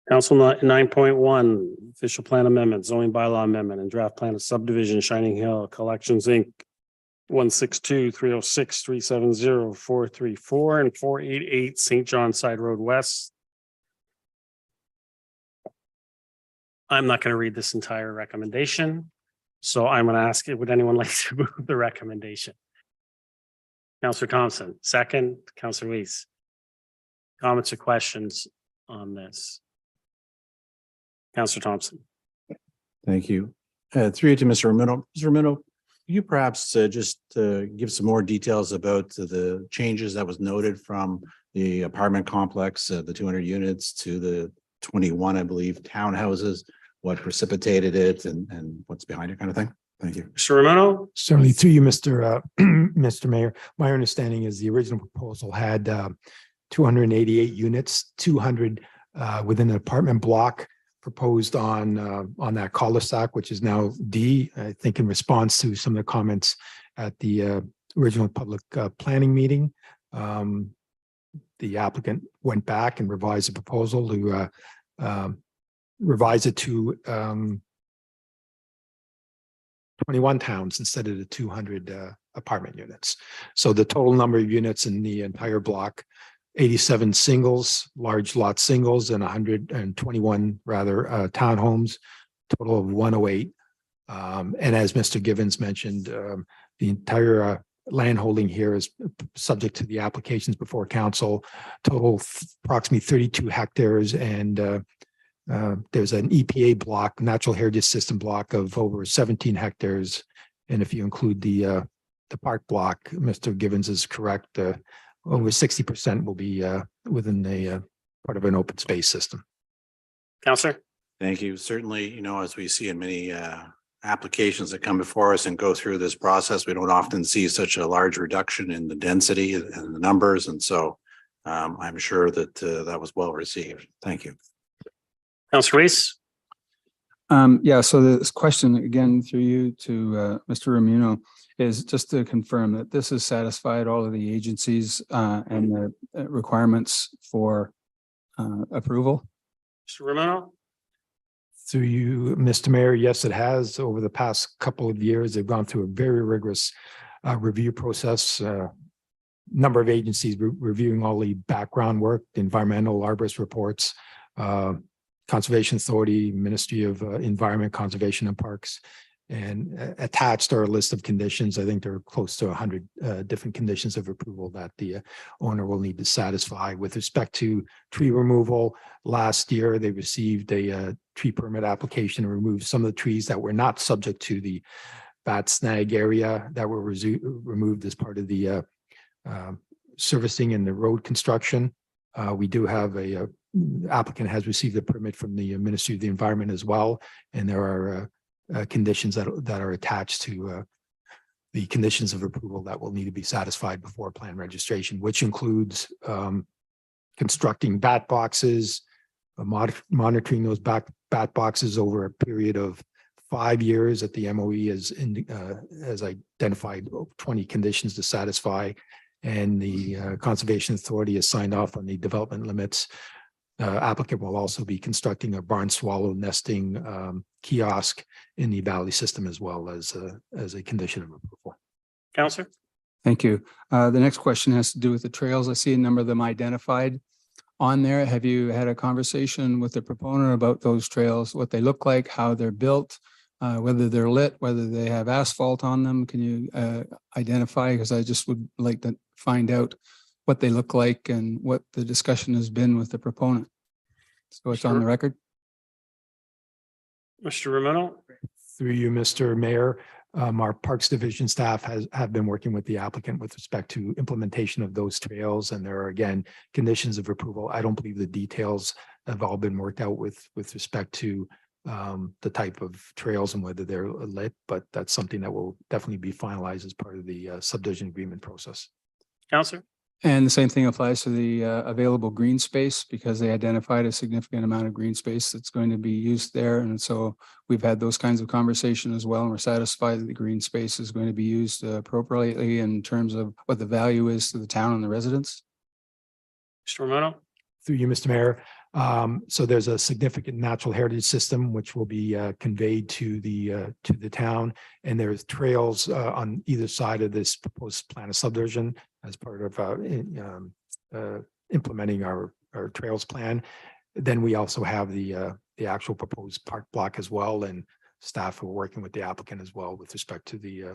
Council 9.1, official plan amendment, zoning bylaw amendment, and draft plan of subdivision Shining Hill Collections, Inc. 162-306-370-434 and 488 St. John Sideroad West. I'm not going to read this entire recommendation, so I'm going to ask you, would anyone like to move the recommendation? Councillor Thompson, second. Councillor Weiss. Comments or questions on this? Councillor Thompson. Thank you. Through you to Mr. Ramino. Mr. Ramino, could you perhaps just give some more details about the changes that was noted from the apartment complex, the 200 units to the 21, I believe, townhouses, what precipitated it and what's behind it kind of thing? Thank you. Mr. Ramino? Certainly through you, Mr. Mayor. My understanding is the original proposal had 288 units, 200 within an apartment block proposed on that cul-de-sac, which is now D, I think in response to some of the comments at the original public planning meeting. The applicant went back and revised the proposal to revise it to 21 towns instead of the 200 apartment units. So the total number of units in the entire block, 87 singles, large lot singles, and 121 rather townhomes, total of 108. And as Mr. Givens mentioned, the entire land holding here is subject to the applications before council, total approximately 32 hectares, and there's an EPA block, natural heritage system block of over 17 hectares. And if you include the park block, Mr. Givens is correct. Over 60% will be within a part of an open space system. Councillor? Thank you. Certainly, as we see in many applications that come before us and go through this process, we don't often see such a large reduction in the density and the numbers. And so I'm sure that that was well received. Thank you. Councillor Weiss? Yeah, so this question again through you to Mr. Ramino is just to confirm that this has satisfied all of the agencies and the requirements for approval. Mr. Ramino? Through you, Mr. Mayor, yes, it has. Over the past couple of years, they've gone through a very rigorous review process. Number of agencies reviewing all the background work, the environmental arborist reports, Conservation Authority, Ministry of Environment, Conservation and Parks, and attached are a list of conditions. I think there are close to 100 different conditions of approval that the owner will need to satisfy. With respect to tree removal, last year they received a tree permit application to remove some of the trees that were not subject to the bat snag area that were removed as part of the servicing and the road construction. We do have a applicant has received a permit from the Ministry of the Environment as well, and there are conditions that are attached to the conditions of approval that will need to be satisfied before plan registration, which includes constructing bat boxes, monitoring those bat boxes over a period of 5 years that the MOE has identified 20 conditions to satisfy, and the Conservation Authority has signed off on the development limits. Applicant will also be constructing a barn swallow nesting kiosk in the valley system as well as a condition of approval. Councillor? Thank you. The next question has to do with the trails. I see a number of them identified on there. Have you had a conversation with the proponent about those trails, what they look like, how they're built, whether they're lit, whether they have asphalt on them? Can you identify? Because I just would like to find out what they look like and what the discussion has been with the proponent. So it's on the record. Mr. Ramino? Through you, Mr. Mayor, our Parks Division staff have been working with the applicant with respect to implementation of those trails, and there are again conditions of approval. I don't believe the details have all been worked out with respect to the type of trails and whether they're lit, but that's something that will definitely be finalized as part of the subdivision agreement process. Councillor? And the same thing applies to the available green space, because they identified a significant amount of green space that's going to be used there. And so we've had those kinds of conversation as well. And we're satisfied that the green space is going to be used appropriately in terms of what the value is to the town and the residents. Mr. Ramino? Through you, Mr. Mayor, So there's a significant natural heritage system which will be conveyed to the town, and there's trails on either side of this proposed plan of subdivision as part of implementing our trails plan. Then we also have the actual proposed park block as well, and staff are working with the applicant as well with respect to the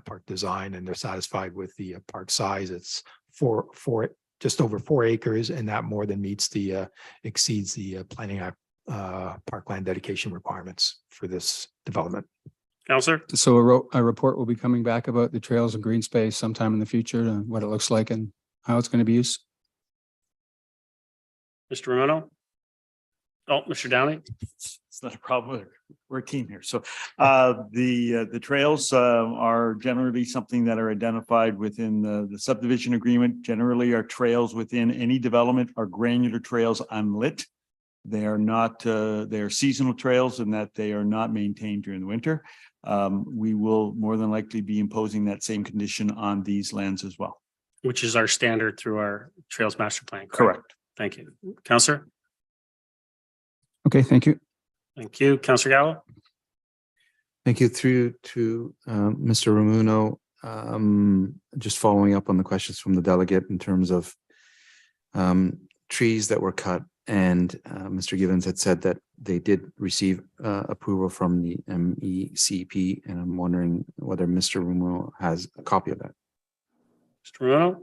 park design, and they're satisfied with the park size. It's just over 4 acres, and that more than exceeds the Planning Act parkland dedication requirements for this development. Councillor? So a report will be coming back about the trails and green space sometime in the future, and what it looks like and how it's going to be used. Mr. Romano? Oh, Mr. Downey? It's not a problem. We're a team here. So the trails are generally something that are identified within the subdivision agreement. Generally, our trails within any development are granular trails unlit. They are not, they are seasonal trails in that they are not maintained during the winter. We will more than likely be imposing that same condition on these lands as well. Which is our standard through our Trails Master Plan. Correct. Thank you. Councillor? Okay, thank you. Thank you. Councillor Gallo? Thank you. Through to Mr. Romuno, just following up on the questions from the delegate in terms of trees that were cut, and Mr. Givens had said that they did receive approval from the MECP, and I'm wondering whether Mr. Romuno has a copy of that. Mr. Romuno?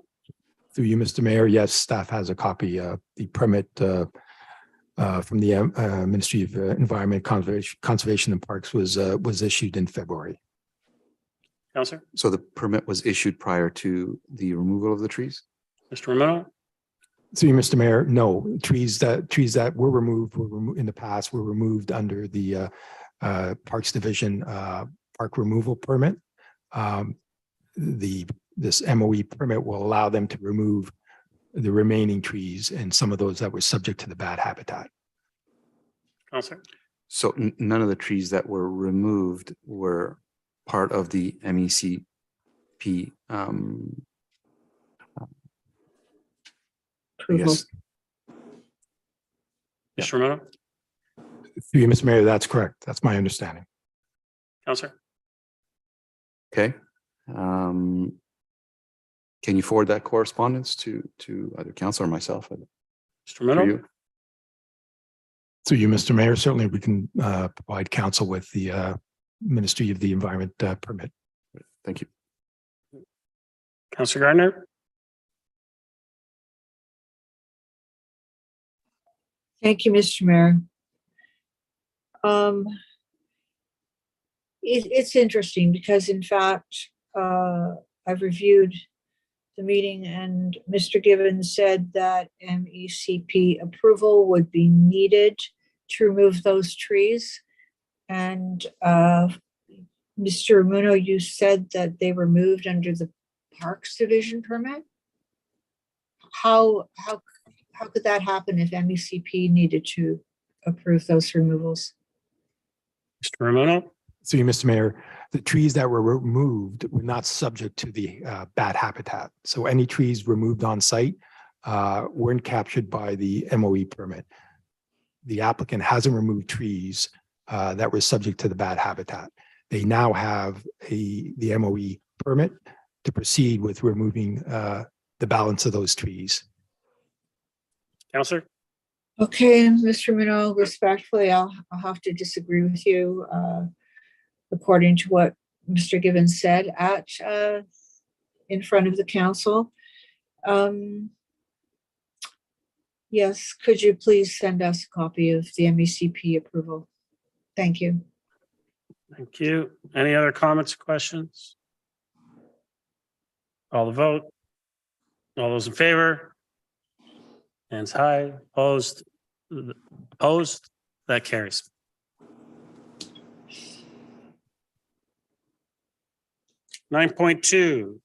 Through you, Mr. Mayor, yes, staff has a copy of the permit from the Ministry of Environment, Conservation and Parks was issued in February. Councillor? So the permit was issued prior to the removal of the trees? Mr. Romano? Through you, Mr. Mayor, no, trees that were removed in the past were removed under the Parks Division park removal permit. This MOE permit will allow them to remove the remaining trees and some of those that were subject to the bad habitat. Councillor? So none of the trees that were removed were part of the MECP. Yes. Mr. Romano? Through you, Mr. Mayor, that's correct. That's my understanding. Councillor? Okay. Can you forward that correspondence to either council or myself? Mr. Romano? Through you, Mr. Mayor, certainly we can provide counsel with the Ministry of the Environment permit. Thank you. Councillor Gardner? Thank you, Mr. Mayor. It's interesting because in fact, I've reviewed the meeting and Mr. Gibbons said that MECP approval would be needed to remove those trees. And Mr. Muno, you said that they were moved under the Parks Division permit? How could that happen if MECP needed to approve those removals? Mr. Romano? So you, Mr. Mayor, the trees that were removed were not subject to the bad habitat. So any trees removed on site weren't captured by the MOE permit. The applicant hasn't removed trees that were subject to the bad habitat. They now have the MOE permit to proceed with removing the balance of those trees. Councillor? Okay, Mr. Minot, respectfully, I'll have to disagree with you according to what Mr. Gibbons said in front of the council. Yes, could you please send us a copy of the MECP approval? Thank you. Thank you. Any other comments or questions? Call the vote. All those in favor? Hands high. Opposed? Opposed? That carries. (9.2)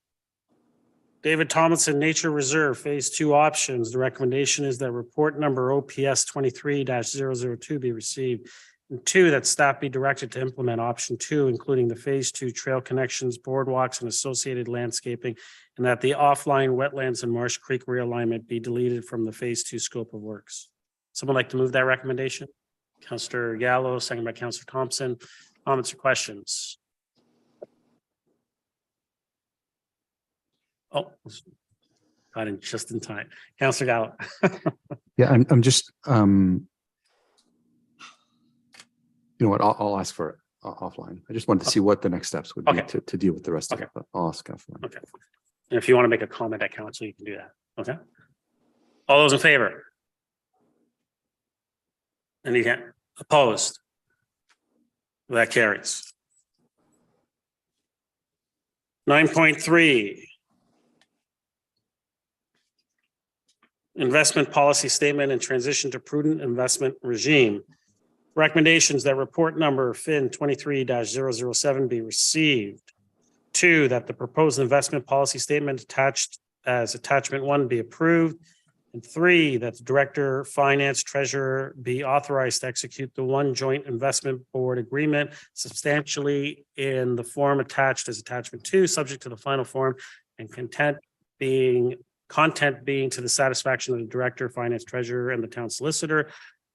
David Tomlinson Nature Reserve Phase 2 options. The recommendation is that report number OPS 23-002 be received. And 2, that staff be directed to implement option 2, including the Phase 2 trail connections, boardwalks, and associated landscaping, and that the offline wetlands and Marsh Creek realignment be deleted from the Phase 2 scope of works. Someone like to move that recommendation? Councillor Gallo, second by Councillor Thompson. Comments or questions? Oh, got in just in time. Councillor Gallo. Yeah, I'm just, you know what, I'll ask for it offline. I just wanted to see what the next steps would be Okay. to deal with the rest of Okay. it. But I'll ask offline. Okay. And if you want to make a comment at council, you can do that. Okay. All those in favor? Any opposed? That carries. 9.3. Investment policy statement and transition to prudent investment regime. Recommendations that report number FIN 23-007 be received. 2, that the proposed investment policy statement attached as attachment 1 be approved. And 3, that the director, finance, treasurer be authorized to execute the one joint investment board agreement substantially in the form attached as attachment 2, subject to the final form and content being to the satisfaction of the director, finance, treasurer, and the town solicitor.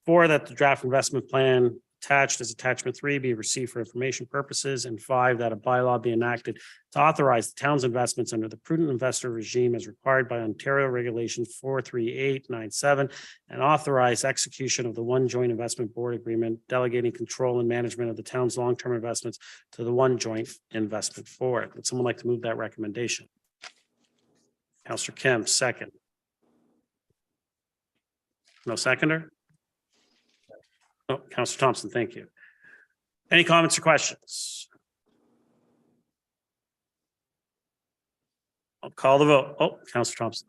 4, that the draft investment plan attached as attachment 3 be received for information purposes. And 5, that a bylaw be enacted to authorize the town's investments under the prudent investor regime as required by Ontario Regulation 43897 and authorize execution of the one joint investment board agreement delegating control and management of the town's long-term investments to the one joint investment board. Would someone like to move that recommendation? Councillor Kim, second. No seconder? Oh, Councillor Thompson, thank you. Any comments or questions? I'll call the vote. Oh, Councillor Thompson.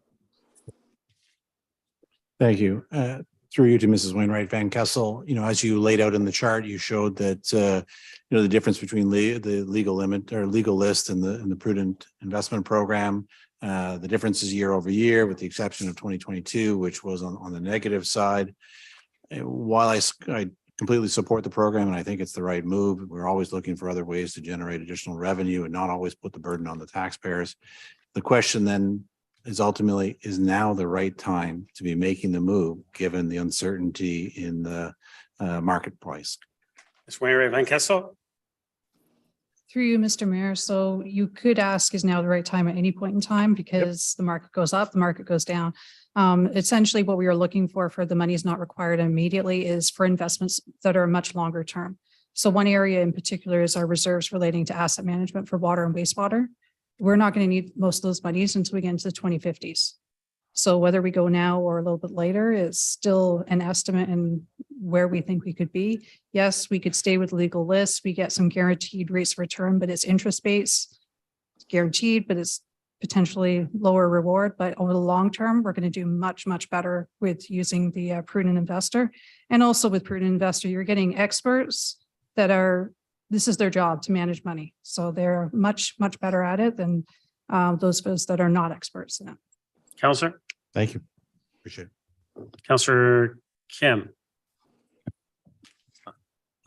Thank you. Through you to Mrs. Wainwright Van Kessel, you know, as you laid out in the chart, you showed that, you know, the difference between the legal limit or legal list and the prudent investment program. The difference is year over year, with the exception of 2022, which was on the negative side. While I completely support the program and I think it's the right move, we're always looking for other ways to generate additional revenue and not always put the burden on the taxpayers. The question then is ultimately, is now the right time to be making the move, given the uncertainty in the marketplace? Ms. Wainwright Van Kessel. Through you, Mr. Mayor. So you could ask, is now the right time at any point in time, because the market goes up, the market goes down. Essentially what we are looking for the money is not required immediately is for investments that are much longer term. So one area in particular is our reserves relating to asset management for water and wastewater. We're not going to need most of those monies until we get into the 2050s. So whether we go now or a little bit later is still an estimate in where we think we could be. Yes, we could stay with legal lists. We get some guaranteed rates of return, but it's interest based, guaranteed, but it's potentially lower reward. But over the long term, we're going to do much, much better with using the prudent investor. And also with prudent investor, you're getting experts that are, this is their job to manage money. So they're much, much better at it than those of us that are not experts in it. Councillor. Thank you. Appreciate it. Councillor Kim.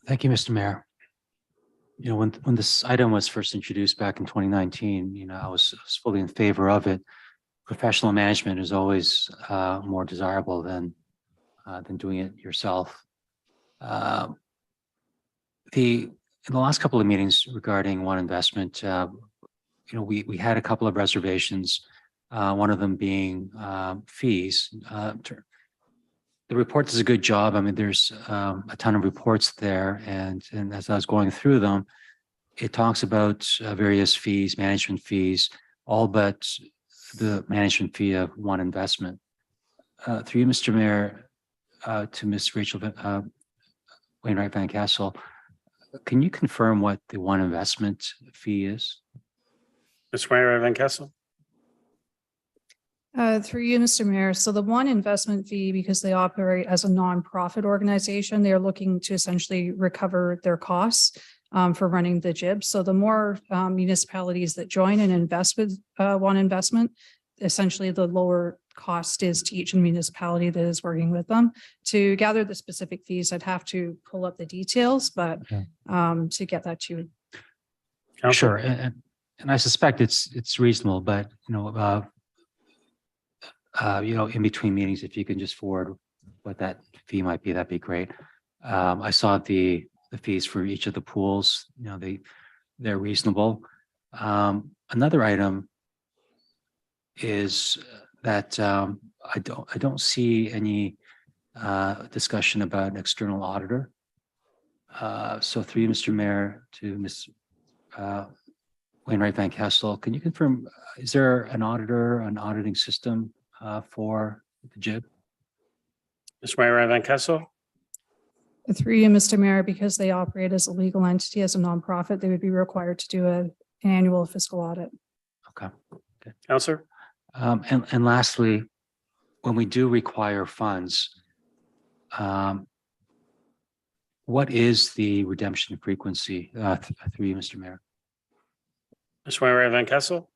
Thank you, Mr. Mayor. You know, when this item was first introduced back in 2019, you know, I was fully in favor of it. Professional management is always more desirable than doing it yourself. In the last couple of meetings regarding one investment, you know, we had a couple of reservations. One of them being fees. The report does a good job. I mean, there's a ton of reports there, and as I was going through them, it talks about various fees, management fees, all but the management fee of one investment. Through you, Mr. Mayor, to Ms. Rachel Wainwright Van Kessel, can you confirm what the one investment fee is? Ms. Wainwright Van Kessel. Through you, Mr. Mayor. So the one investment fee, because they operate as a nonprofit organization, they are looking to essentially recover their costs for running the JIB. So the more municipalities that join and invest with one investment, essentially the lower cost is to each municipality that is working with them. To gather the specific fees, I'd have to pull up the details, but to get that to you. Sure, and I suspect it's reasonable, but you know, in between meetings, if you can just forward what that fee might be, that'd be great. I saw the fees for each of the pools, you know, they're reasonable. Another item is that I don't see any discussion about an external auditor. So through you, Mr. Mayor, to Ms. Wainwright Van Kessel, can you confirm, is there an auditor, an auditing system for the JIB? Ms. Wainwright Van Kessel. Through you, Mr. Mayor, because they operate as a legal entity, as a nonprofit, they would be required to do an annual fiscal audit. Okay. Councillor. And lastly, when we do require funds, what is the redemption frequency through you, Mr. Mayor? Ms. Wainwright Van Kessel.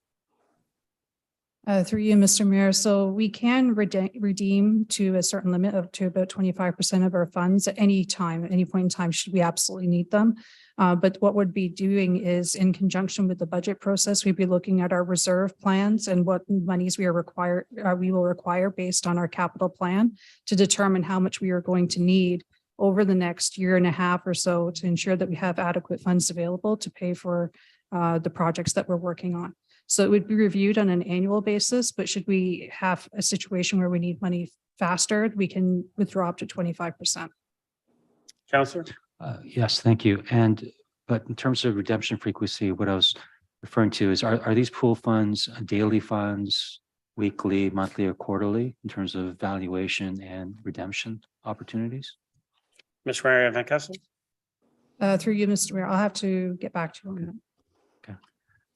Through you, Mr. Mayor. So we can redeem to a certain limit of to about 25% of our funds at any time, at any point in time, should we absolutely need them. But what we'd be doing is in conjunction with the budget process, we'd be looking at our reserve plans and what monies we will require based on our capital plan to determine how much we are going to need over the next year and a half or so to ensure that we have adequate funds available to pay for the projects that we're working on. So it would be reviewed on an annual basis, but should we have a situation where we need money faster, we can withdraw up to 25%. Councillor. Yes, thank you. But in terms of redemption frequency, what I was referring to is, are these pool funds daily funds, weekly, monthly, or quarterly in terms of valuation and redemption opportunities? Ms. Wainwright Van Kessel. Through you, Mr. Mayor, I'll have to get back to you on that.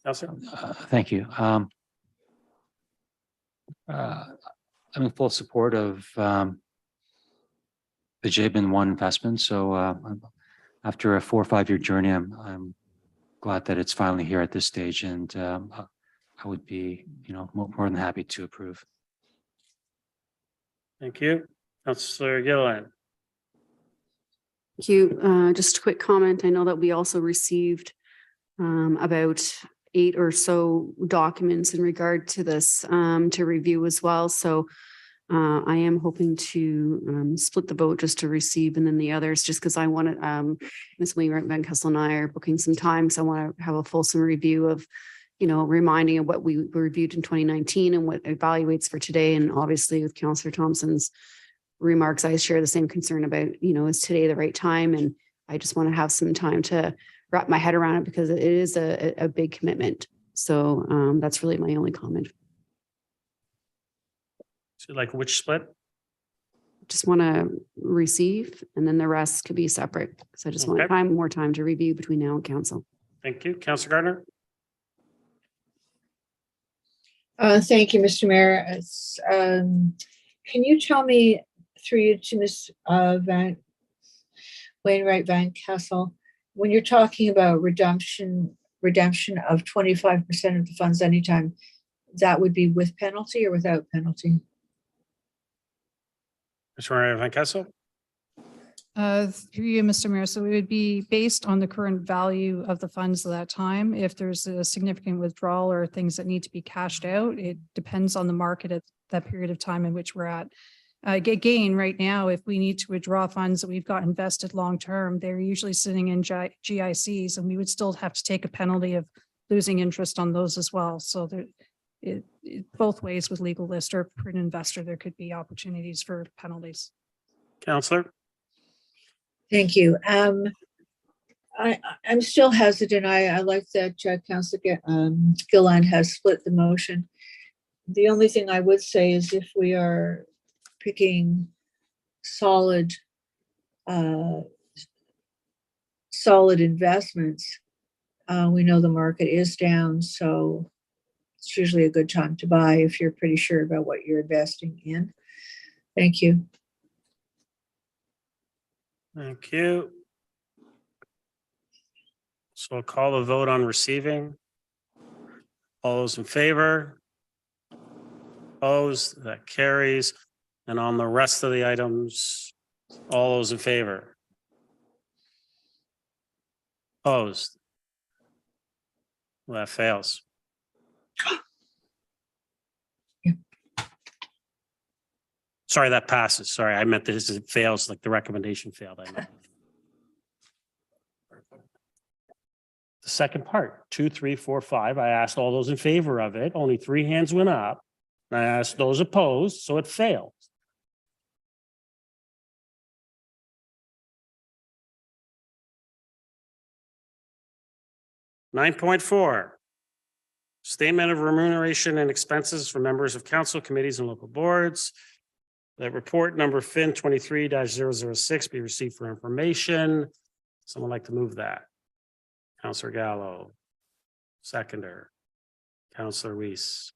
Councillor. Thank you. I'm in full support of the JIB and One investment. So after a 4 or 5 year journey, I'm glad that it's finally here at this stage, and I would be, more than happy to approve. Thank you. Councillor Gilliland. Thank you. Just a quick comment. I know that we also received about 8 or so documents in regard to this to review as well. So I am hoping to split the vote just to receive, and then the others, just because I want to, Ms. Wainwright Van Kessel and I are booking some time. So I want to have a fulsome review of, reminding of what we reviewed in 2019 and what evaluates for today. And obviously with Councillor Thompson's remarks, I share the same concern about, is today the right time? And I just want to have some time to wrap my head around it because it is a big commitment. So that's really my only comment. So like which split? Just want to receive, and then the rest could be separate. So I just want more time to review between now and council. Thank you. Councillor Gardner. Thank you, Mr. Mayor. Can you tell me, through you to Ms. Wainwright Van Kessel, when you're talking about redemption of 25% of the funds anytime, that would be with penalty or without penalty? Ms. Wainwright Van Kessel. Through you, Mr. Mayor. So it would be based on the current value of the funds at that time. If there's a significant withdrawal or things that need to be cashed out, it depends on the market at that period of time in which we're at. Again, right now, if we need to withdraw funds that we've got invested long-term, they're usually sitting in GICs, and we would still have to take a penalty of losing interest on those as well. So there, both ways with legal list or prudent investor, there could be opportunities for penalties. Councillor. Thank you. I'm still hesitant. I like that Councillor Gilliland has split the motion. The only thing I would say is if we are picking solid investments, we know the market is down, so it's usually a good time to buy if you're pretty sure about what you're investing in. Thank you. Thank you. So I'll call the vote on receiving. All those in favor? Opposed? That carries. And on the rest of the items, all those in favor? Opposed? Well, that fails. Sorry, that passes. Sorry, I meant this, it fails, like the recommendation failed. I meant. The second part, 2, 3, 4, 5. I asked all those in favor of it. Only 3 hands went up. I asked those opposed, so it failed. (9.4) Statement of remuneration and expenses for members of council, committees, and local boards. That report number FIN 23-006 be received for information. Someone like to move that? Councillor Gallo. Seconder. Councillor Weiss.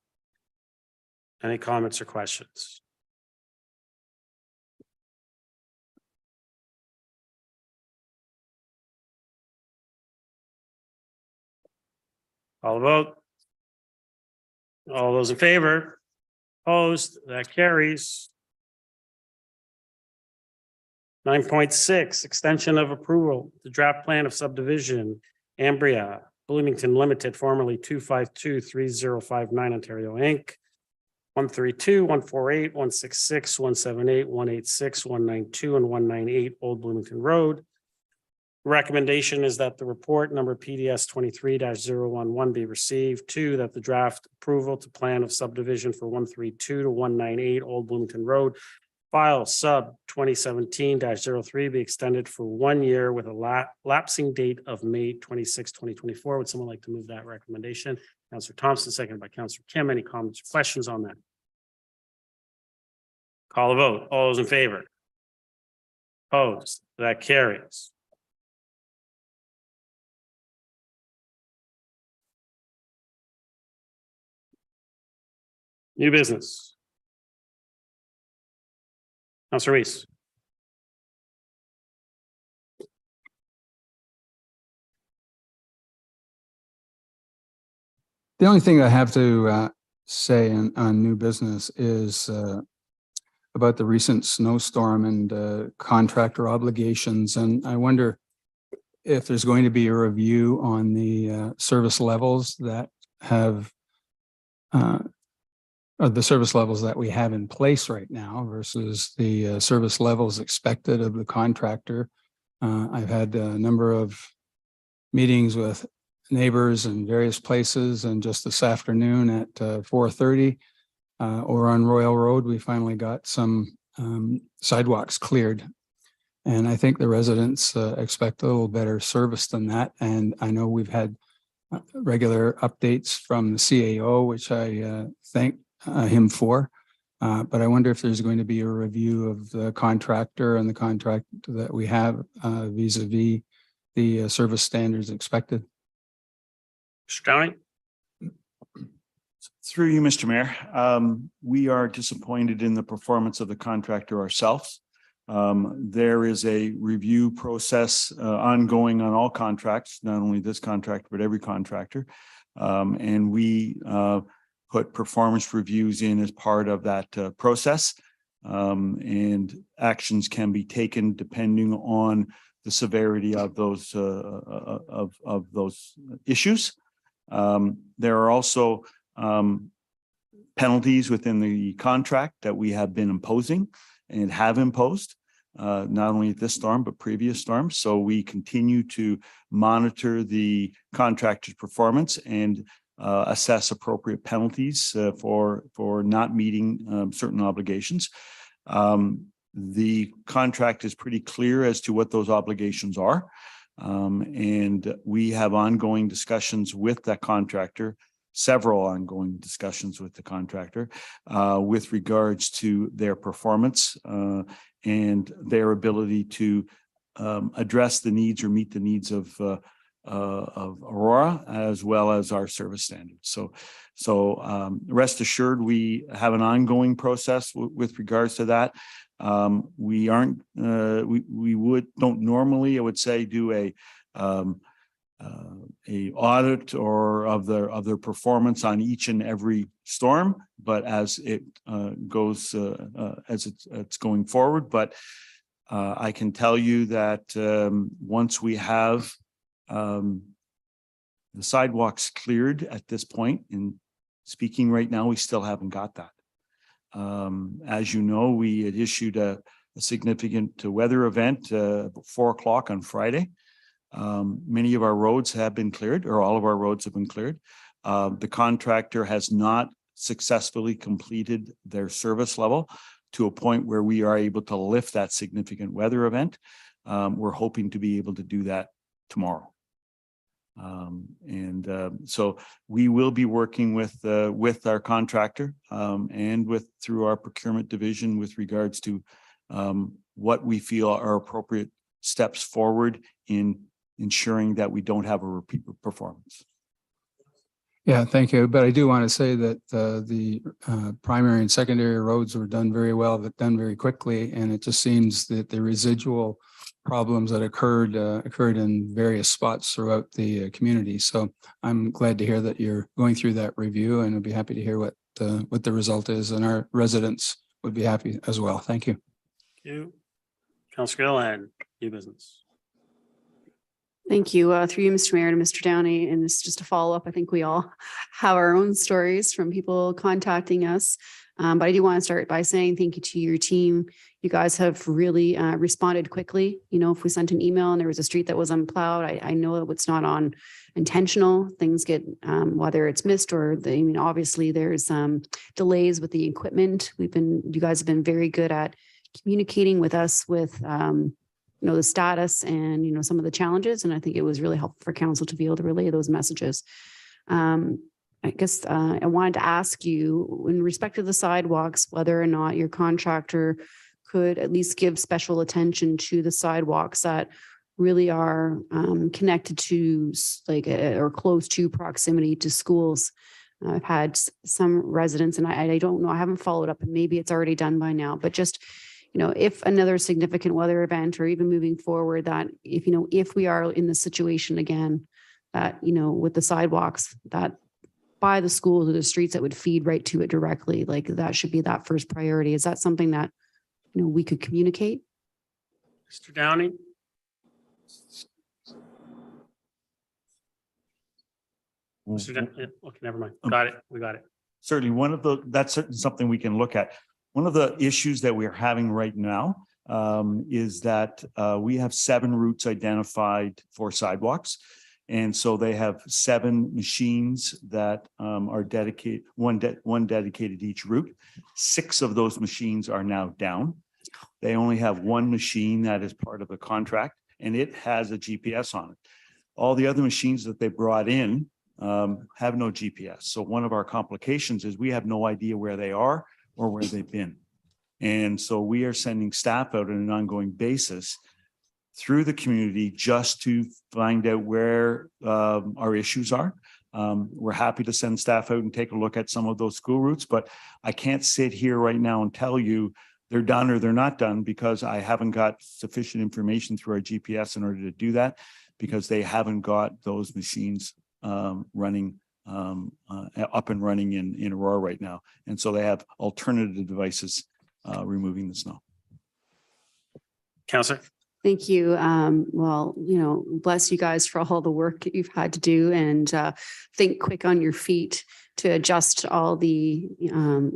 Any comments or questions? All vote. All those in favor? Opposed? That carries. 9.6, extension of approval, the draft plan of subdivision, Ambria, Bloomington Limited, formerly 2523059 Ontario Inc. 132, 148, 166, 178, 186, 192, and 198 Old Bloomington Road. Recommendation is that the report number PDS 23-011 be received. 2, that the draft approval to plan of subdivision for 132 to 198 Old Bloomington Road, file sub 2017-03 be extended for 1 year with a lapsing date of May 26, 2024. Would someone like to move that recommendation? Councillor Thompson, seconded by Councillor Kim. Any comments or questions on that? Call a vote. All those in favor? Opposed? That carries. New business. Councillor Weiss. The only thing I have to say on new business is about the recent snowstorm and contractor obligations. And I wonder if there's going to be a review on the service levels that have the service levels that we have in place right now versus the service levels expected of the contractor. I've had a number of meetings with neighbors in various places, and just this afternoon at 4:30 over on Royal Road, we finally got some sidewalks cleared. And I think the residents expect a little better service than that. And I know we've had regular updates from the CAO, which I thank him for. But I wonder if there's going to be a review of the contractor and the contract that we have vis-a-vis the service standards expected. Mr. Downey. Through you, Mr. Mayor, we are disappointed in the performance of the contractor ourselves. There is a review process ongoing on all contracts, not only this contract, but every contractor. And we put performance reviews in as part of that process. And actions can be taken depending on the severity of those issues. There are also penalties within the contract that we have been imposing and have imposed, not only at this storm, but previous storms. So we continue to monitor the contractor's performance and assess appropriate penalties for not meeting certain obligations. The contract is pretty clear as to what those obligations are. And we have ongoing discussions with that contractor, several ongoing discussions with the contractor with regards to their performance and their ability to address the needs or meet the needs of Aurora as well as our service standards. So rest assured, we have an ongoing process with regards to that. We aren't, don't normally, I would say, do a audit or of their performance on each and every storm, but as it goes, as it's going forward. But I can tell you that once we have the sidewalks cleared at this point, in speaking right now, we still haven't got that. As you know, we had issued a significant weather event at 4 o'clock on Friday. Many of our roads have been cleared, or all of our roads have been cleared. The contractor has not successfully completed their service level to a point where we are able to lift that significant weather event. We're hoping to be able to do that tomorrow. So we will be working with our contractor and through our procurement division with regards to what we feel are appropriate steps forward in ensuring that we don't have a repeat performance. Yeah, thank you. But I do want to say that the primary and secondary roads were done very well, but done very quickly. And it just seems that the residual problems that occurred in various spots throughout the community. So I'm glad to hear that you're going through that review, and I'll be happy to hear what the result is, and our residents would be happy as well. Thank you. Thank you. Councillor Gill and new business. Thank you. Through you, Mr. Mayor, to Mr. Downey, and it's just a follow up. I think we all have our own stories from people contacting us. But I do want to start by saying thank you to your team. You guys have really responded quickly. You know, if we sent an email and there was a street that was unplowed, I know it's not on intentional. Things get, whether it's missed or obviously there's delays with the equipment. You guys have been very good at communicating with us with, the status and, some of the challenges. And I think it was really helpful for council to be able to relay those messages. I guess I wanted to ask you, in respect to the sidewalks, whether or not your contractor could at least give special attention to the sidewalks that really are connected to or close to proximity to schools. I've had some residents, and I don't know, I haven't followed up, and maybe it's already done by now, but just, if another significant weather event or even moving forward, that if we are in the situation again, that, with the sidewalks that by the schools or the streets that would feed right to it directly, like that should be that first priority. Is that something that, we could communicate? Mr. Downey. Mr. Downey, okay, never mind. Got it. We got it. Certainly, that's certainly something we can look at. One of the issues that we're having right now is that we have 7 routes identified for sidewalks. And so they have 7 machines that are dedicated, one dedicated each route. 6 of those machines are now down. They only have 1 machine that is part of the contract, and it has a GPS on it. All the other machines that they brought in have no GPS. So one of our complications is we have no idea where they are or where they've been. And so we are sending staff out on an ongoing basis through the community just to find out where our issues are. We're happy to send staff out and take a look at some of those school routes, but I can't sit here right now and tell you they're done or they're not done, because I haven't got sufficient information through our GPS in order to do that, because they haven't got those machines running up and running in Aurora right now. And so they have alternative devices removing the snow. Councillor. Thank you. Well, bless you guys for all the work that you've had to do, and think quick on your feet to adjust all the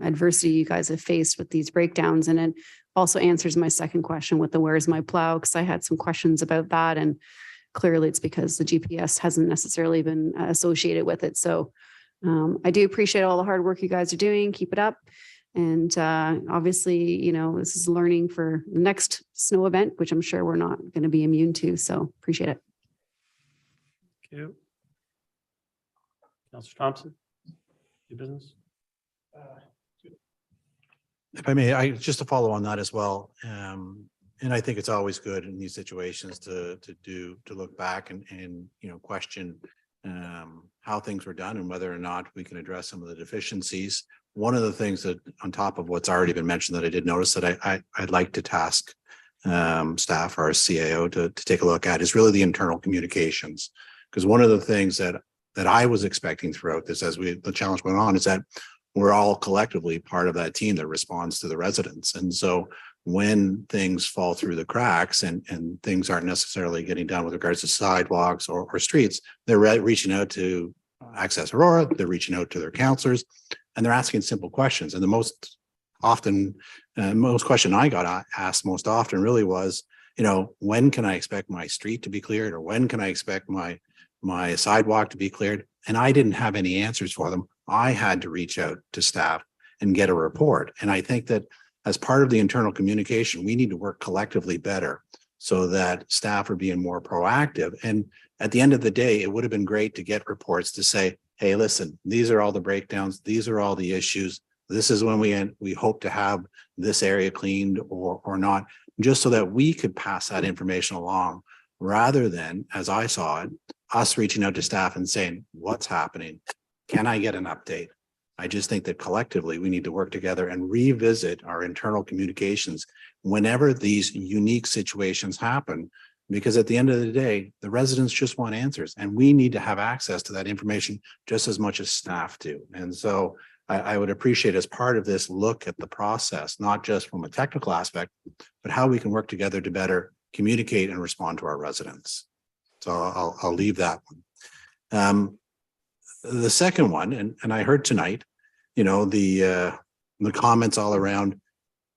adversity you guys have faced with these breakdowns. And it also answers my second question with the where's my plow, because I had some questions about that. And clearly it's because the GPS hasn't necessarily been associated with it. So I do appreciate all the hard work you guys are doing. Keep it up. And obviously, this is learning for the next snow event, which I'm sure we're not going to be immune to. So appreciate it. Thank you. Councillor Thompson, your business. If I may, just to follow on that as well. And I think it's always good in these situations to look back and question how things were done and whether or not we can address some of the deficiencies. One of the things that, on top of what's already been mentioned, that I did notice that I'd like to task staff, our CAO, to take a look at is really the internal communications. Because one of the things that I was expecting throughout this, as the challenge went on, is that we're all collectively part of that team that responds to the residents. And so when things fall through the cracks and things aren't necessarily getting done with regards to sidewalks or streets, they're reaching out to Access Aurora, they're reaching out to their councillors, and they're asking simple questions. And the most often, most question I got asked most often really was, when can I expect my street to be cleared, or when can I expect my sidewalk to be cleared? And I didn't have any answers for them. I had to reach out to staff and get a report. And I think that as part of the internal communication, we need to work collectively better so that staff are being more proactive. And at the end of the day, it would have been great to get reports to say, hey, listen, these are all the breakdowns. These are all the issues. This is when we hope to have this area cleaned or not, just so that we could pass that information along, rather than, as I saw it, us reaching out to staff and saying, what's happening? Can I get an update? I just think that collectively we need to work together and revisit our internal communications whenever these unique situations happen, because at the end of the day, the residents just want answers, and we need to have access to that information just as much as staff do. And so I would appreciate, as part of this, look at the process, not just from a technical aspect, but how we can work together to better communicate and respond to our residents. So I'll leave that one. The second one, and I heard tonight, the comments all around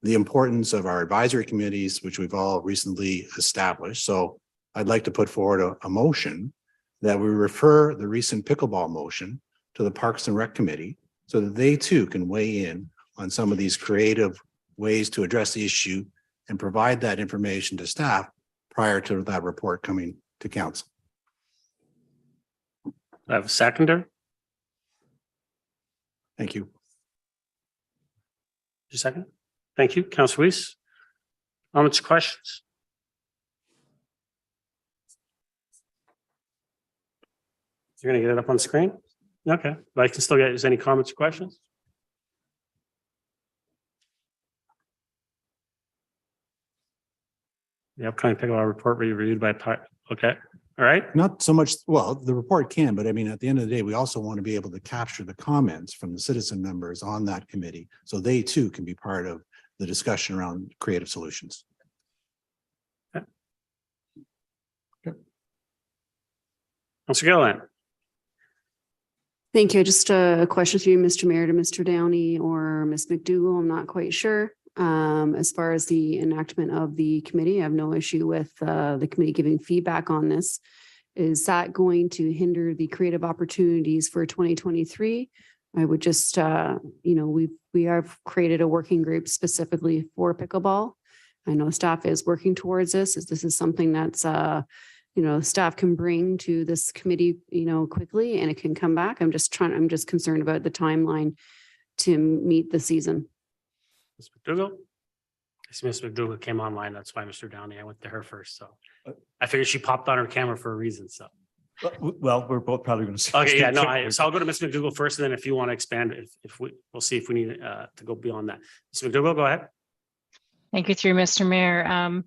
the importance of our advisory committees, which we've all recently established. So I'd like to put forward a motion that we refer the recent pickleball motion to the Parks and Rec Committee, so that they too can weigh in on some of these creative ways to address the issue and provide that information to staff prior to that report coming to council. I have a seconder. Thank you. Just a second. Thank you, Councillor Weiss. Comments, questions? You're going to get it up on screen? Okay, but I can still get any comments or questions? The upcoming pickleball report will be reviewed by, okay, all right. Not so much, well, the report can, but I mean, at the end of the day, we also want to be able to capture the comments from the citizen members on that committee, so they too can be part of the discussion around creative solutions. Okay. Councillor Gilliland. Thank you. Just a question for you, Mr. Mayor, to Mr. Downey or Ms. McDougall. I'm not quite sure. As far as the enactment of the committee, I have no issue with the committee giving feedback on this. Is that going to hinder the creative opportunities for 2023? I would just, we have created a working group specifically for pickleball. I know staff is working towards this. This is something that's staff can bring to this committee, quickly, and it can come back. I'm just concerned about the timeline to meet the season. Ms. McDougall. I see Ms. McDougall came online. That's why Mr. Downey, I went to her first. So I figured she popped on her camera for a reason. So. Well, we're both probably going to say. Okay, yeah, no, so I'll go to Ms. McDougall first, and then if you want to expand, we'll see if we need to go beyond that. Ms. McDougall, go ahead. Thank you, through Mr. Mayor.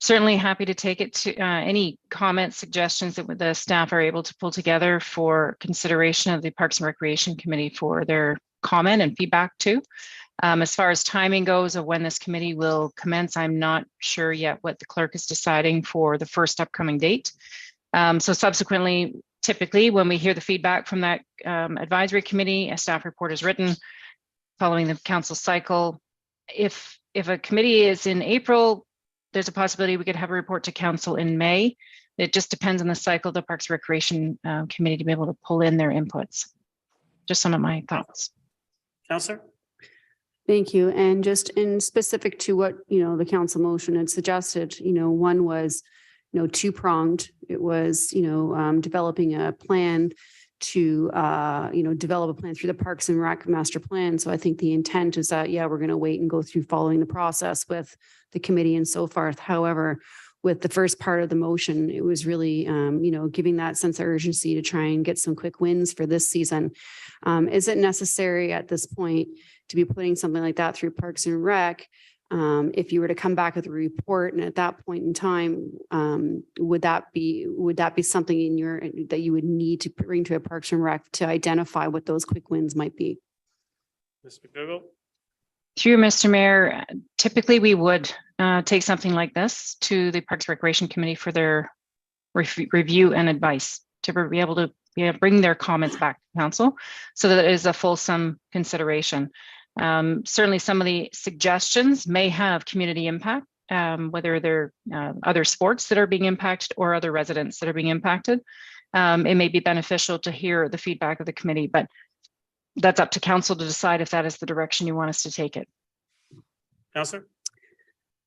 Certainly happy to take it to any comments, suggestions that the staff are able to pull together for consideration of the Parks and Recreation Committee for their comment and feedback too. As far as timing goes of when this committee will commence, I'm not sure yet what the clerk is deciding for the first upcoming date. So subsequently, typically when we hear the feedback from that advisory committee, a staff report is written following the council cycle. If a committee is in April, there's a possibility we could have a report to council in May. It just depends on the cycle of the Parks and Recreation Committee to be able to pull in their inputs. Just some of my thoughts. Councillor. Thank you. And just in specific to what, the council motion had suggested, one was, two-pronged. It was, developing a plan to, develop a plan through the Parks and Rec master plan. So I think the intent is that, we're going to wait and go through following the process with the committee and so forth. However, with the first part of the motion, it was really, giving that sense of urgency to try and get some quick wins for this season. Is it necessary at this point to be putting something like that through Parks and Rec? If you were to come back with a report, and at that point in time, would that be something that you would need to bring to a Parks and Rec to identify what those quick wins might be? Ms. McDougall. Through Mr. Mayor, typically we would take something like this to the Parks and Recreation Committee for their review and advice, to be able to bring their comments back to council so that it is a fulsome consideration. Certainly some of the suggestions may have community impact, whether they're other sports that are being impacted or other residents that are being impacted. It may be beneficial to hear the feedback of the committee, but that's up to council to decide if that is the direction you want us to take it. Councillor?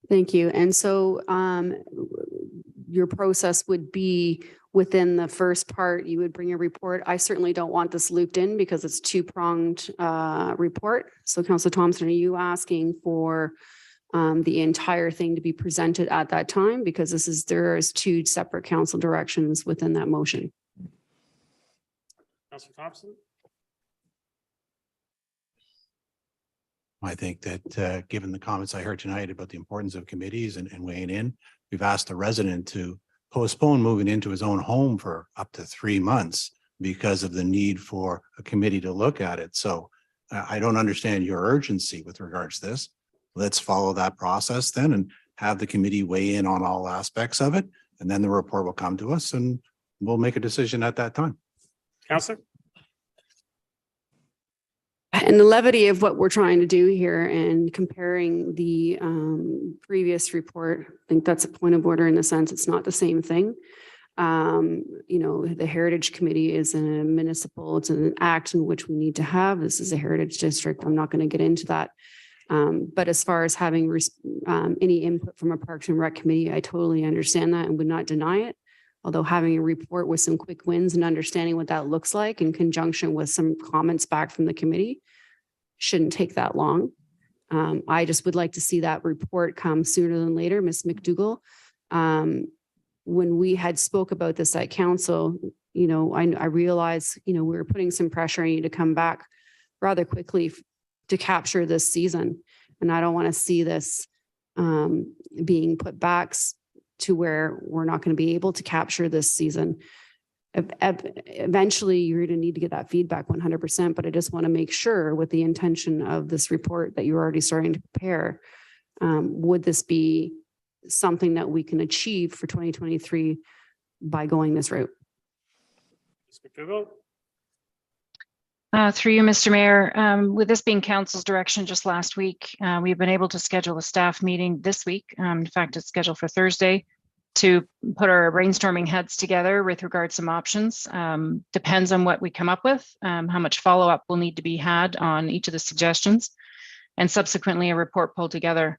Thank you. And so your process would be within the first part, you would bring a report. I certainly don't want this looped in because it's two-pronged report. So Councillor Thompson, are you asking for the entire thing to be presented at that time? Because there is two separate council directions within that motion. Councillor Thompson? I think that given the comments I heard tonight about the importance of committees and weighing in, we've asked the resident to postpone moving into his own home for up to 3 months because of the need for a committee to look at it. So I don't understand your urgency with regards to this. Let's follow that process then and have the committee weigh in on all aspects of it. And then the report will come to us and we'll make a decision at that time. Councillor? And the levity of what we're trying to do here and comparing the previous report, I think that's a point of order in the sense it's not the same thing. You know, the Heritage Committee is a municipal, it's an act in which we need to have. This is a heritage district. I'm not going to get into that. But as far as having any input from a Parks and Rec committee, I totally understand that and would not deny it. Although having a report with some quick wins and understanding what that looks like in conjunction with some comments back from the committee shouldn't take that long. I just would like to see that report come sooner than later. Ms. McDougall, when we had spoke about this at council, you know, I realized, you know, we were putting some pressure on you to come back rather quickly to capture this season. And I don't want to see this being put back to where we're not going to be able to capture this season. Eventually, you're going to need to get that feedback 100%, but I just want to make sure with the intention of this report that you're already starting to prepare, would this be something that we can achieve for 2023 by going this route? Through you, Mr. Mayor, with this being council's direction just last week, we've been able to schedule a staff meeting this week. In fact, it's scheduled for Thursday to put our brainstorming heads together with regards to some options. Depends on what we come up with, how much follow-up will need to be had on each of the suggestions, and subsequently a report pulled together.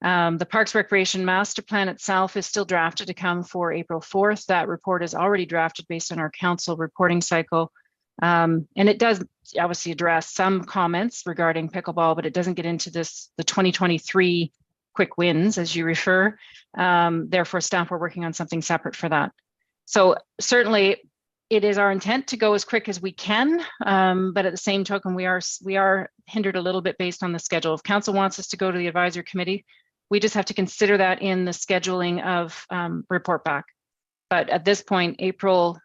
The Parks Recreation Master Plan itself is still drafted to come for April 4th. That report is already drafted based on our council reporting cycle. And it does obviously address some comments regarding pickleball, but it doesn't get into the 2023 quick wins, as you refer. Therefore, staff are working on something separate for that. So certainly it is our intent to go as quick as we can. But at the same token, we are hindered a little bit based on the schedule. If council wants us to go to the advisory committee, we just have to consider that in the scheduling of report back. But at this point, April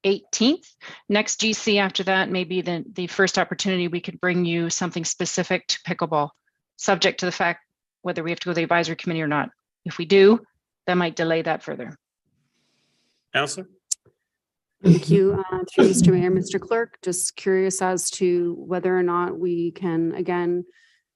18th, next GC after that may be the first opportunity we could bring you something specific to pickleball, subject to the fact whether we have to go to the advisory committee or not. If we do, that might delay that further. Councillor? Thank you, through Mr. Mayor. Mr. Clerk, just curious as to whether or not we can, again,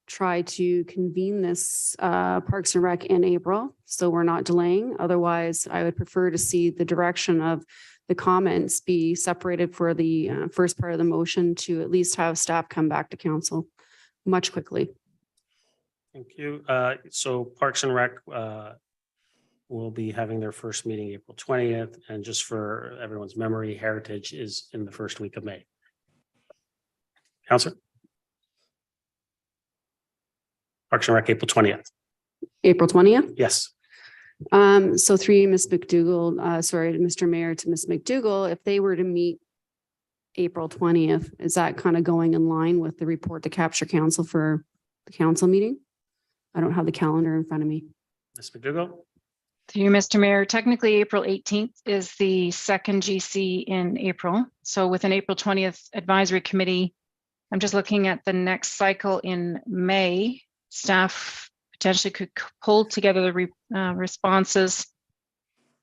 try to convene this Parks and Rec in April, so we're not delaying. Otherwise, I would prefer to see the direction of the comments be separated for the first part of the motion to at least have staff come back to council much quickly. Thank you. So Parks and Rec will be having their first meeting April 20th. And just for everyone's memory, Heritage is in the first week of May. Councillor? Parks and Rec, April 20th. April 20th? Yes. So through you, Ms. McDougall, sorry, to Mr. Mayor, to Ms. McDougall, if they were to meet April 20th, is that kind of going in line with the report to capture council for the council meeting? I don't have the calendar in front of me. Ms. McDougall? To you, Mr. Mayor, technically April 18th is the second GC in April. So with an April 20th advisory committee, I'm just looking at the next cycle in May. Staff potentially could pull together the responses.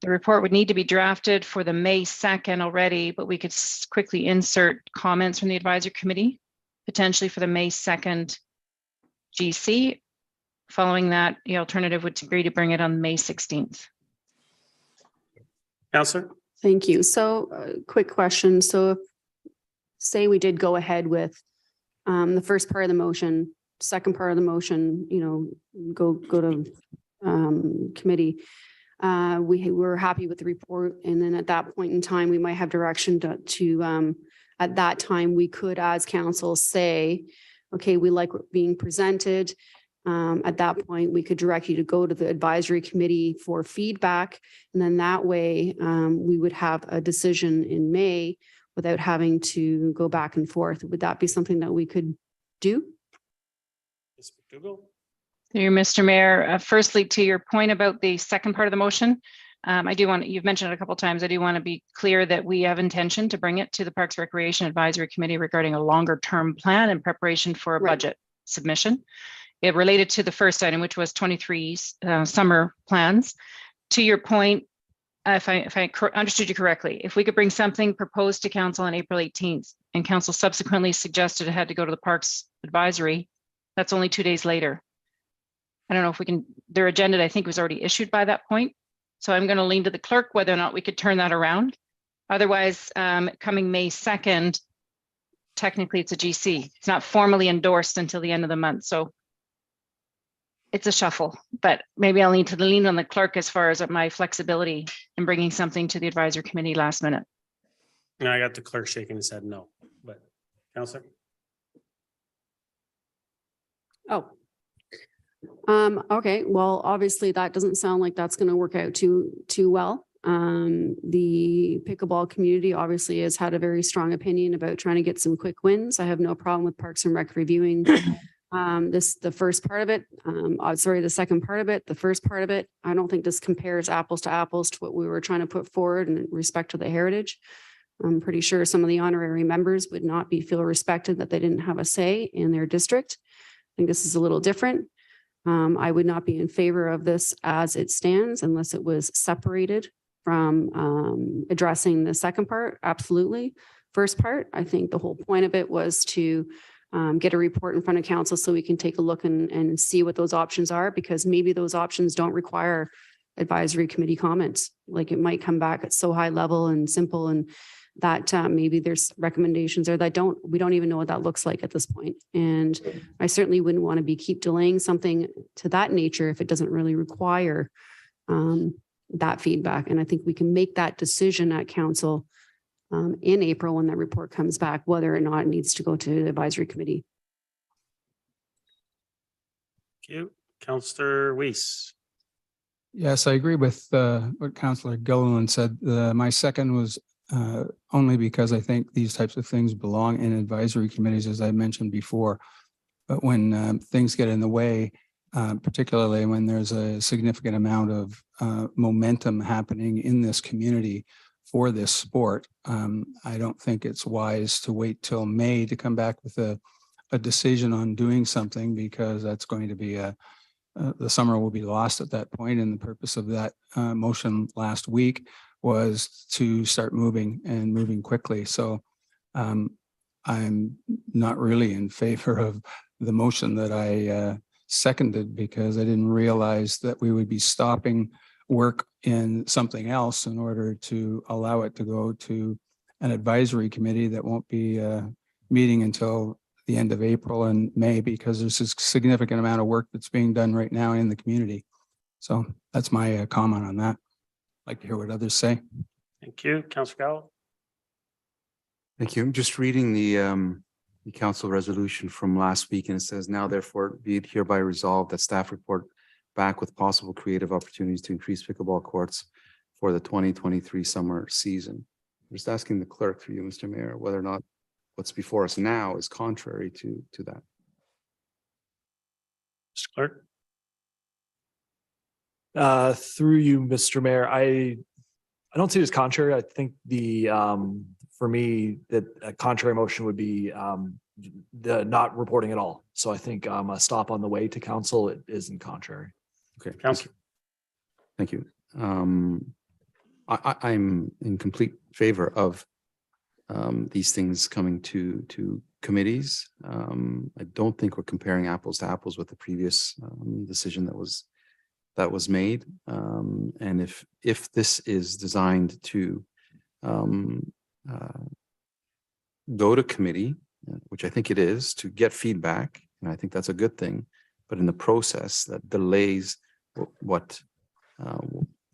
The report would need to be drafted for the May 2nd already, but we could quickly insert comments from the advisory committee, potentially for the May 2nd GC. Following that, the alternative would agree to bring it on May 16th. Councillor? Thank you. So quick question. So if, say we did go ahead with the first part of the motion, second part of the motion, you know, go to committee. We were happy with the report. And then at that point in time, we might have direction to at that time, we could as council say, okay, we like what being presented. At that point, we could direct you to go to the advisory committee for feedback. And then that way we would have a decision in May without having to go back and forth. Would that be something that we could do? Ms. McDougall? Through you, Mr. Mayor, firstly, to your point about the second part of the motion, I do want, you've mentioned it a couple of times, I do want to be clear that we have intention to bring it to the Parks Recreation Advisory Committee regarding a longer term plan in preparation for a budget submission. It related to the first item, which was 23 summer plans. To your point, if I understood you correctly, if we could bring something proposed to council on April 18th and council subsequently suggested it had to go to the Parks Advisory, that's only 2 days later. I don't know if we can, their agenda, I think, was already issued by that point. So I'm going to lean to the clerk whether or not we could turn that around. Otherwise, coming May 2nd, technically it's a GC. It's not formally endorsed until the end of the month. So it's a shuffle, but maybe I'll need to lean on the clerk as far as my flexibility in bringing something to the advisory committee last minute. And I got the clerk shaking his head no, but Councillor? Oh. Okay, well, obviously that doesn't sound like that's going to work out too well. The pickleball community obviously has had a very strong opinion about trying to get some quick wins. I have no problem with Parks and Rec reviewing the first part of it. The second part of it, the first part of it. I don't think this compares apples to apples to what we were trying to put forward in respect to the heritage. I'm pretty sure some of the honorary members would not feel respected that they didn't have a say in their district. I think this is a little different. I would not be in favor of this as it stands unless it was separated from addressing the second part. Absolutely. First part, I think the whole point of it was to get a report in front of council so we can take a look and see what those options are, because maybe those options don't require advisory committee comments. Like it might come back at so high level and simple, and that maybe there's recommendations there that we don't even know what that looks like at this point. And I certainly wouldn't want to keep delaying something to that nature if it doesn't really require that feedback. And I think we can make that decision at council in April when that report comes back, whether or not it needs to go to the advisory committee. Thank you. Councillor Weiss. Yes, I agree with what Councillor Gilliland said. My second was only because I think these types of things belong in advisory committees, as I mentioned before. But when things get in the way, particularly when there's a significant amount of momentum happening in this community for this sport, I don't think it's wise to wait till May to come back with a decision on doing something, because that's going to be the summer will be lost at that point. And the purpose of that motion last week was to start moving quickly. So I'm not really in favor of the motion that I seconded, because I didn't realize that we would be stopping work in something else in order to allow it to go to an advisory committee that won't be meeting until the end of April and May, because there's a significant amount of work that's being done right now in the community. So that's my comment on that. I'd like to hear what others say. Thank you. Councillor Gall. Thank you. I'm just reading the council resolution from last week, and it says, now therefore be it hereby resolved that staff report back with possible creative opportunities to increase pickleball courts for the 2023 summer season. I'm just asking the clerk, through you, Mr. Mayor, whether or not what's before us now is contrary to that. Mr. Clerk. Through you, Mr. Mayor, I don't see it as contrary. I think for me that a contrary motion would be the not reporting at all. So I think a stop on the way to council, it isn't contrary. Okay. Councillor. Thank you. I'm in complete favor of these things coming to committees. I don't think we're comparing apples to apples with the previous decision that was made. And if this is designed to go to committee, which I think it is, to get feedback, and I think that's a good thing, but in the process that delays what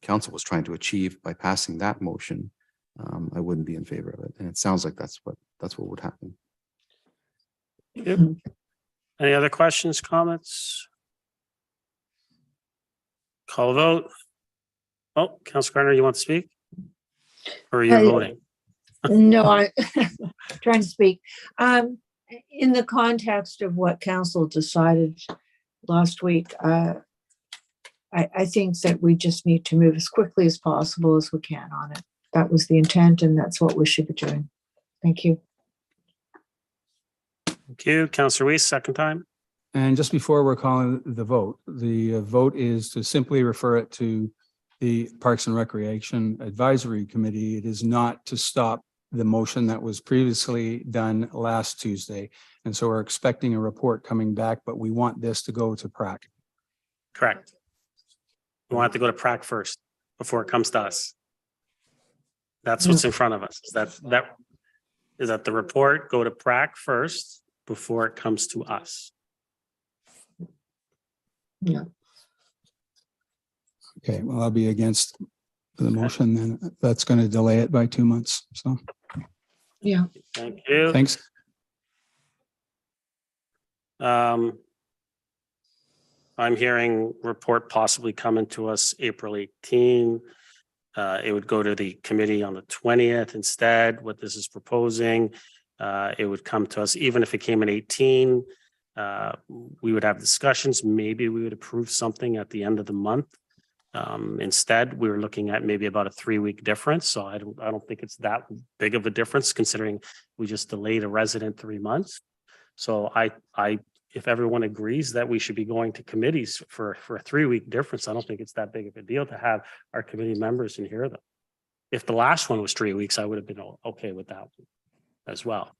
council was trying to achieve by passing that motion, I wouldn't be in favor of it. And it sounds like that's what would happen. Yep. Any other questions, comments? Call a vote. Oh, Councillor Gardner, you want to speak? Or are you voting? No, I'm trying to speak. In the context of what council decided last week, I think that we just need to move as quickly as possible as we can on it. That was the intent, and that's what we should be doing. Thank you. Thank you. Councillor Weiss, second time. And just before we're calling the vote is to simply refer it to the Parks and Recreation Advisory Committee. It is not to stop the motion that was previously done last Tuesday. And so we're expecting a report coming back, but we want this to go to PRAC. Correct. We want it to go to PRAC first before it comes to us. That's what's in front of us. Is that the report go to PRAC first before it comes to us. Yeah. Okay, well, I'll be against the motion, then that's going to delay it by 2 months. So, yeah. Thank you. Thanks. I'm hearing report possibly coming to us April 18. It would go to the committee on the 20th instead, what this is proposing. It would come to us, even if it came in 18, we would have discussions. Maybe we would approve something at the end of the month. Instead, we were looking at maybe about a 3-week difference. So I don't think it's that big of a difference considering we just delayed a resident 3 months. So if everyone agrees that we should be going to committees for a 3-week difference, I don't think it's that big of a deal to have our committee members and hear them. If the last one was 3 weeks, I would have been okay with that one as well.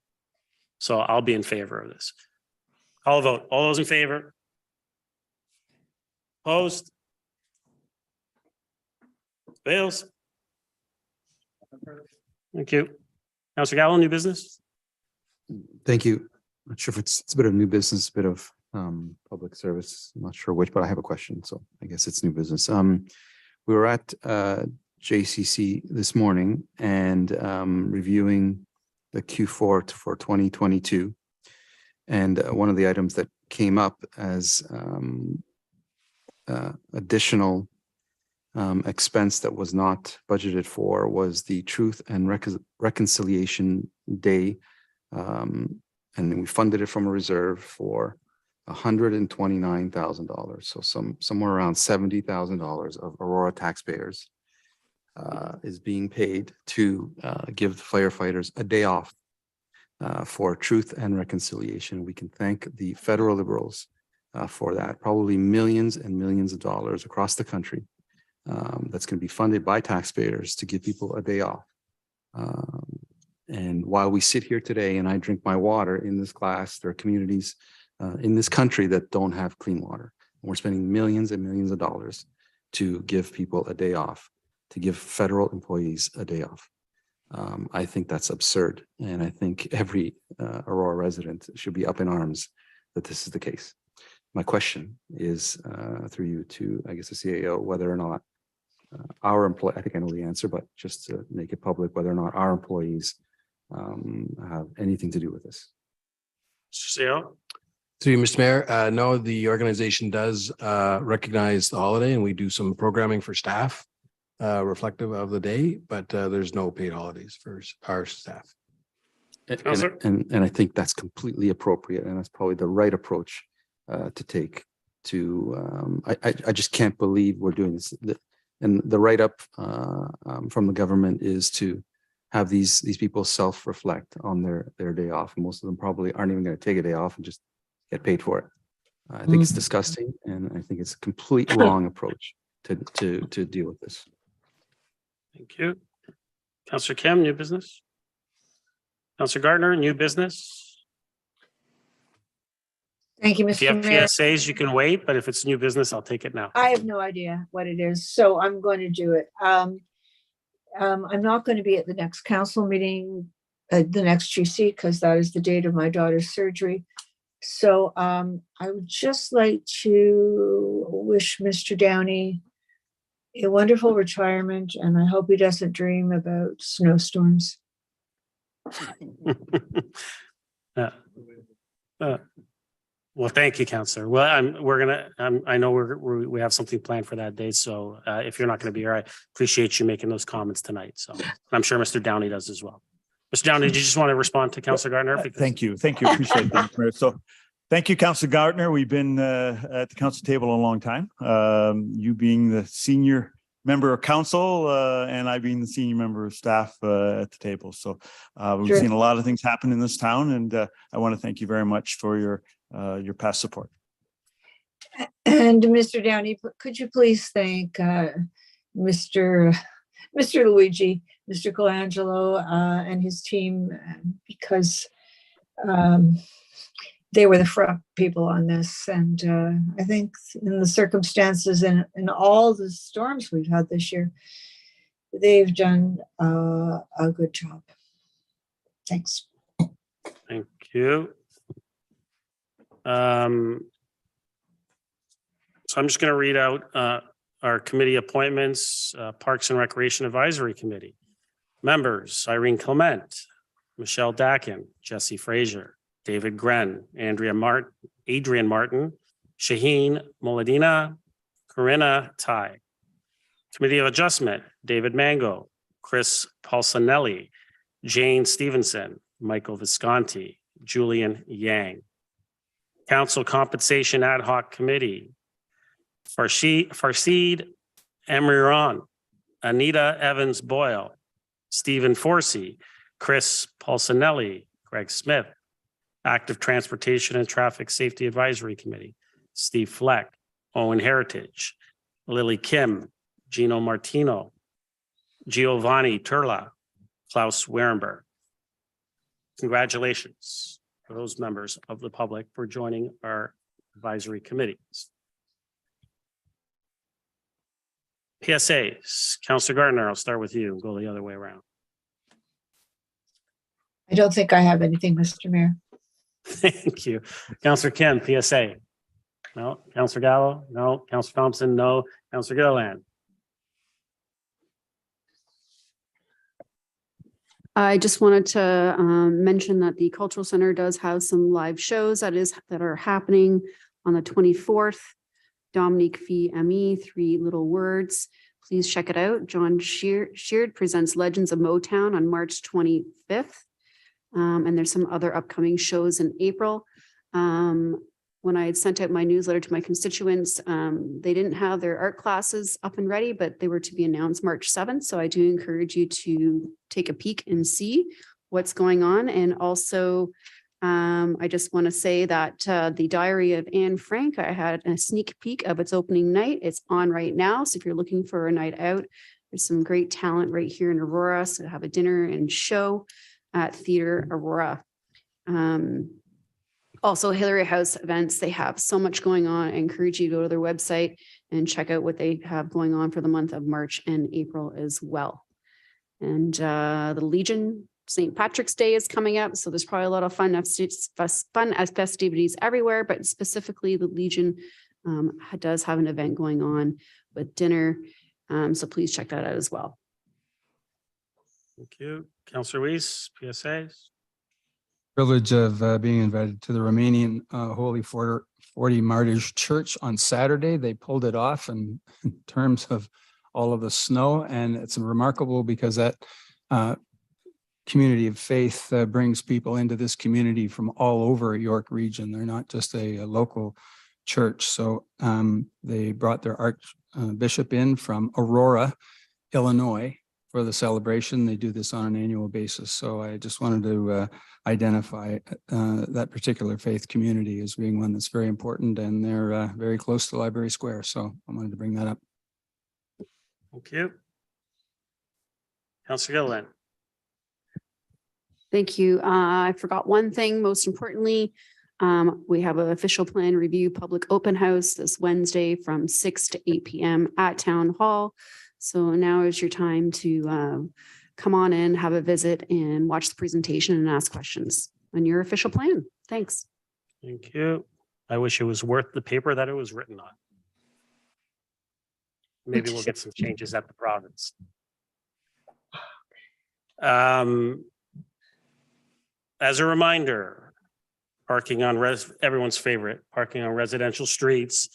So I'll be in favor of this. I'll vote. All those in favor? Opposed? Fails. Thank you. Councillor Gallo, new business? Thank you. Not sure if it's a bit of new business, a bit of public service. I'm not sure which, but I have a question. So I guess it's new business. We were at JCC this morning and reviewing the Q4 for 2022. And one of the items that came up as additional expense that was not budgeted for was the Truth and Reconciliation Day. And we funded it from a reserve for $129,000. So somewhere around $70,000 of Aurora taxpayers is being paid to give the firefighters a day off for Truth and Reconciliation. We can thank the federal Liberals for that. Probably millions and millions of dollars across the country that's going to be funded by taxpayers to give people a day off. And while we sit here today and I drink my water in this glass, there are communities in this country that don't have clean water. And we're spending millions and millions of dollars to give people a day off, to give federal employees a day off. I think that's absurd. And I think every Aurora resident should be up in arms that this is the case. My question is through you to, I guess, the CAO, whether or not our employee, I think I know the answer, but just to make it public, whether or not our employees have anything to do with this. CAO? Through you, Mr. Mayor, no, the organization does recognize the holiday and we do some programming for staff reflective of the day, but there's no paid holidays for our staff. And I think that's completely appropriate, and that's probably the right approach to take. To I just can't believe we're doing this. And the write-up from the government is to have these people self-reflect on their day off. And most of them probably aren't even going to take a day off and just get paid for it. I think it's disgusting, and I think it's a complete wrong approach to deal with this. Thank you. Councillor Kim, new business. Councillor Gardner, new business. Thank you, If you have Mr. Mayor. PSAs, you can wait, but if it's new business, I'll take it now. I have no idea what it is, so I'm going to do it. I'm not going to be at the next council meeting, the next GC, because that is the date of my daughter's surgery. So I would just like to wish Mr. Downey a wonderful retirement, and I hope he doesn't dream about snowstorms. Well, thank you, Councillor. Well, I know we have something planned for that day. So if you're not going to be here, I appreciate you making those comments tonight. So I'm sure Mr. Downey does as well. Mr. Downey, did you just want to respond to Councillor Gardner? Thank you. Appreciate that, Mayor. So thank you, Councillor Gardner. We've been at the council table a long time. You being the senior member of council and I being the senior member of staff at the table. So we've seen a lot of things happen in this town, and I want to thank you very much for your past support. And Mr. Downey, could you please thank Mr. Luigi, Mr. Colangelo, and his team, because they were the front people on this. And I think in the circumstances and all the storms we've had this year, they've done a good job. Thanks. Thank you. So I'm just going to read out our committee appointments. Parks and Recreation Advisory Committee. Members: Irene Clement, Michelle Dakin, Jesse Frazier, David Gren, Adrian Martin, Shaheen Moladina, Corinna Tai. Committee of Adjustment: David Mango, Chris Paulsonelli, Jane Stevenson, Michael Visconti, Julian Yang. Council Compensation Ad Hoc Committee: Farseed Amiran, Anita Evans Boyle, Stephen Forsey, Chris Paulsonelli, Greg Smith. Active Transportation and Traffic Safety Advisory Committee: Steve Fleck, Owen Heritage, Lily Kim, Gino Martino, Giovanni Turla, Klaus Werenberg. Congratulations for those members of the public for joining our advisory committees. PSAs, Councillor Gardner, I'll start with you and go the other way around. I don't think I have anything, Mr. Mayor. Thank you. Councillor Kim, PSA. No. Councillor Gallo? No. Councillor Thompson? No. Councillor Gilliland? I just wanted to mention that the Cultural Center does have some live shows that are happening on the 24th. Dominique Fee ME, 3 Little Words. Please check it out. John Sheard presents Legends of Motown on March 25th. And there's some other upcoming shows in April. When I had sent out my newsletter to my constituents, they didn't have their art classes up and ready, but they were to be announced March 7th. So I do encourage you to take a peek and see what's going on. And also, I just want to say that the Diary of Anne Frank, I had a sneak peek of its opening night. It's on right now. So if you're looking for a night out, there's some great talent right here in Aurora. So have a dinner and show at Theatre Aurora. Also, Hillary House events, they have so much going on. I encourage you to go to their website and check out what they have going on for the month of March and April as well. And the Legion, St. Patrick's Day is coming up. So there's probably a lot of fun as festivities everywhere, but specifically the Legion does have an event going on with dinner. So please check that out as well. Thank you. Councillor Weiss, PSAs. Privilege of being invited to the Romanian Holy 40 Martyrs Church on Saturday. They pulled it off in terms of all of the snow, and it's remarkable because that community of faith brings people into this community from all over York region. They're not just a local church. So they brought their archbishop in from Aurora, Illinois, for the celebration. They do this on an annual basis. So I just wanted to identify that particular faith community as being one that's very important, and they're very close to Library Square. So I wanted to bring that up. Thank you. Councillor Gilliland. Thank you. I forgot one thing. Most importantly, We have an official plan review public open house this Wednesday from 6 to 8 p.m. at Town Hall. So now is your time to come on in, have a visit, and watch the presentation and ask questions on your official plan. Thanks. Thank you. I wish it was worth the paper that it was written on. Maybe we'll get some changes at the province. As a reminder, parking on everyone's favorite, parking on residential streets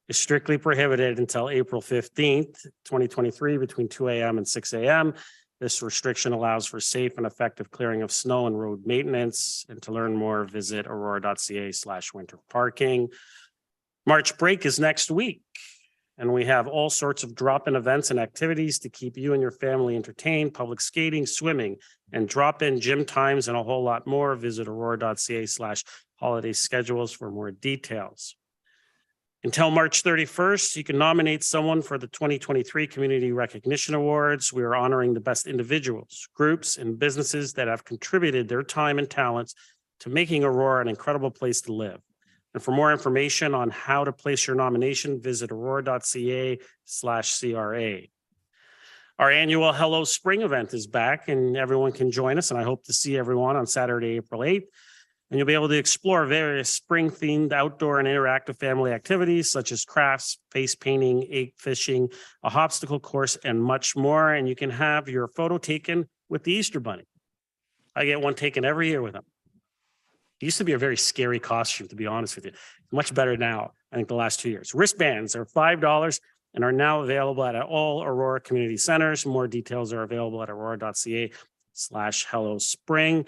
is strictly prohibited until April 15th, 2023, between 2 a.m. and 6 a.m. This restriction allows for safe and effective clearing of snow and road maintenance. And to learn more, visit aurora.ca/winter parking. March break is next week, and we have all sorts of drop-in events and activities to keep you and your family entertained: public skating, swimming, and drop-in gym times, and a whole lot more. Visit aurora.ca/holiday schedules for more details. Until March 31st, you can nominate someone for the 2023 Community Recognition Awards. We are honoring the best individuals, groups, and businesses that have contributed their time and talents to making Aurora an incredible place to live. And for more information on how to place your nomination, visit aurora.ca/CRA. Our annual Hello Spring event is back, and everyone can join us. And I hope to see everyone on Saturday, April 8th. And you'll be able to explore various spring-themed outdoor and interactive family activities such as crafts, face painting, egg fishing, a hopsicle course, and much more. And you can have your photo taken with the Easter Bunny. I get one taken every year with him. It used to be a very scary costume, to be honest with you. Much better now, I think, the last 2 years. Wristbands are $5 and are now available at all Aurora community centers. More details are available at aurora.ca/Hello Spring.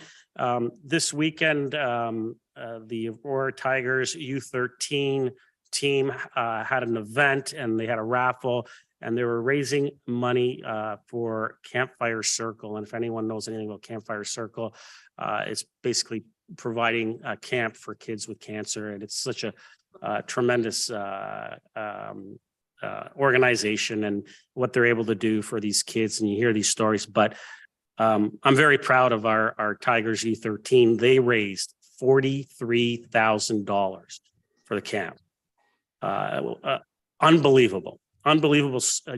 This weekend, the Aurora Tigers U13 team had an event, and they had a raffle, and they were raising money for Campfire Circle. And if anyone knows anything about Campfire Circle, it's basically providing a camp for kids with cancer. And it's such a tremendous organization, and what they're able to do for these kids. And you hear these stories, but I'm very proud of our Tigers U13. They raised $43,000 for the camp. Unbelievable,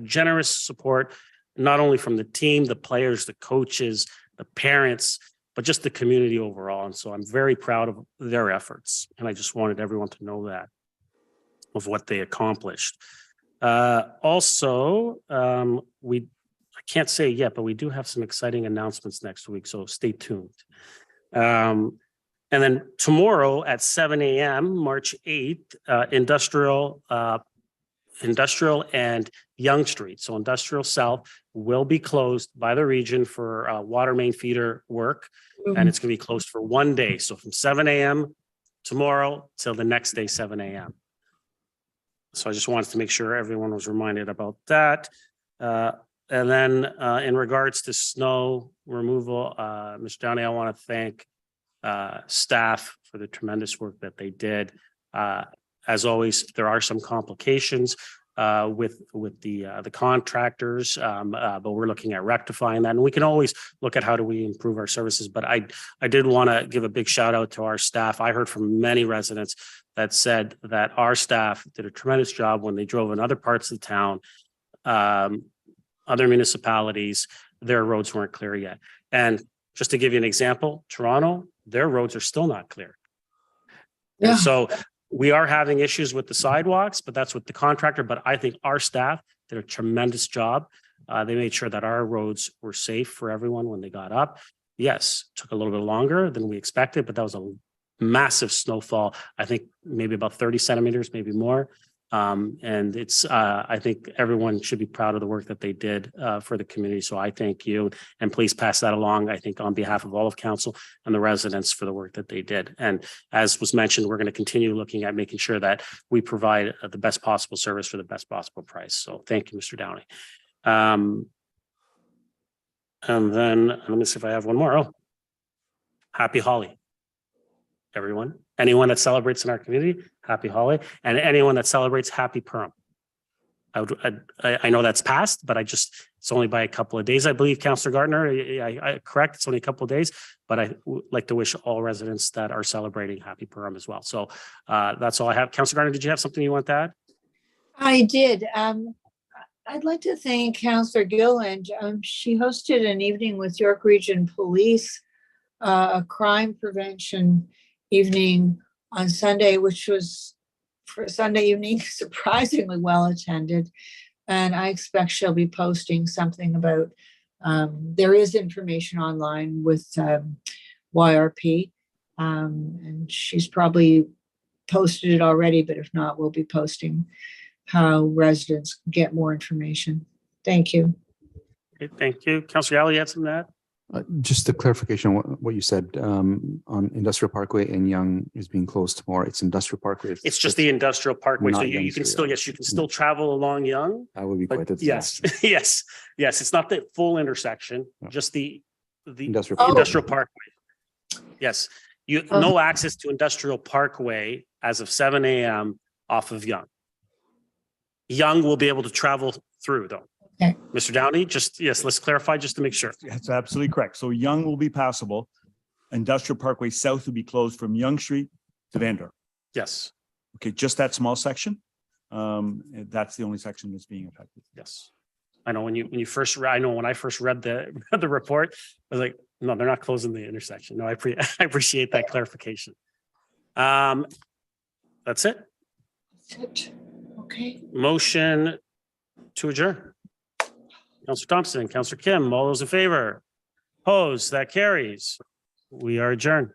generous support, not only from the team, the players, the coaches, the parents, but just the community overall. And so I'm very proud of their efforts. And I just wanted everyone to know that, of what they accomplished. Also, I can't say it yet, but we do have some exciting announcements next week, so stay tuned. And then tomorrow at 7 a.m., March 8th, Industrial and Yonge Street, so Industrial South, will be closed by the region for water main feeder work, and it's going to be closed for 1 day. So from 7 a.m. tomorrow till the next day, 7 a.m. So I just wanted to make sure everyone was reminded about that. And then in regards to snow removal, Mr. Downey, I want to thank staff for the tremendous work that they did. As always, there are some complications with the contractors, but we're looking at rectifying that. And we can always look at how do we improve our services. But I did want to give a big shout out to our staff. I heard from many residents that said that our staff did a tremendous job when they drove in other parts of the town. Other municipalities, their roads weren't clear yet. And just to give you an example, Toronto, their roads are still not clear. Yeah. And so we are having issues with the sidewalks, but that's with the contractor. But I think our staff did a tremendous job. They made sure that our roads were safe for everyone when they got up. Yes, took a little bit longer than we expected, but that was a massive snowfall. I think maybe about 30 centimeters, maybe more. And it's, I think everyone should be proud of the work that they did for the community. So I thank you, and please pass that along, I think, on behalf of all of council and the residents for the work that they did. And as was mentioned, we're going to continue looking at making sure that we provide the best possible service for the best possible price. So thank you, Mr. Downey. And then let me see if I have one more. Oh, happy Holly, everyone. Anyone that celebrates in our community, happy Holly. And anyone that celebrates, happy Purim. I know that's passed, but it's only by a couple of days, I believe, Councillor Gardner, I correct, it's only a couple of days, but I would like to wish all residents that are celebrating happy Purim as well. So that's all I have. Councillor Gardner, did you have something you want to add? I did. I'd like to thank Councillor Gilland. She hosted an evening with York Region Police, a crime prevention evening on Sunday, which was for Sunday evening surprisingly well attended. And I expect she'll be posting something about, there is information online with YRP, and she's probably posted it already, but if not, we'll be posting how residents get more information. Thank you. Okay, thank you. Councillor Galley, you had something to add? Just a clarification on what you said on Industrial Parkway and Young is being closed tomorrow. It's Industrial Parkway. It's just the Industrial Parkway. So not you Young can Street, still, yeah. yes, you can still travel along Young. That would be But quite a yes, disaster. yes. It's not the full intersection, just the Industrial Industrial Parkway. Yes, no access to Industrial Parkway as of 7 a.m. off of Young. Young will be able to travel through though. Okay. Mr. Downey, yes, let's clarify just to make sure. That's absolutely correct. So Young will be passable. Industrial Parkway South will be closed from Young Street to Vandor. Yes, Okay, just that small section. That's the only section that's being affected. yes. I know when you first, I know when I first read the report, I was like, no, they're not closing the intersection. No, I appreciate that clarification. That's it. That's it. Okay. Motion to adjourn. Councillor Thompson, Councillor Kim, all those in favor? Opposed, that carries. We are adjourned.